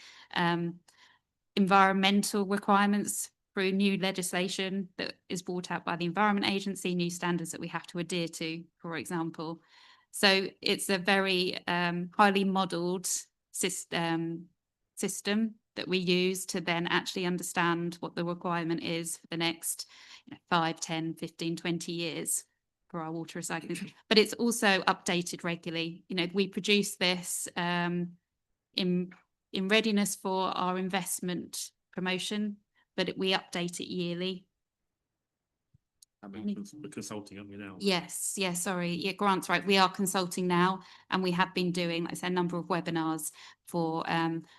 S15: environmental requirements through new legislation that is brought out by the Environment Agency, new standards that we have to adhere to, for example. So it's a very highly modelled system that we use to then actually understand what the requirement is for the next 5, 10, 15, 20 years for our water recycling. But it's also updated regularly. You know, we produce this in readiness for our investment promotion, but we update it yearly.
S14: We're consulting, aren't we now?
S15: Yes, sorry. Yeah, Grant's right. We are consulting now, and we have been doing, like I said, a number of webinars for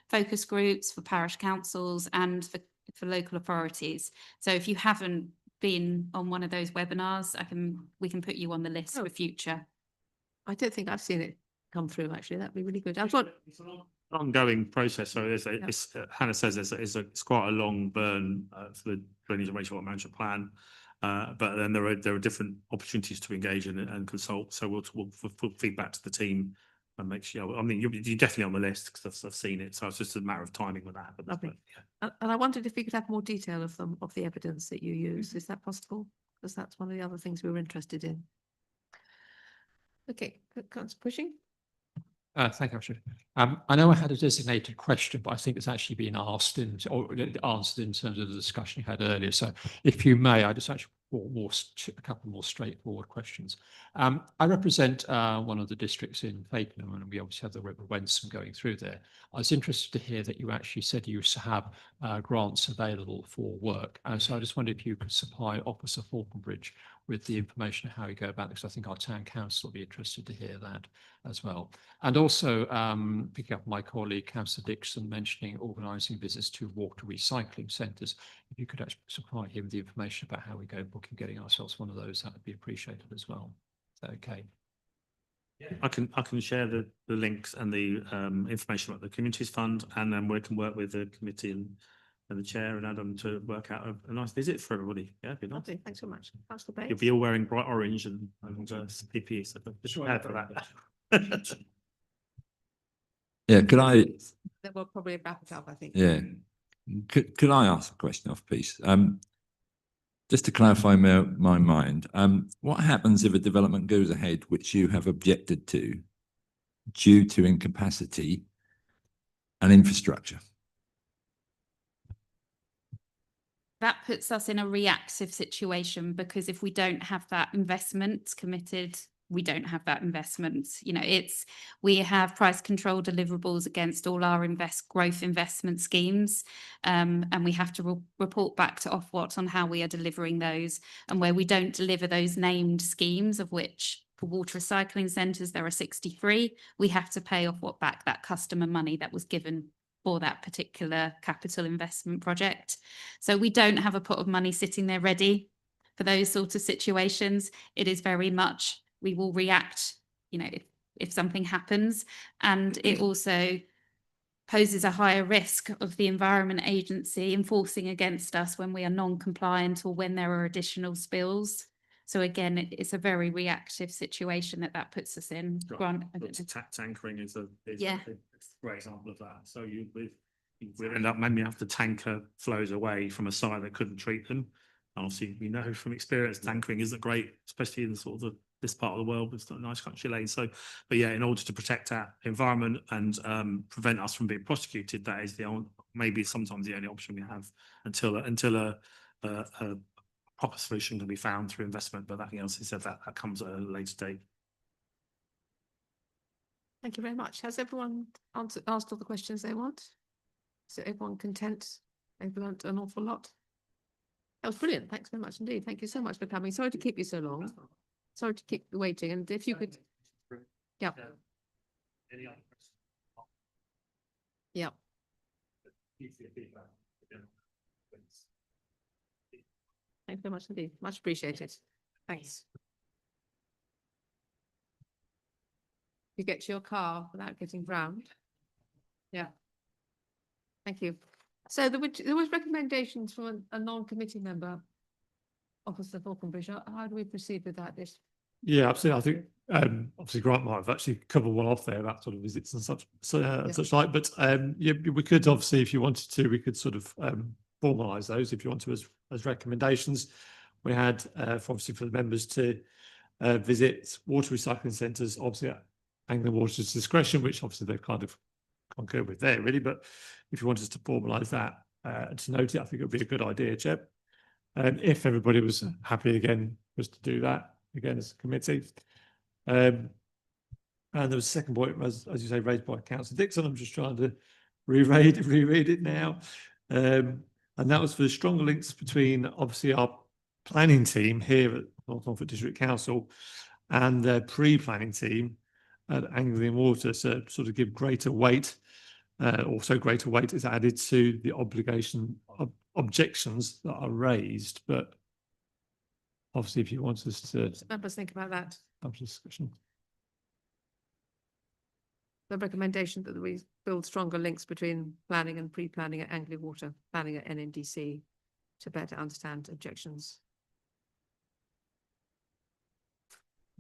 S15: focus groups, for parish councils, and for local authorities. So if you haven't been on one of those webinars, we can put you on the list for future.
S1: I don't think I've seen it come through, actually. That'd be really good. I thought
S14: it's an ongoing process. So Hannah says it's quite a long burn for the drainage and wastewater management plan. But then there are different opportunities to engage and consult. So we'll feed back to the team and make sure. I mean, you're definitely on the list because I've seen it. So it's just a matter of timing when that happens.
S1: Lovely.
S14: Yeah.
S1: And I wondered if we could have more detail of the evidence that you use. Is that possible? Because that's one of the other things we were interested in. Okay, Councillor Pushing.
S5: Thank you, Richard. I know I had a designated question, but I think it's actually been asked or answered in terms of the discussion you had earlier. So if you may, I just actually a couple more straightforward questions. I represent one of the districts in Fakenham, and we obviously have the River Wensum going through there. I was interested to hear that you actually said you used to have grants available for work. And so I just wondered if you could supply Officer Falconbridge with the information of how you go about this. I think our town council will be interested to hear that as well. And also picking up my colleague, Councillor Dixon, mentioning organising visits to water recycling centres. If you could actually supply him with the information about how we go booking, getting ourselves one of those, that would be appreciated as well. Is that okay?
S14: Yeah. I can share the links and the information about the Communities Fund, and then we can work with the committee and the chair and Adam to work out a nice visit for everybody. Yeah, it'd be nice.
S1: Lovely, thanks so much. Councillor Bates.
S14: You'll be all wearing bright orange and PPE, so just prepare for that.
S9: Yeah, could I?
S1: Then we'll probably wrap it up, I think.
S9: Yeah. Could I ask a question off piece? Just to clarify my mind, what happens if a development goes ahead which you have objected to due to incapacity and infrastructure?
S15: That puts us in a reactive situation, because if we don't have that investment committed, we don't have that investment. You know, we have price control deliverables against all our growth investment schemes, and we have to report back to Ofwat on how we are delivering those. And where we don't deliver those named schemes, of which for water recycling centres there are 63, we have to pay Ofwat back that customer money that was given for that particular capital investment project. So we don't have a pot of money sitting there ready for those sorts of situations. It is very much, we will react, you know, if something happens. And it also poses a higher risk of the Environment Agency enforcing against us when we are non-compliant or when there are additional spills. So again, it's a very reactive situation that puts us in. Grant, I don't know.
S14: Tankering is a
S15: Yeah.
S14: great example of that. So you end up maybe after tanker flows away from a site that couldn't treat them. And obviously, we know from experience, tankering isn't great, especially in sort of this part of the world with nice country lanes. So, but yeah, in order to protect our environment and prevent us from being prosecuted, that is maybe sometimes the only option we have until a proper solution can be found through investment. But that, you know, as I said, that comes at a later date.
S1: Thank you very much. Has everyone asked all the questions they want? Is everyone content? They've learnt an awful lot. That was brilliant. Thanks very much indeed. Thank you so much for coming. Sorry to keep you so long. Sorry to keep you waiting. And if you could, yeah, yeah. Thanks very much indeed. Much appreciated. Thanks. You get to your car without getting drowned. Yeah. Thank you. So there was recommendations from a non-committee member, Officer Falconbridge. How do we proceed with that?
S2: Yeah, absolutely. I think obviously Grant might have actually covered one off there about sort of visits and such, such like. But yeah, we could obviously, if you wanted to, we could sort of formalise those if you want to as recommendations. We had obviously for the members to visit water recycling centres, obviously at Anglian Water's discretion, which obviously they've kind of concurred with there really. But if you wanted us to formalise that to note it, I think it would be a good idea, Jeb. If everybody was happy again, was to do that again as a committee. And there was a second point, as you say, raised by Councillor Dixon. I'm just trying to reread it now. And that was for the stronger links between obviously our planning team here at North Norfolk District Council and their pre-planning team at Anglian Water, so sort of give greater weight. Also greater weight is added to the obligation of objections that are raised, but obviously if you want us to
S1: members think about that.
S2: have a discussion.
S1: The recommendation that we build stronger links between planning and pre-planning at Anglian Water, planning at NNDC to better understand objections.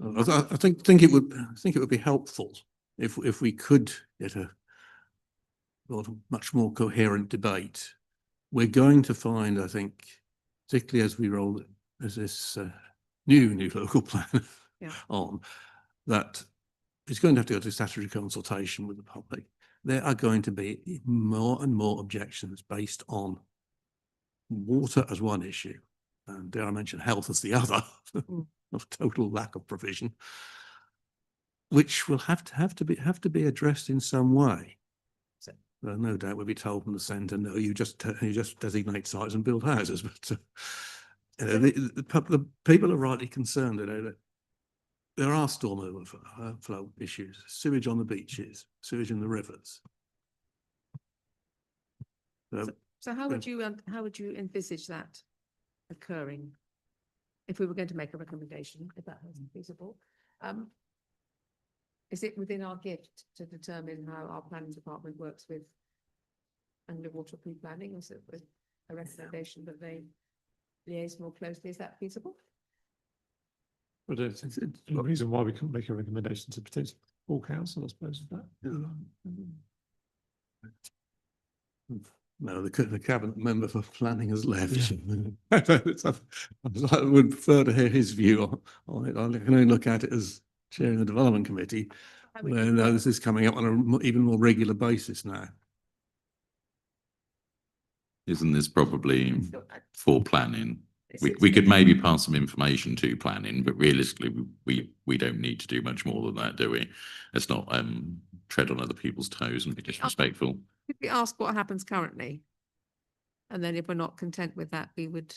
S6: I think it would be helpful if we could get a much more coherent debate. We're going to find, I think, particularly as we roll as this new local plan on, that it's going to have to go to statutory consultation with the public. There are going to be more and more objections based on water as one issue, and dare I mention health as the other, of total lack of provision, which will have to be addressed in some way. No doubt we'll be told from the centre, no, you just designate sites and build houses. But the people are rightly concerned. That there are storm overflow issues, sewage on the beaches, sewage in the rivers.
S1: So how would you envisage that occurring if we were going to make a recommendation, if that wasn't feasible? Is it within our gift to determine how our planning department works with Anglian Water pre-planning? Is it with a recommendation that they liaise more closely? Is that feasible?
S2: But it's the reason why we couldn't make a recommendation to potentially full council, I suppose, is that.
S6: No, the cabinet member for planning has left. I would prefer to hear his view on it. I can only look at it as chairing the development committee. Where this is coming up on an even more regular basis now.
S12: Isn't this probably for planning? We could maybe pass some information to planning, but realistically, we don't need to do much more than that, do we? Let's not tread on other people's toes and be disrespectful.
S1: Could we ask what happens currently? And then if we're not content with that, we would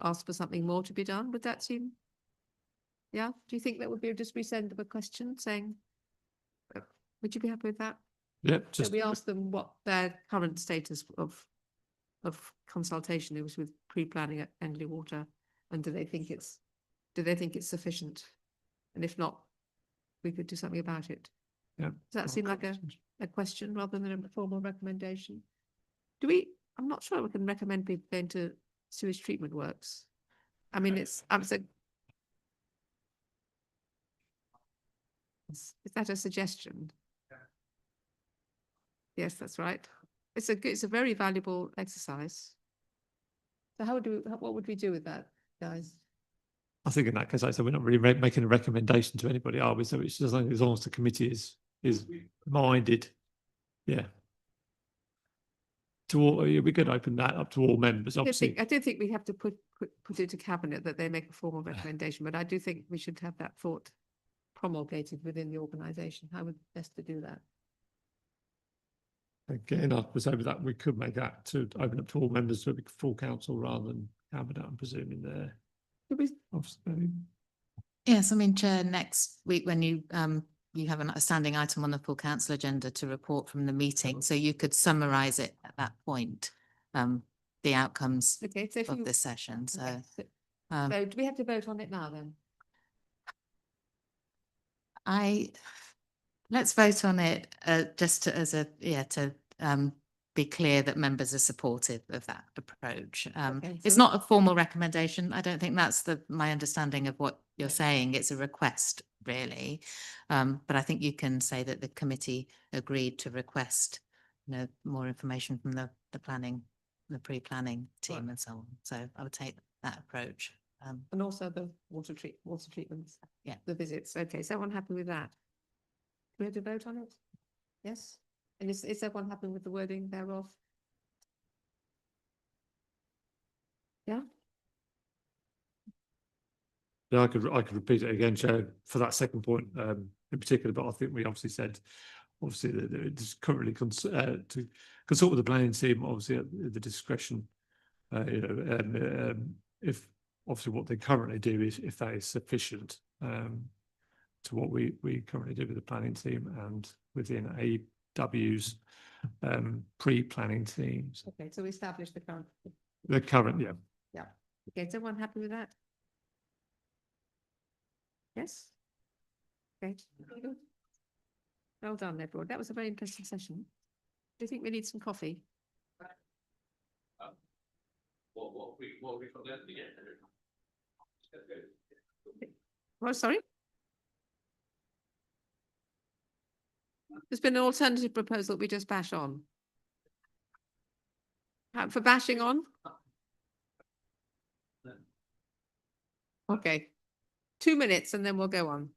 S1: ask for something more to be done. Would that seem? Yeah, do you think that would be just resend of a question saying, would you be happy with that?
S2: Yeah.
S1: So we ask them what their current status of consultation is with pre-planning at Anglian Water, and do they think it's sufficient? And if not, we could do something about it.
S2: Yeah.
S1: Does that seem like a question rather than a formal recommendation? Do we, I'm not sure we can recommend people going to sewage treatment works. I mean, is that a suggestion? Yes, that's right. It's a very valuable exercise. So what would we do with that, guys?
S2: I think in that case, I said we're not really making a recommendation to anybody, are we? So it's just as long as the committee is minded, yeah. To all, we could open that up to all members. Obviously,
S1: I don't think we have to put it to cabinet that they make a formal recommendation, but I do think we should have that thought promulgated within the organisation. How would best to do that?
S2: again, I was over that we could make that to open up to all members to a full council rather than cabinet. I'm presuming there. Obviously.
S13: Yes, I mean, Chair, next week when you have a standing item on the full council agenda to report from the meeting, so you could summarise it at that point, the outcomes of this session. So,
S1: so do we have to vote on it now then?
S13: Let's vote on it just to be clear that members are supportive of that approach. It's not a formal recommendation. I don't think that's my understanding of what you're saying. It's a request, really. But I think you can say that the committee agreed to request, more information from the pre-planning team and so on. So I would take that approach.
S1: And also the water treatments.
S13: Yeah.
S1: The visits. Okay, is everyone happy with that? Do we have to vote on it? Yes? And is everyone happy with the wording thereof? Yeah?
S2: Yeah, I could repeat it again, Chair, for that second point in particular, but I think we obviously said that it's currently to consult with the planning team, obviously at the discretion, if obviously what they currently do is if that is sufficient to what we currently do with the planning team and within AW's pre-planning teams.
S1: Okay, so we established the current.
S2: Yeah.
S1: Yeah. Okay, is everyone happy with that? Yes? Okay. Well done, everyone. That was a very interesting session. Do you think we need some coffee?
S12: What we got there again?
S1: Well, sorry? There's been an alternative proposal we just bash on. For bashing on? Okay. 2 minutes and then we'll go on.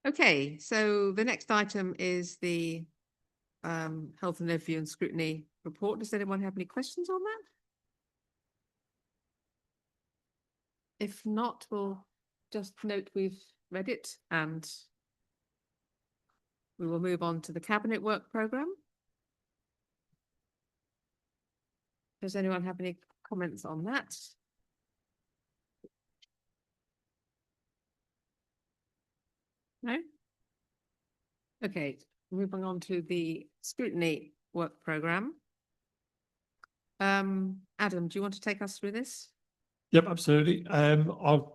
S1: Okay, so the next item is the health and overview and scrutiny report. Does anyone have any questions on that? If not, we'll just note we've read it and we will move on to the cabinet work programme. Does anyone have any comments on that? No? Okay, moving on to the scrutiny work programme. Adam, do you want to take us through this?
S2: Yep, absolutely. The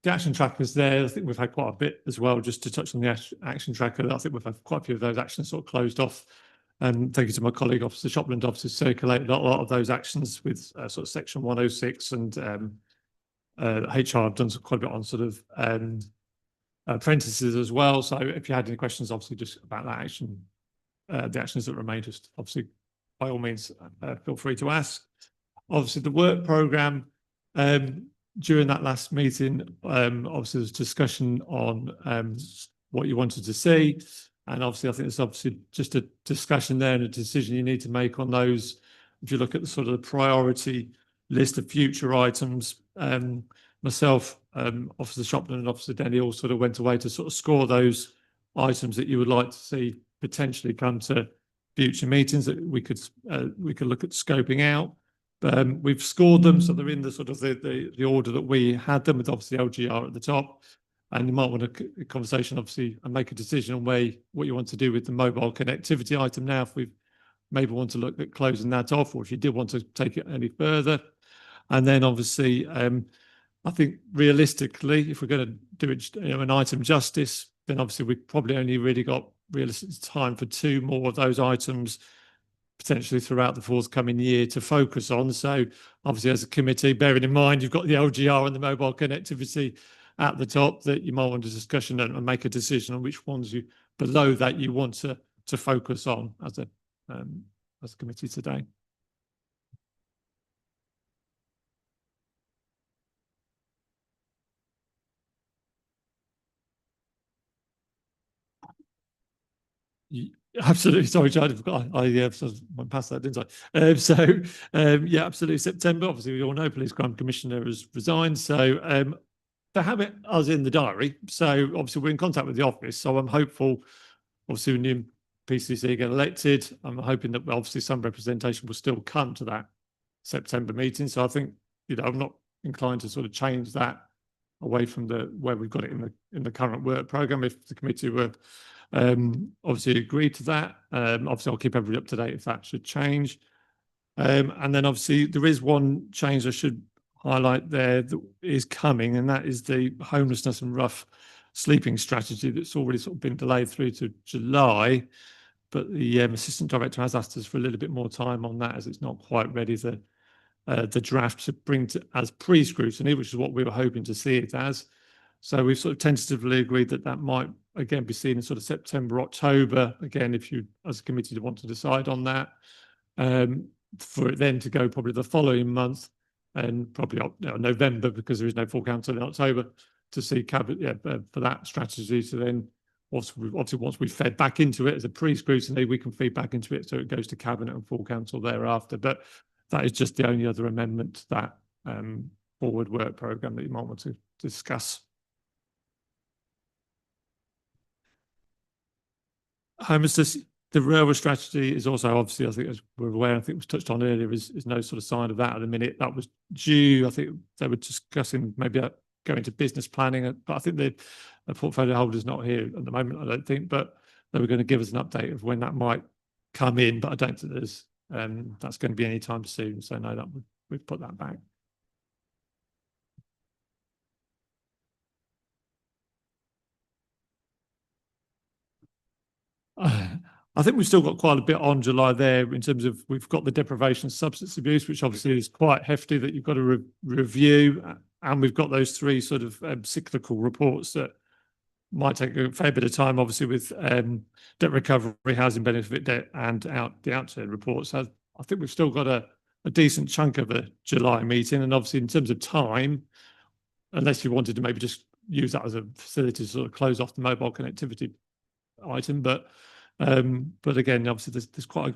S2: action trackers there, I think we've had quite a bit as well, just to touch on the action tracker. I think we've had quite a few of those actions sort of closed off. And thank you to my colleague, Officer Shopland, obviously circulated a lot of those actions with sort of section 106 and HR have done quite a bit on sort of apprentices as well. So if you had any questions, obviously just about that action, the actions that remain, just obviously by all means feel free to ask. Obviously the work programme, during that last meeting, obviously there's discussion on what you wanted to see. And obviously, I think there's obviously just a discussion there and a decision you need to make on those. If you look at the sort of the priority list of future items, myself, Officer Shopland and Officer Denny all sort of went away to sort of score those items that you would like to see potentially come to future meetings that we could look at scoping out. We've scored them, so they're in the sort of the order that we had them, with obviously LGR at the top. And you might want a conversation, obviously, and make a decision on what you want to do with the mobile connectivity item now, if we maybe want to look at closing that off, or if you did want to take it any further. And then obviously, I think realistically, if we're going to do it, an item justice, then obviously we've probably only really got realistic time for 2 more of those items potentially throughout the forthcoming year to focus on. So obviously as a committee, bearing in mind you've got the LGR and the mobile connectivity at the top, that you might want a discussion and make a decision on which ones you below that you want to focus on as a committee today. Absolutely. Sorry, Chad, I forgot. I sort of went past that, didn't I? Yeah, absolutely. September, obviously, we all know Police Crime Commissioner has resigned. So they have it us in the diary. So obviously, we're in contact with the office. So I'm hopeful, obviously, when new PCC get elected, I'm hoping that obviously some representation will still come to that September meeting. So I think, I'm not inclined to sort of change that away from where we've got it in the current work programme. If the committee were obviously agree to that. Obviously, I'll keep everybody up to date if that should change. And then obviously there is one change I should highlight there that is coming, and that is the homelessness and rough sleeping strategy that's already sort of been delayed through to July. But the Assistant Director has asked us for a little bit more time on that, as it's not quite ready, the draft to bring to as pre-scrutiny, which is what we were hoping to see it as. So we've sort of tentatively agreed that might again be seen in sort of September, October. Again, if you as a committee want to decide on that, for it then to go probably the following month and probably November, because there is no full council in October, to see cabinet for that strategy. So then obviously once we've fed back into it as a pre-scrutiny, we can feed back into it so it goes to cabinet and full council thereafter. But that is just the only other amendment to that forward work programme that you might want to discuss. Homelessness, the railway strategy is also obviously, I think as we're aware, I think it was touched on earlier, is no sort of sign of that at the minute. That was due, I think they were discussing maybe going to business planning, but I think the portfolio holder's not here at the moment, I don't think, but they were going to give us an update of when that might come in, but I don't think there's that's going to be any time soon. So no, that we've put that back. I think we've still got quite a bit on July there in terms of we've got the deprivation of substance abuse, which obviously is quite hefty that you've got to review. And we've got those 3 sort of cyclical reports that might take a fair bit of time, obviously, with debt recovery, housing benefit debt, and the outturn reports. So I think we've still got a decent chunk of a July meeting. And obviously, in terms of time, unless you wanted to maybe just use that as a facility to sort of close off the mobile connectivity item. But again, obviously there's quite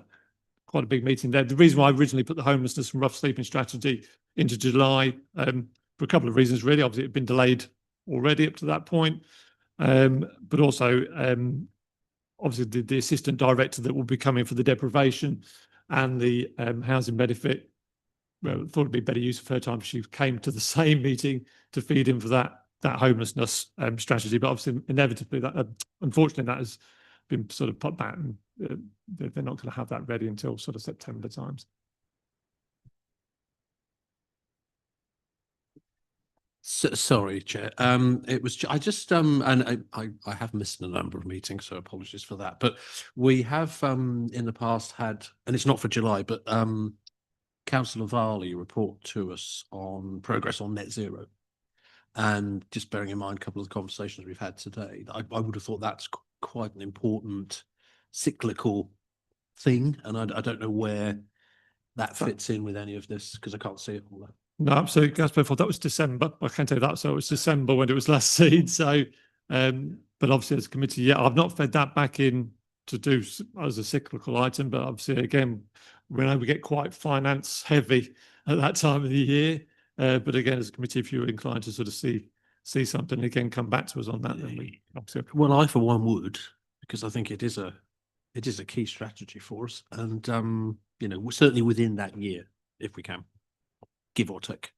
S2: a big meeting there. The reason why I originally put the homelessness and rough sleeping strategy into July, for a couple of reasons, really. Obviously, it had been delayed already up to that point. But also, obviously, the assistant director that will be coming for the deprivation and the housing benefit, well, I thought it'd be better use of her time. She came to the same meeting to feed in for that homelessness strategy. But obviously, inevitably, that unfortunately, that has been sort of put back, and they're not going to have that ready until sort of September times.
S6: Sorry, Chair. It was I just and I have missed a number of meetings, so apologies for that. But we have in the past had, and it's not for July, but Councillor Varley report to us on progress on net zero. And just bearing in mind a couple of the conversations we've had today, I would have thought that's quite an important cyclical thing, and I don't know where that fits in with any of this because I can't see it all there.
S2: No, absolutely. As before, that was December. I can tell you that. So it was December when it was last seen. So, but obviously as a committee, yeah, I've not fed that back in to do as a cyclical item. But obviously, again, we know we get quite finance heavy at that time of the year. But again, as a committee, if you're inclined to sort of see something, again, come back to us on that. Then we obviously.
S6: Well, I for one would, because I think it is a key strategy for us, and you know, certainly within that year, if we can, give or take.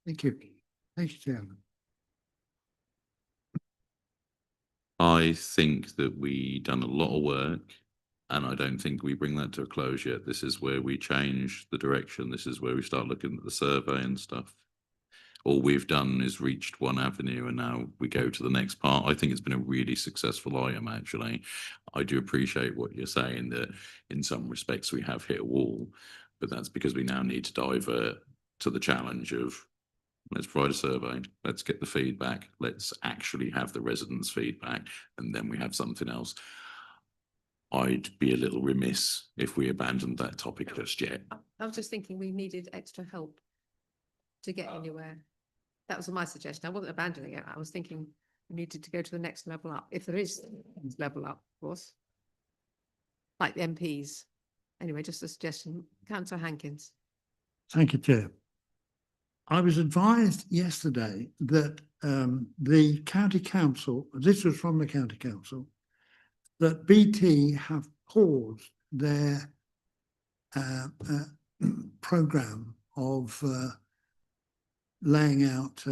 S7: Thank you. Thank you, Chairman.
S12: I think that we done a lot of work, and I don't think we bring that to a close yet. This is where we change the direction. This is where we start looking at the survey and stuff. All we've done is reached one avenue, and now we go to the next part. I think it's been a really successful item, actually. I do appreciate what you're saying, that in some respects we have hit a wall, but that's because we now need to divert to the challenge of, let's provide a survey, let's get the feedback, let's actually have the residents' feedback, and then we have something else. I'd be a little remiss if we abandoned that topic just yet.
S1: I was just thinking we needed extra help to get anywhere. That was my suggestion. I wasn't abandoning it. I was thinking we needed to go to the next level up, if there is level up, of course. Like the MPs. Anyway, just a suggestion. Councillor Hankins.
S7: Thank you, Chair. I was advised yesterday that the county council, this was from the county council, that BT have paused their programme of laying out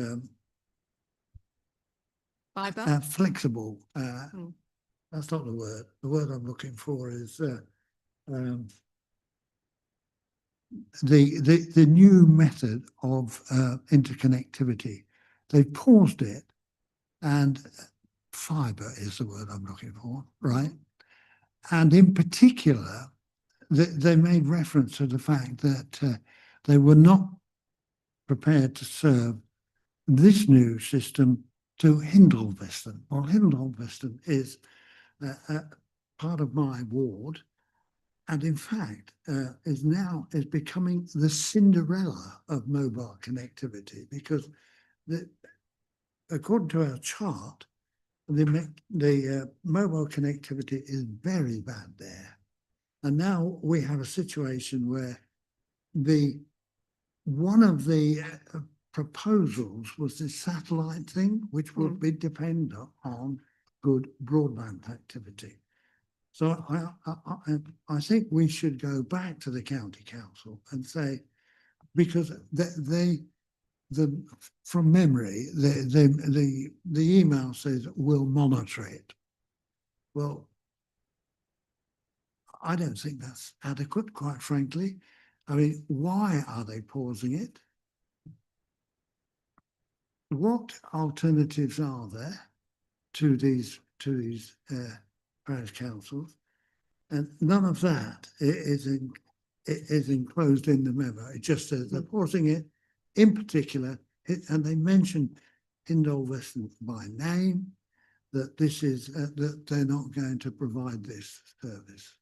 S1: Fibre?
S7: flexible, that's not the word. The word I'm looking for is the new method of interconnectivity. They've paused it, and fibre is the word I'm looking for, right? And in particular, they made reference to the fact that they were not prepared to serve this new system to Hindleveston. Well, Hindleveston is part of my ward, and in fact is becoming the Cinderella of mobile connectivity, because according to our chart, the mobile connectivity is very bad there. And now we have a situation where one of the proposals was this satellite thing, which would be dependent on good broadband activity. So I think we should go back to the county council and say, because from memory, the email says we'll monitor it. Well, I don't think that's adequate, quite frankly. I mean, why are they pausing it? What alternatives are there to these parish councils? And none of that is enclosed in the memo. It just says they're porting it in particular, and they mention Hindole Western by name, that this is, that they're not going to provide this service.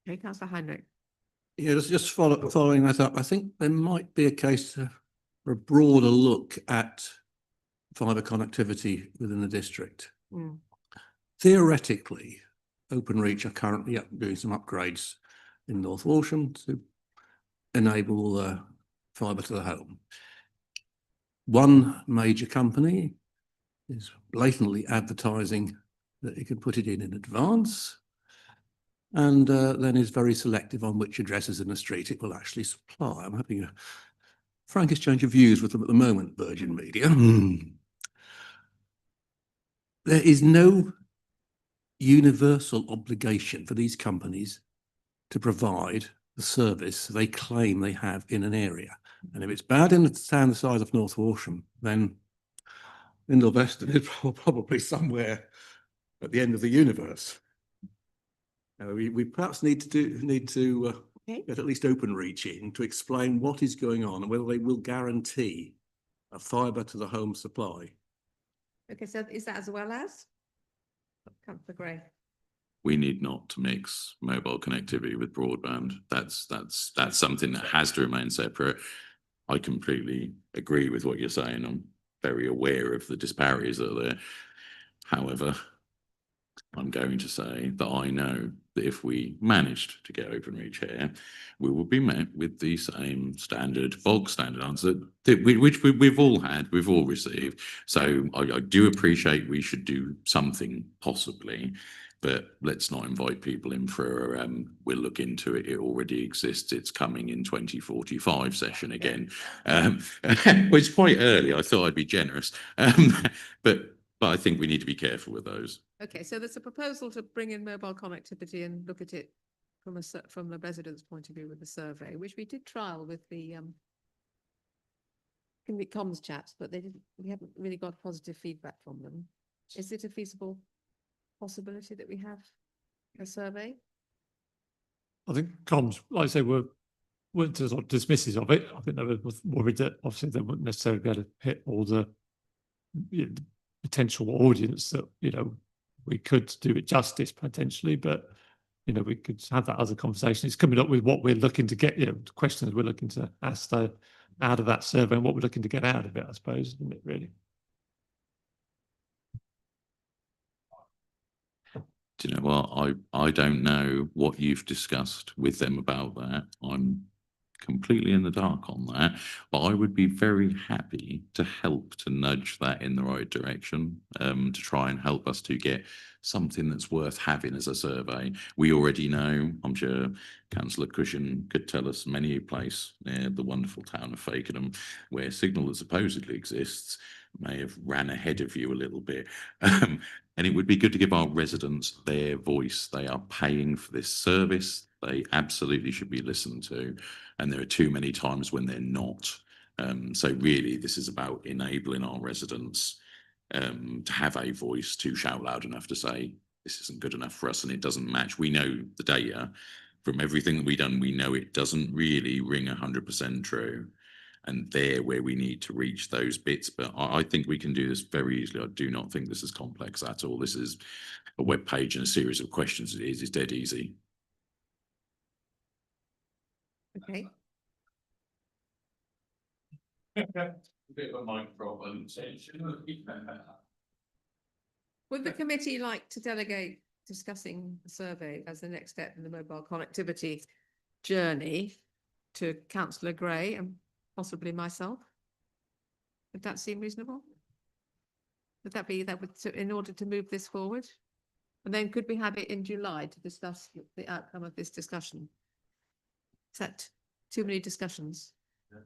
S1: Okay, Councillor Heinrich.
S6: Yeah, just following that up, I think there might be a case for a broader look at fibre connectivity within the district.
S1: Mm.
S6: Theoretically, Openreach are currently doing some upgrades in North Walsham to enable fibre to the home. One major company is blatantly advertising that it can put it in advance, and then is very selective on which addresses in the street it will actually supply. I'm having a frank exchange of views with them at the moment, Virgin Media. There is no universal obligation for these companies to provide the service they claim they have in an area. And if it's bad in a town the size of North Walsham, then Hindole Western is probably somewhere at the end of the universe. We perhaps need to get at least Openreach in to explain what is going on and whether they will guarantee a fibre to the home supply.
S1: Okay, so is that as well as? Councillor Gray.
S12: We need not to mix mobile connectivity with broadband. That's something that has to remain separate. I completely agree with what you're saying. I'm very aware of the disparities that are there. However, I'm going to say that I know that if we managed to get Openreach here, we would be met with the same bog standard answer which we've all had, we've all received. So I do appreciate we should do something possibly, but let's not invite people in for we'll look into it. It already exists. It's coming in 2045 session again. Well, it's quite early. I thought I'd be generous, but I think we need to be careful with those.
S1: Okay, so there's a proposal to bring in mobile connectivity and look at it from the residents' point of view with the survey, which we did trial with the comms chats, but we haven't really got positive feedback from them. Is it a feasible possibility that we have a survey?
S2: I think comms, like I say, weren't sort of dismissive of it. I think they were worried that obviously they wouldn't necessarily be able to hit all the potential audience that, we could do it justice potentially, but, we could have that other conversation. It's coming up with what we're looking to get, questions we're looking to ask out of that survey and what we're looking to get out of it, I suppose, isn't it, really?
S12: Do you know what? I don't know what you've discussed with them about that. I'm completely in the dark on that, but I would be very happy to help to nudge that in the right direction, to try and help us to get something that's worth having as a survey. We already know, I'm sure Councillor Cushion could tell us many a place near the wonderful town of Fakenham where signal that supposedly exists may have ran ahead of you a little bit. And it would be good to give our residents their voice. They are paying for this service. They absolutely should be listened to. And there are too many times when they're not. So really, this is about enabling our residents to have a voice, to shout loud enough to say, this isn't good enough for us and it doesn't match. We know the data from everything that we've done. We know it doesn't really ring 100% true. And there where we need to reach those bits. But I think we can do this very easily. I do not think this is complex at all. This is a web page and a series of questions. It's dead easy.
S1: Okay.
S12: Bit of a mic problem.
S1: Would the committee like to delegate discussing the survey as the next step in the mobile connectivity journey to Councillor Gray and possibly myself? Would that seem reasonable? Would that be in order to move this forward? And then could we have it in July to discuss the outcome of this discussion? Is that too many discussions? Yeah.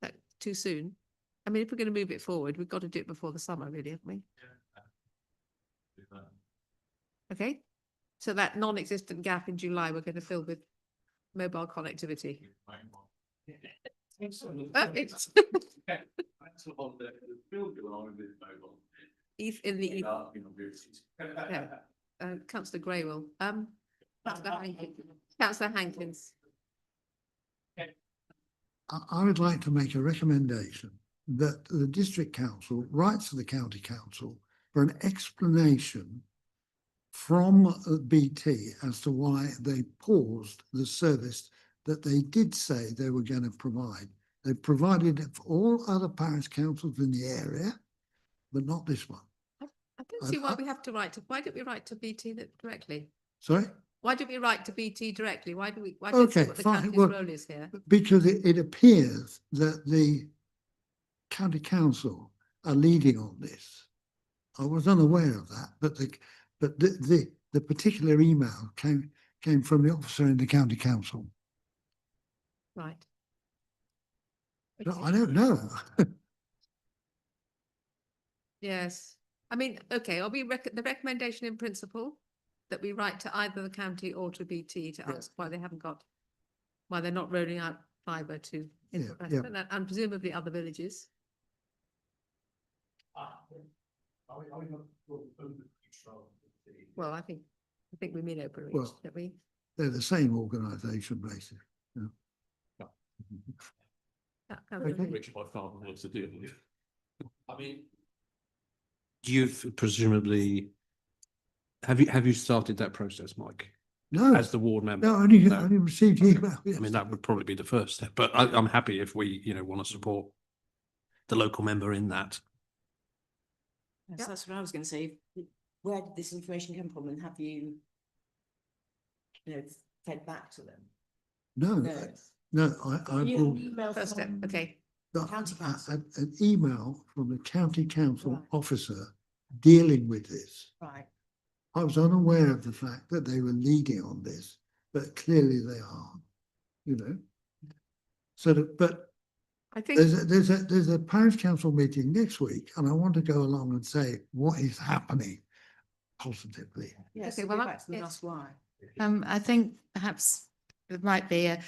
S1: That too soon? I mean, if we're going to move it forward, we've got to do it before the summer, really, haven't we? Yeah. Okay. So that non-existent gap in July, we're going to fill with mobile connectivity. In the Councillor Graywell. Councillor Hankins.
S7: I would like to make a recommendation that the district council writes to the county council for an explanation from BT as to why they paused the service that they did say they were going to provide. They provided it for all other parish councils in the area, but not this one.
S1: I don't see why we have to write to, why don't we write to BT directly?
S7: Sorry?
S1: Why don't we write to BT directly? Why don't we
S7: Okay,
S1: see what the
S7: fine.
S1: county's
S7: Well,
S1: role is here?
S7: because it appears that the county council are leading on this. I was unaware of that, but the particular email came from the officer in the county council.
S1: Right.
S7: No, I don't know.
S1: Yes. I mean, okay, are we the recommendation in principle that we write to either the county or to BT to ask why they haven't got, why they're not rolling out fibre to and presumably other villages? Well, I think we mean open reach,
S7: Well,
S1: don't we?
S7: they're the same organisation, basically. Okay.
S5: Which my father wants to deal with.
S6: I mean, you've presumably, have you started that process, Mike?
S7: No.
S6: As the ward member?
S7: No, only received email.
S6: I mean, that would probably be the first step, but I'm happy if we, want to support the local member in that.
S16: Yes, that's what I was going to say. Where did this information come from, and have you, fed back to them?
S7: No, I
S16: You
S7: brought
S16: email
S1: First step,
S16: from
S1: okay.
S16: county council.
S7: an email from the county council officer dealing with this.
S16: Right.
S7: I was unaware of the fact that they were leading on this, but clearly they are, So, but
S1: I think
S7: there's a parish council meeting next week, and I want to go along and say what is happening positively.
S16: Yes,
S1: Okay,
S16: well,
S1: well,
S16: back to the last why.
S13: I think perhaps there might be a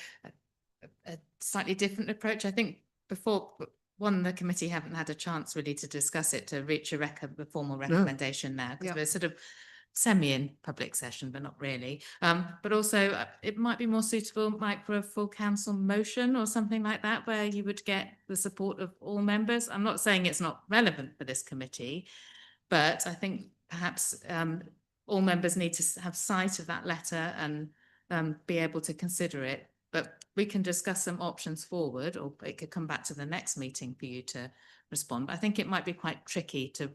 S13: slightly different approach. I think before, the committee haven't had a chance really to discuss it, to reach a formal recommendation now, because we're sort of semi in public session, but not really. But also it might be more suitable, Mike, for a full council motion or something like that, where you would get the support of all members. I'm not saying it's not relevant for this committee, but I think perhaps all members need to have sight of that letter and be able to consider it. But we can discuss some options forward, or it could come back to the next meeting for you to respond. I think it might be quite tricky to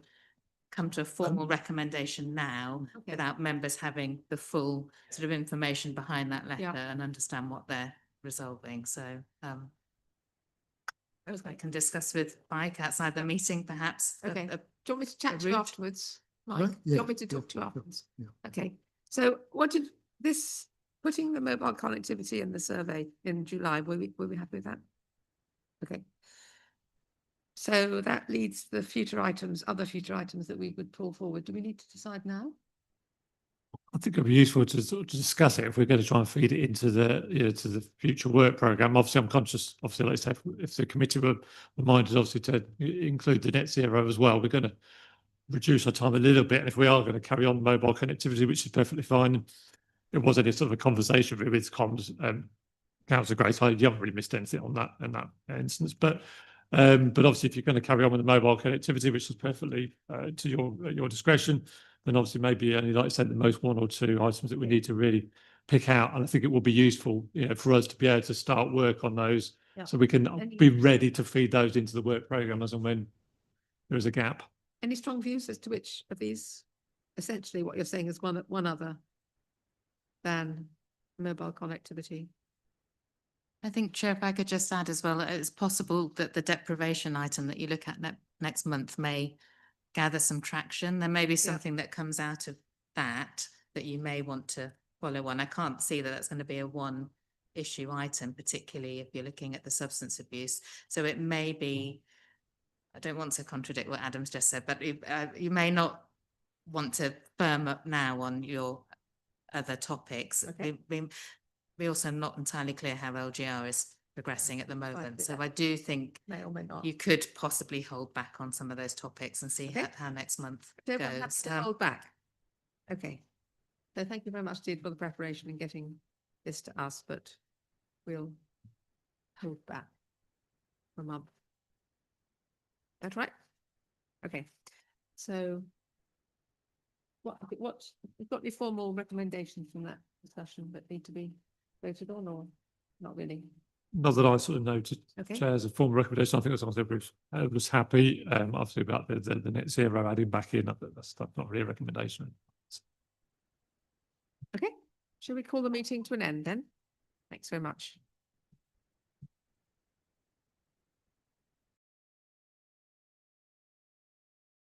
S13: come to a formal recommendation now without members having the full sort of information behind that letter and understand what they're resolving. So I can discuss with Mike outside the meeting, perhaps.
S1: Okay. Do you want me to chat to you afterwards, Mike?
S7: Right?
S1: Do you want me to talk to you afterwards? Okay. So what did this, putting the mobile connectivity in the survey in July, were we happy with that? Okay. So that leads to the future items, other future items that we would pull forward. Do we need to decide now?
S2: I think it'd be useful to sort of discuss it if we're going to try and feed it into the, to the future work programme. Obviously, I'm conscious, obviously, like I say, if the committee were reminded, obviously, to include the net zero as well, we're going to reduce our time a little bit. And if we are going to carry on mobile connectivity, which is perfectly fine, it was any sort of a conversation with comms, Councillor Grace, you haven't really missed anything on that in that instance, but obviously if you're going to carry on with the mobile connectivity, which is perfectly to your discretion, then obviously maybe only, like I said, the most one or two items that we need to really pick out. And I think it will be useful, for us to be able to start work on those, so we can be ready to feed those into the work programme as and when there is a gap.
S1: Any strong views as to which of these, essentially what you're saying is one other than mobile connectivity?
S13: I think, Chair, if I could just add as well, it's possible that the deprivation item that you look at next month may gather some traction. There may be something that comes out of that you may want to follow on. I can't see that that's going to be a one issue item, particularly if you're looking at the substance abuse. So it may be, I don't want to contradict what Adam's just said, but you may not want to firm up now on your other topics.
S1: Okay.
S13: We're also not entirely clear how LGR is progressing at the moment. So I do think
S1: May or may not.
S13: you could possibly hold back on some of those topics and see how next month
S1: Don't have
S13: goes.
S1: to hold back. Okay. So thank you very much indeed for the preparation and getting this to us, but we'll hold back for a month. That's right? Okay, so what, we've got any formal recommendations from that discussion that need to be voted on, or not really?
S2: Not that I sort of noted,
S1: Okay.
S2: Chair, as a formal recommendation. I think as long as everybody was happy, obviously about the net zero adding back in, that's not really a recommendation.
S1: Okay, shall we call the meeting to an end then? Thanks very much.